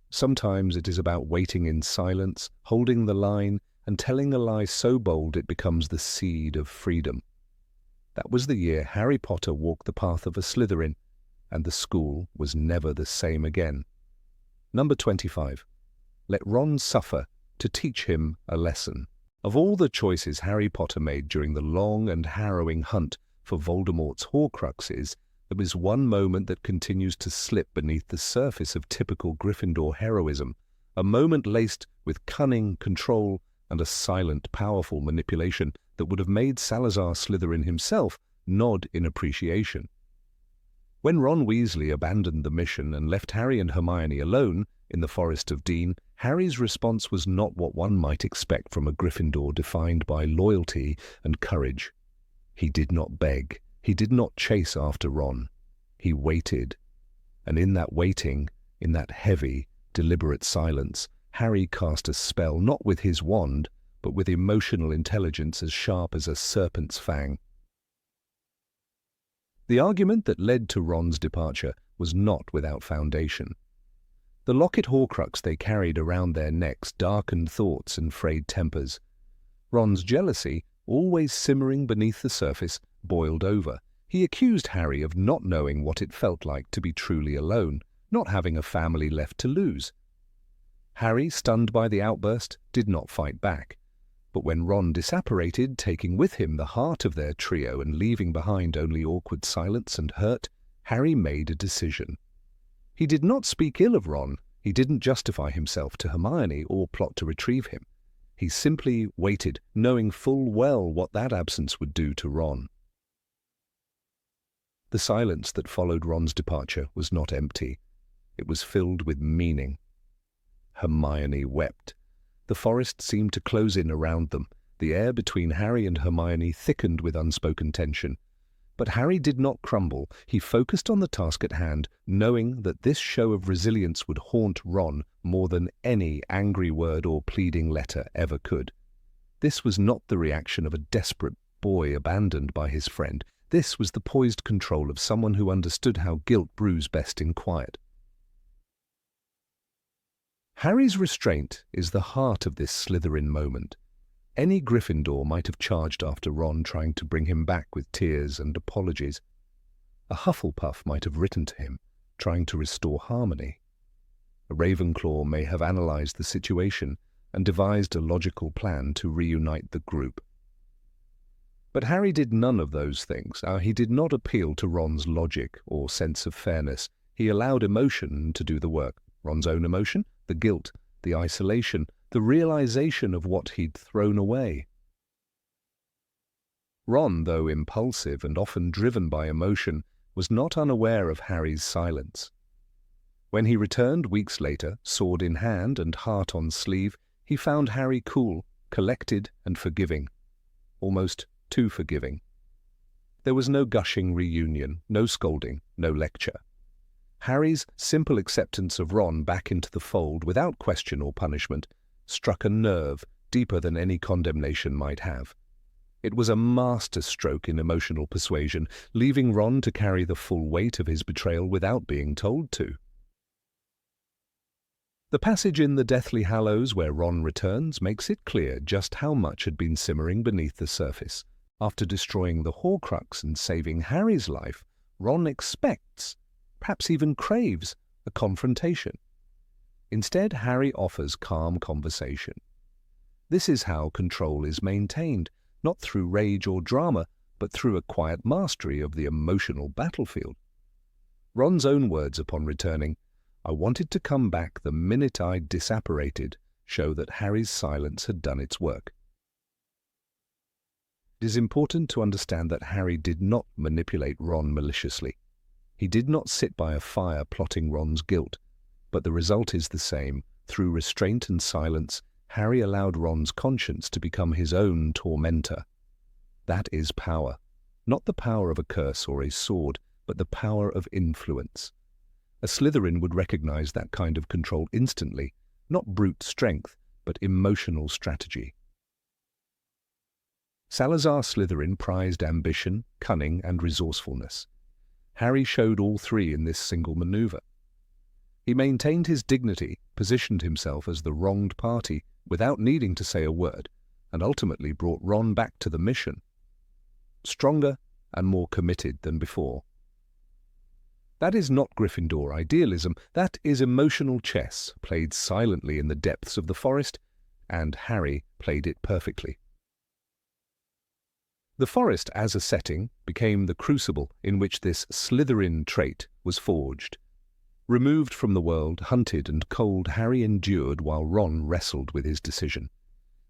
Sometimes it is about waiting in silence, holding the line, and telling a lie so bold it becomes the seed of freedom. That was the year Harry Potter walked the path of a Slytherin, and the school was never the same again. Number 25. Let Ron suffer to teach him a lesson. Of all the choices Harry Potter made during the long and harrowing hunt for Voldemort's Horcruxes, there is one moment that continues to slip beneath the surface of typical Gryffindor heroism, a moment laced with cunning, control, and a silent, powerful manipulation that would have made Salazar Slytherin himself nod in appreciation. When Ron Weasley abandoned the mission and left Harry and Hermione alone in the Forest of Dean, Harry's response was not what one might expect from a Gryffindor defined by loyalty and courage. He did not beg. He did not chase after Ron. He waited. And in that waiting, in that heavy, deliberate silence, Harry cast a spell not with his wand, but with emotional intelligence as sharp as a serpent's fang. The argument that led to Ron's departure was not without foundation. The locket Horcrux they carried around their necks darkened thoughts and frayed tempers. Ron's jealousy, always simmering beneath the surface, boiled over. He accused Harry of not knowing what it felt like to be truly alone, not having a family left to lose. Harry, stunned by the outburst, did not fight back. But when Ron disapparated, taking with him the heart of their trio and leaving behind only awkward silence and hurt, Harry made a decision. He did not speak ill of Ron. He didn't justify himself to Hermione or plot to retrieve him. He simply waited, knowing full well what that absence would do to Ron. The silence that followed Ron's departure was not empty. It was filled with meaning. Hermione wept. The forest seemed to close in around them. The air between Harry and Hermione thickened with unspoken tension. But Harry did not crumble. He focused on the task at hand, knowing that this show of resilience would haunt Ron more than any angry word or pleading letter ever could. This was not the reaction of a desperate boy abandoned by his friend. This was the poised control of someone who understood how guilt brews best in quiet. Harry's restraint is the heart of this Slytherin moment. Any Gryffindor might have charged after Ron, trying to bring him back with tears and apologies. A Hufflepuff might have written to him, trying to restore harmony. A Ravenclaw may have analysed the situation and devised a logical plan to reunite the group. But Harry did none of those things. He did not appeal to Ron's logic or sense of fairness. He allowed emotion to do the work. Ron's own emotion, the guilt, the isolation, the realization of what he'd thrown away. Ron, though impulsive and often driven by emotion, was not unaware of Harry's silence. When he returned weeks later, sword in hand and heart on sleeve, he found Harry cool, collected and forgiving. Almost too forgiving. There was no gushing reunion, no scolding, no lecture. Harry's simple acceptance of Ron back into the fold without question or punishment struck a nerve deeper than any condemnation might have. It was a masterstroke in emotional persuasion, leaving Ron to carry the full weight of his betrayal without being told to. The passage in the Deathly Hallows where Ron returns makes it clear just how much had been simmering beneath the surface. After destroying the Horcrux and saving Harry's life, Ron expects, perhaps even craves, a confrontation. Instead, Harry offers calm conversation. This is how control is maintained, not through rage or drama, but through a quiet mastery of the emotional battlefield. Ron's own words upon returning, "I wanted to come back the minute I'd disapparated," show that Harry's silence had done its work. It is important to understand that Harry did not manipulate Ron maliciously. He did not sit by a fire plotting Ron's guilt, but the result is the same. Through restraint and silence, Harry allowed Ron's conscience to become his own tormentor. That is power. Not the power of a curse or a sword, but the power of influence. A Slytherin would recognize that kind of control instantly, not brute strength, but emotional strategy. Salazar Slytherin prized ambition, cunning, and resourcefulness. Harry showed all three in this single maneuver. He maintained his dignity, positioned himself as the wronged party without needing to say a word, and ultimately brought Ron back to the mission, stronger and more committed than before. That is not Gryffindor idealism, that is emotional chess, played silently in the depths of the forest, and Harry played it perfectly. The forest as a setting became the crucible in which this Slytherin trait was forged. Removed from the world, hunted and cold, Harry endured while Ron wrestled with his decision.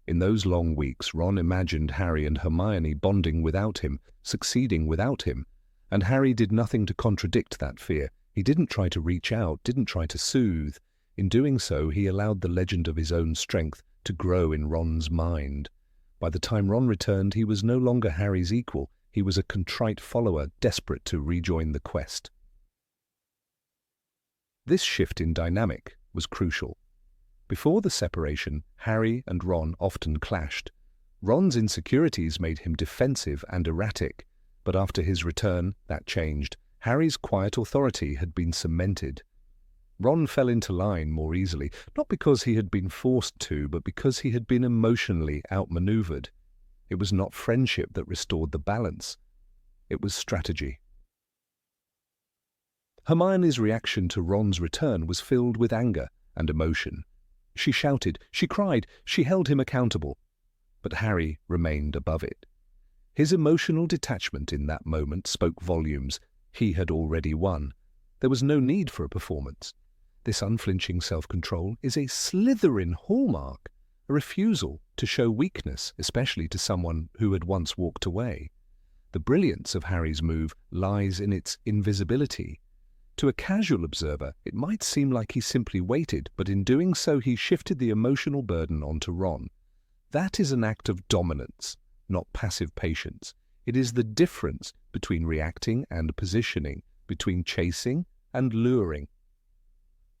In those long weeks, Ron imagined Harry and Hermione bonding without him, succeeding without him, and Harry did nothing to contradict that fear. He didn't try to reach out, didn't try to soothe. In doing so, he allowed the legend of his own strength to grow in Ron's mind. By the time Ron returned, he was no longer Harry's equal. He was a contrite follower, desperate to rejoin the quest. This shift in dynamic was crucial. Before the separation, Harry and Ron often clashed. Ron's insecurities made him defensive and erratic, but after his return, that changed. Harry's quiet authority had been cemented. Ron fell into line more easily, not because he had been forced to, but because he had been emotionally outmaneuvered. It was not friendship that restored the balance. It was strategy. Hermione's reaction to Ron's return was filled with anger and emotion. She shouted, she cried, she held him accountable. But Harry remained above it. His emotional detachment in that moment spoke volumes. He had already won. There was no need for a performance. This unflinching self-control is a Slytherin hallmark, a refusal to show weakness, especially to someone who had once walked away. The brilliance of Harry's move lies in its invisibility. To a casual observer, it might seem like he simply waited, but in doing so he shifted the emotional burden onto Ron. That is an act of dominance, not passive patience. It is the difference between reacting and positioning, between chasing and luring.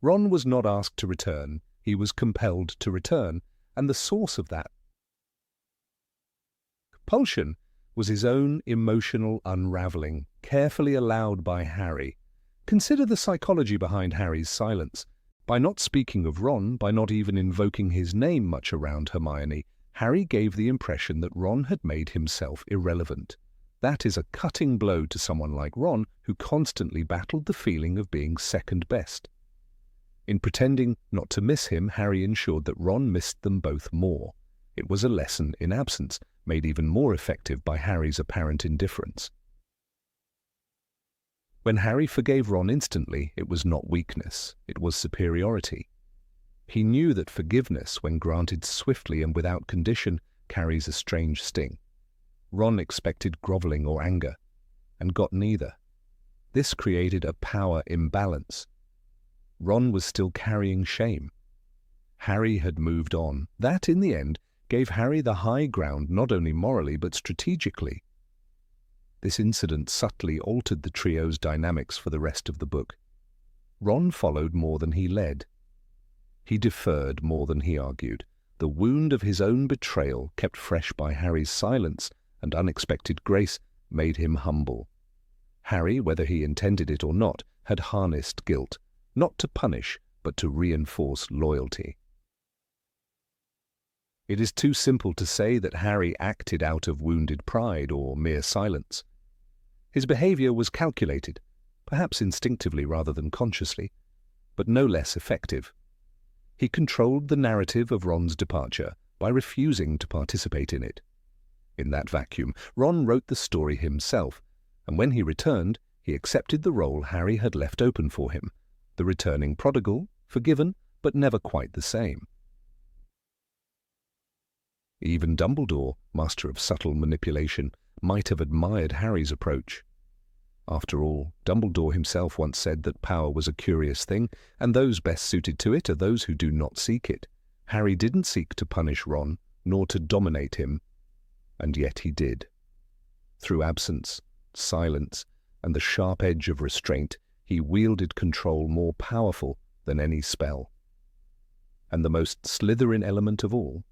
Ron was not asked to return, he was compelled to return, and the source of that compulsion was his own emotional unraveling, carefully allowed by Harry. Consider the psychology behind Harry's silence. By not speaking of Ron, by not even invoking his name much around Hermione, Harry gave the impression that Ron had made himself irrelevant. That is a cutting blow to someone like Ron, who constantly battled the feeling of being second best. In pretending not to miss him, Harry ensured that Ron missed them both more. It was a lesson in absence, made even more effective by Harry's apparent indifference. When Harry forgave Ron instantly, it was not weakness, it was superiority. He knew that forgiveness, when granted swiftly and without condition, carries a strange sting. Ron expected groveling or anger, and got neither. This created a power imbalance. Ron was still carrying shame. Harry had moved on. That, in the end, gave Harry the high ground not only morally but strategically. This incident subtly altered the trio's dynamics for the rest of the book. Ron followed more than he led. He deferred more than he argued. The wound of his own betrayal, kept fresh by Harry's silence and unexpected grace, made him humble. Harry, whether he intended it or not, had harnessed guilt, not to punish, but to reinforce loyalty. It is too simple to say that Harry acted out of wounded pride or mere silence. His behavior was calculated, perhaps instinctively rather than consciously, but no less effective. He controlled the narrative of Ron's departure by refusing to participate in it. In that vacuum, Ron wrote the story himself, and when he returned, he accepted the role Harry had left open for him, the returning prodigal, forgiven, but never quite the same. Even Dumbledore, master of subtle manipulation, might have admired Harry's approach. After all, Dumbledore himself once said that power was a curious thing, and those best suited to it are those who do not seek it. Harry didn't seek to punish Ron, nor to dominate him, and yet he did. Through absence, silence, and the sharp edge of restraint, he wielded control more powerful than any spell. And the most Slytherin element of all,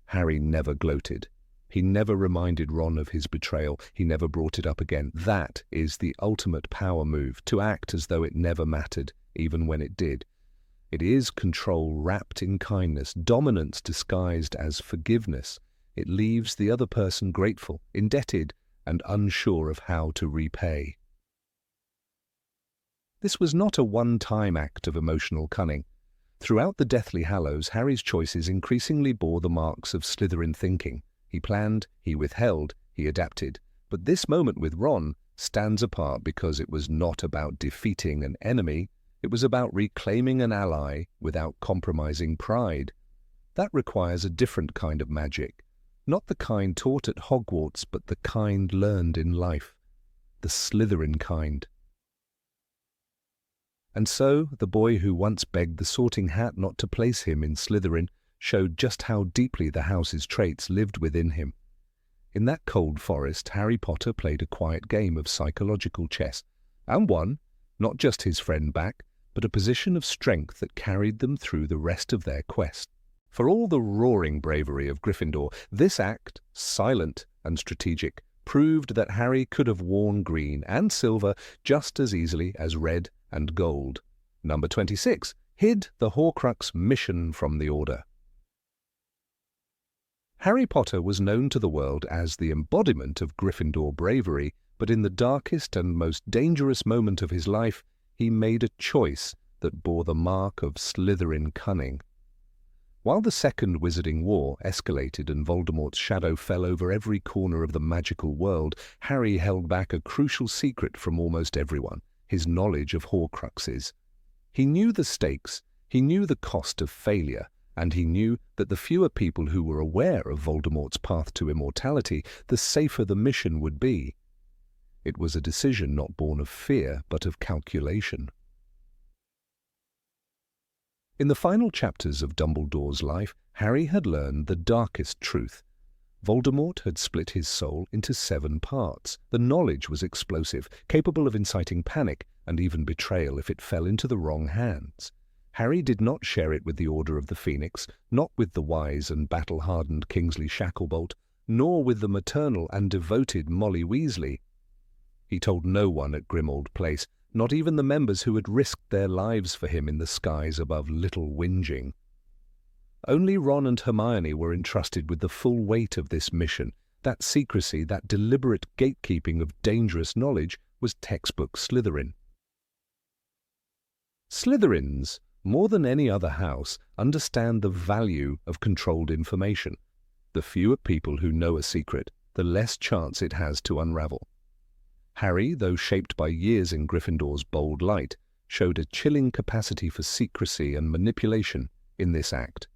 Harry never gloated. He never reminded Ron of his betrayal. He never brought it up again. That is the ultimate power move, to act as though it never mattered, even when it did. It is control wrapped in kindness, dominance disguised as forgiveness. It leaves the other person grateful, indebted, and unsure of how to repay. This was not a one-time act of emotional cunning. Throughout the Deathly Hallows, Harry's choices increasingly bore the marks of Slytherin thinking. He planned, he withheld, he adapted. But this moment with Ron stands apart because it was not about defeating an enemy, it was about reclaiming an ally without compromising pride. That requires a different kind of magic, not the kind taught at Hogwarts, but the kind learned in life, the Slytherin kind. And so, the boy who once begged the Sorting Hat not to place him in Slytherin showed just how deeply the house's traits lived within him. In that cold forest, Harry Potter played a quiet game of psychological chess, and won, not just his friend back, but a position of strength that carried them through the rest of their quest. For all the roaring bravery of Gryffindor, this act, silent and strategic, proved that Harry could have worn green and silver just as easily as red and gold. Number 26 hid the Horcrux mission from the Order. Harry Potter was known to the world as the embodiment of Gryffindor bravery, but in the darkest and most dangerous moment of his life, he made a choice that bore the mark of Slytherin cunning. While the Second Wizarding War escalated and Voldemort's shadow fell over every corner of the magical world, Harry held back a crucial secret from almost everyone: his knowledge of Horcruxes. He knew the stakes, he knew the cost of failure, and he knew that the fewer people who were aware of Voldemort's path to immortality, the safer the mission would be. It was a decision not born of fear, but of calculation. In the final chapters of Dumbledore's life, Harry had learned the darkest truth. Voldemort had split his soul into 7 parts. The knowledge was explosive, capable of inciting panic and even betrayal if it fell into the wrong hands. Harry did not share it with the Order of the Phoenix, not with the wise and battle-hardened Kingsley Shacklebolt, nor with the maternal and devoted Molly Weasley. He told no one at Grimmauld Place, not even the members who had risked their lives for him in the skies above Little Whinging. Only Ron and Hermione were entrusted with the full weight of this mission. That secrecy, that deliberate gatekeeping of dangerous knowledge, was textbook Slytherin. Slytherins, more than any other house, understand the value of controlled information. The fewer people who know a secret, the less chance it has to unravel. Harry, though shaped by years in Gryffindor's bold light, showed a chilling capacity for secrecy and manipulation in this act.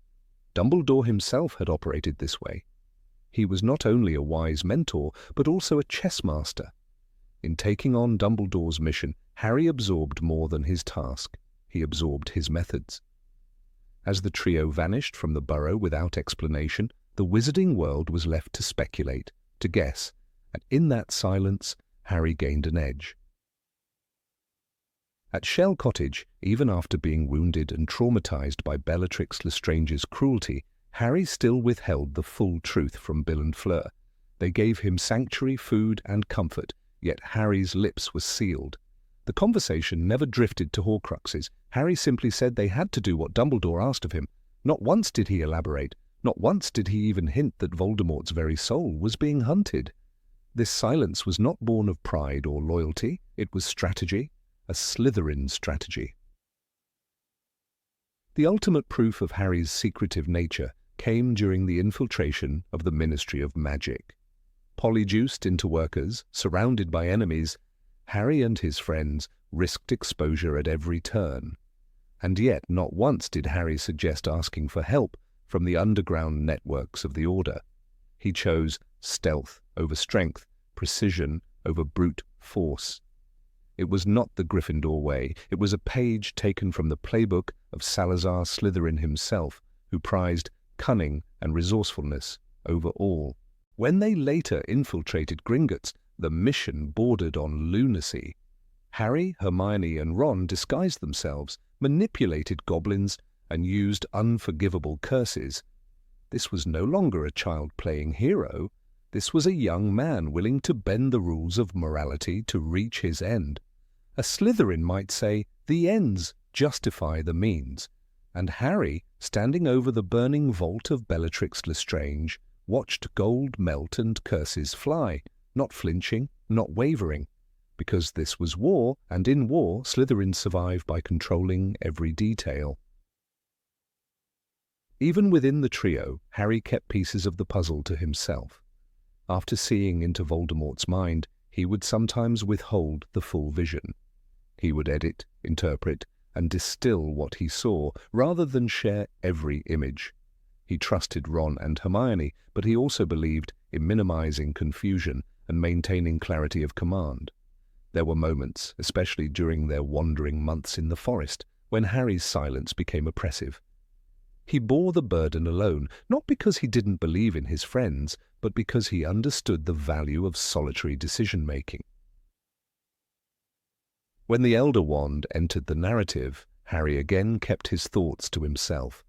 Dumbledore himself had operated this way. He was not only a wise mentor, but also a chess master. In taking on Dumbledore's mission, Harry absorbed more than his task. He absorbed his methods. As the trio vanished from the burrow without explanation, the wizarding world was left to speculate, to guess, and in that silence, Harry gained an edge. At Shell Cottage, even after being wounded and traumatized by Bellatrix Lestrange's cruelty, Harry still withheld the full truth from Bill and Fleur. They gave him sanctuary, food, and comfort, yet Harry's lips were sealed. The conversation never drifted to Horcruxes. Harry simply said they had to do what Dumbledore asked of him. Not once did he elaborate. Not once did he even hint that Voldemort's very soul was being hunted. This silence was not born of pride or loyalty. It was strategy, a Slytherin strategy. The ultimate proof of Harry's secretive nature came during the infiltration of the Ministry of Magic. Polyjuiced into workers, surrounded by enemies, Harry and his friends risked exposure at every turn. And yet not once did Harry suggest asking for help from the underground networks of the Order. He chose stealth over strength, precision over brute force. It was not the Gryffindor way. It was a page taken from the playbook of Salazar Slytherin himself, who prized cunning and resourcefulness over all. When they later infiltrated Gringotts, the mission bordered on lunacy. Harry, Hermione, and Ron disguised themselves, manipulated goblins, and used unforgivable curses. This was no longer a child playing hero. This was a young man willing to bend the rules of morality to reach his end. A Slytherin might say, the ends justify the means. And Harry, standing over the burning vault of Bellatrix Lestrange, watched gold melt and curses fly, not flinching, not wavering. Because this was war, and in war, Slytherins survive by controlling every detail. Even within the trio, Harry kept pieces of the puzzle to himself. After seeing into Voldemort's mind, he would sometimes withhold the full vision. He would edit, interpret, and distill what he saw, rather than share every image. He trusted Ron and Hermione, but he also believed in minimizing confusion and maintaining clarity of command. There were moments, especially during their wandering months in the forest, when Harry's silence became oppressive. He bore the burden alone, not because he didn't believe in his friends, but because he understood the value of solitary decision-making. When the Elder Wand entered the narrative, Harry again kept his thoughts to himself.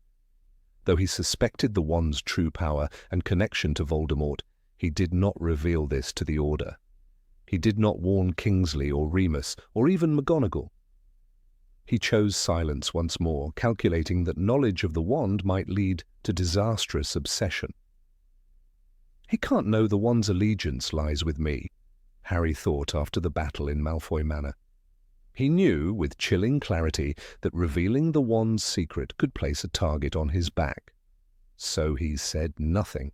Though he suspected the wand's true power and connection to Voldemort, he did not reveal this to the Order. He did not warn Kingsley or Remus, or even McGonagall. He chose silence once more, calculating that knowledge of the wand might lead to disastrous obsession. He can't know the wand's allegiance lies with me, Harry thought after the battle in Malfoy Manor. He knew, with chilling clarity, that revealing the wand's secret could place a target on his back. So he said nothing.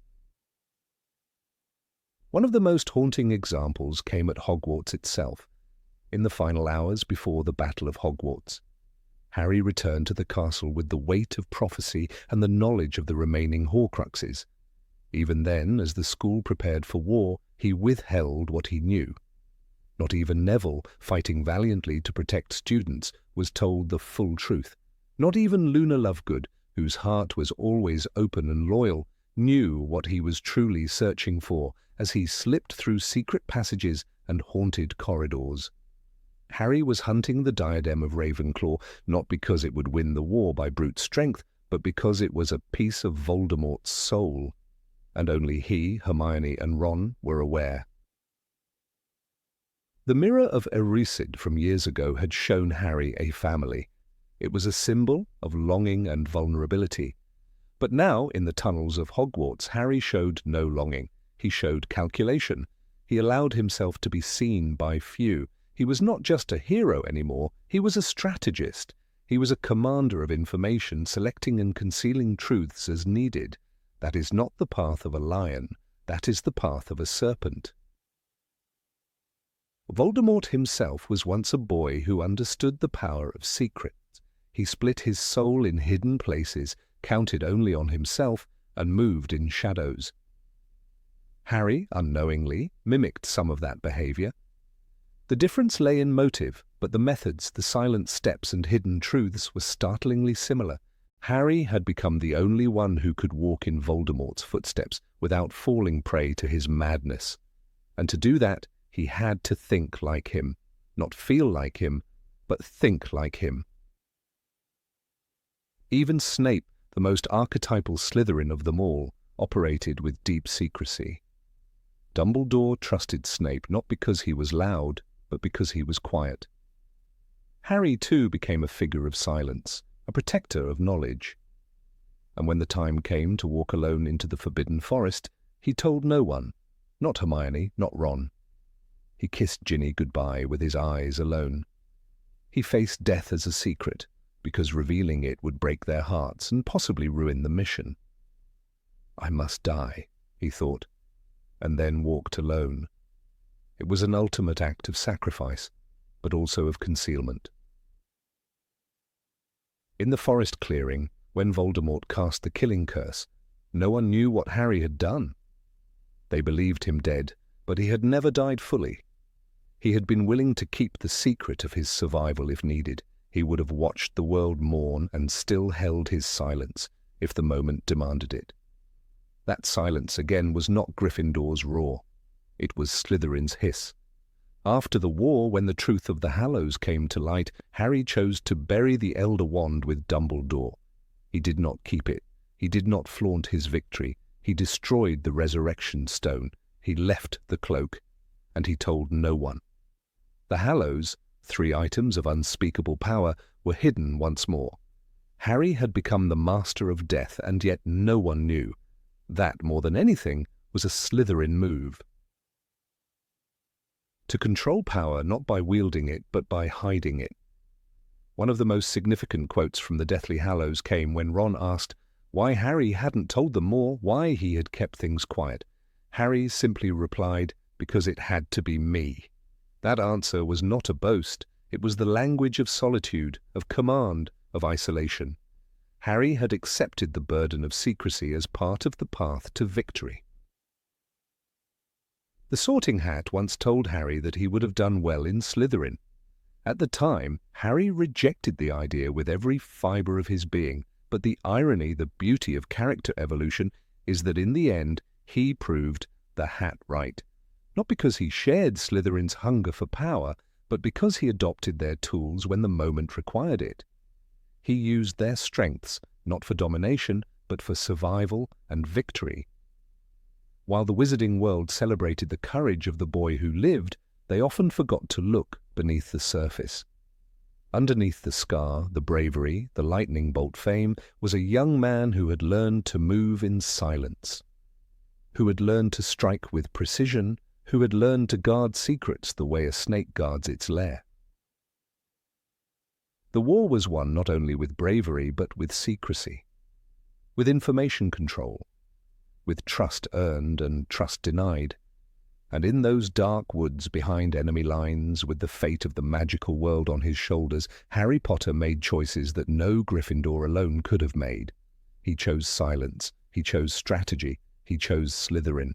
One of the most haunting examples came at Hogwarts itself. In the final hours before the Battle of Hogwarts, Harry returned to the castle with the weight of prophecy and the knowledge of the remaining Horcruxes. Even then, as the school prepared for war, he withheld what he knew. Not even Neville, fighting valiantly to protect students, was told the full truth. Not even Luna Lovegood, whose heart was always open and loyal, knew what he was truly searching for as he slipped through secret passages and haunted corridors. Harry was hunting the diadem of Ravenclaw not because it would win the war by brute strength, but because it was a piece of Voldemort's soul. And only he, Hermione, and Ron were aware. The mirror of Erised from years ago had shown Harry a family. It was a symbol of longing and vulnerability. But now, in the tunnels of Hogwarts, Harry showed no longing. He showed calculation. He allowed himself to be seen by few. He was not just a hero anymore, he was a strategist. He was a commander of information, selecting and concealing truths as needed. That is not the path of a lion. That is the path of a serpent. Voldemort himself was once a boy who understood the power of secrets. He split his soul in hidden places, counted only on himself, and moved in shadows. Harry, unknowingly, mimicked some of that behavior. The difference lay in motive, but the methods, the silent steps and hidden truths were startlingly similar. Harry had become the only one who could walk in Voldemort's footsteps without falling prey to his madness. And to do that, he had to think like him. Not feel like him, but think like him. Even Snape, the most archetypal Slytherin of them all, operated with deep secrecy. Dumbledore trusted Snape not because he was loud, but because he was quiet. Harry too became a figure of silence, a protector of knowledge. And when the time came to walk alone into the Forbidden Forest, he told no one, not Hermione, not Ron. He kissed Ginny goodbye with his eyes alone. He faced death as a secret, because revealing it would break their hearts and possibly ruin the mission. I must die, he thought, and then walked alone. It was an ultimate act of sacrifice, but also of concealment. In the forest clearing, when Voldemort cast the killing curse, no one knew what Harry had done. They believed him dead, but he had never died fully. He had been willing to keep the secret of his survival if needed. He would have watched the world mourn and still held his silence if the moment demanded it. That silence again was not Gryffindor's roar. It was Slytherin's hiss. After the war, when the truth of the Hallows came to light, Harry chose to bury the Elder Wand with Dumbledore. He did not keep it. He did not flaunt his victory. He destroyed the Resurrection Stone. He left the cloak, and he told no one. The Hallows, 3 items of unspeakable power, were hidden once more. Harry had become the master of death, and yet no one knew. That, more than anything, was a Slytherin move. To control power not by wielding it, but by hiding it. One of the most significant quotes from the Deathly Hallows came when Ron asked why Harry hadn't told them more, why he had kept things quiet. Harry simply replied, because it had to be me. That answer was not a boast. It was the language of solitude, of command, of isolation. Harry had accepted the burden of secrecy as part of the path to victory. The Sorting Hat once told Harry that he would have done well in Slytherin. At the time, Harry rejected the idea with every fibre of his being, but the irony, the beauty of character evolution, is that in the end he proved the Hat right. Not because he shared Slytherin's hunger for power, but because he adopted their tools when the moment required it. He used their strengths, not for domination, but for survival and victory. While the wizarding world celebrated the courage of the boy who lived, they often forgot to look beneath the surface. Underneath the scar, the bravery, the lightning bolt fame, was a young man who had learned to move in silence, who had learned to strike with precision, who had learned to guard secrets the way a snake guards its lair. The war was won not only with bravery, but with secrecy, with information control, with trust earned and trust denied. And in those dark woods behind enemy lines, with the fate of the magical world on his shoulders, Harry Potter made choices that no Gryffindor alone could have made. He chose silence, he chose strategy, he chose Slytherin.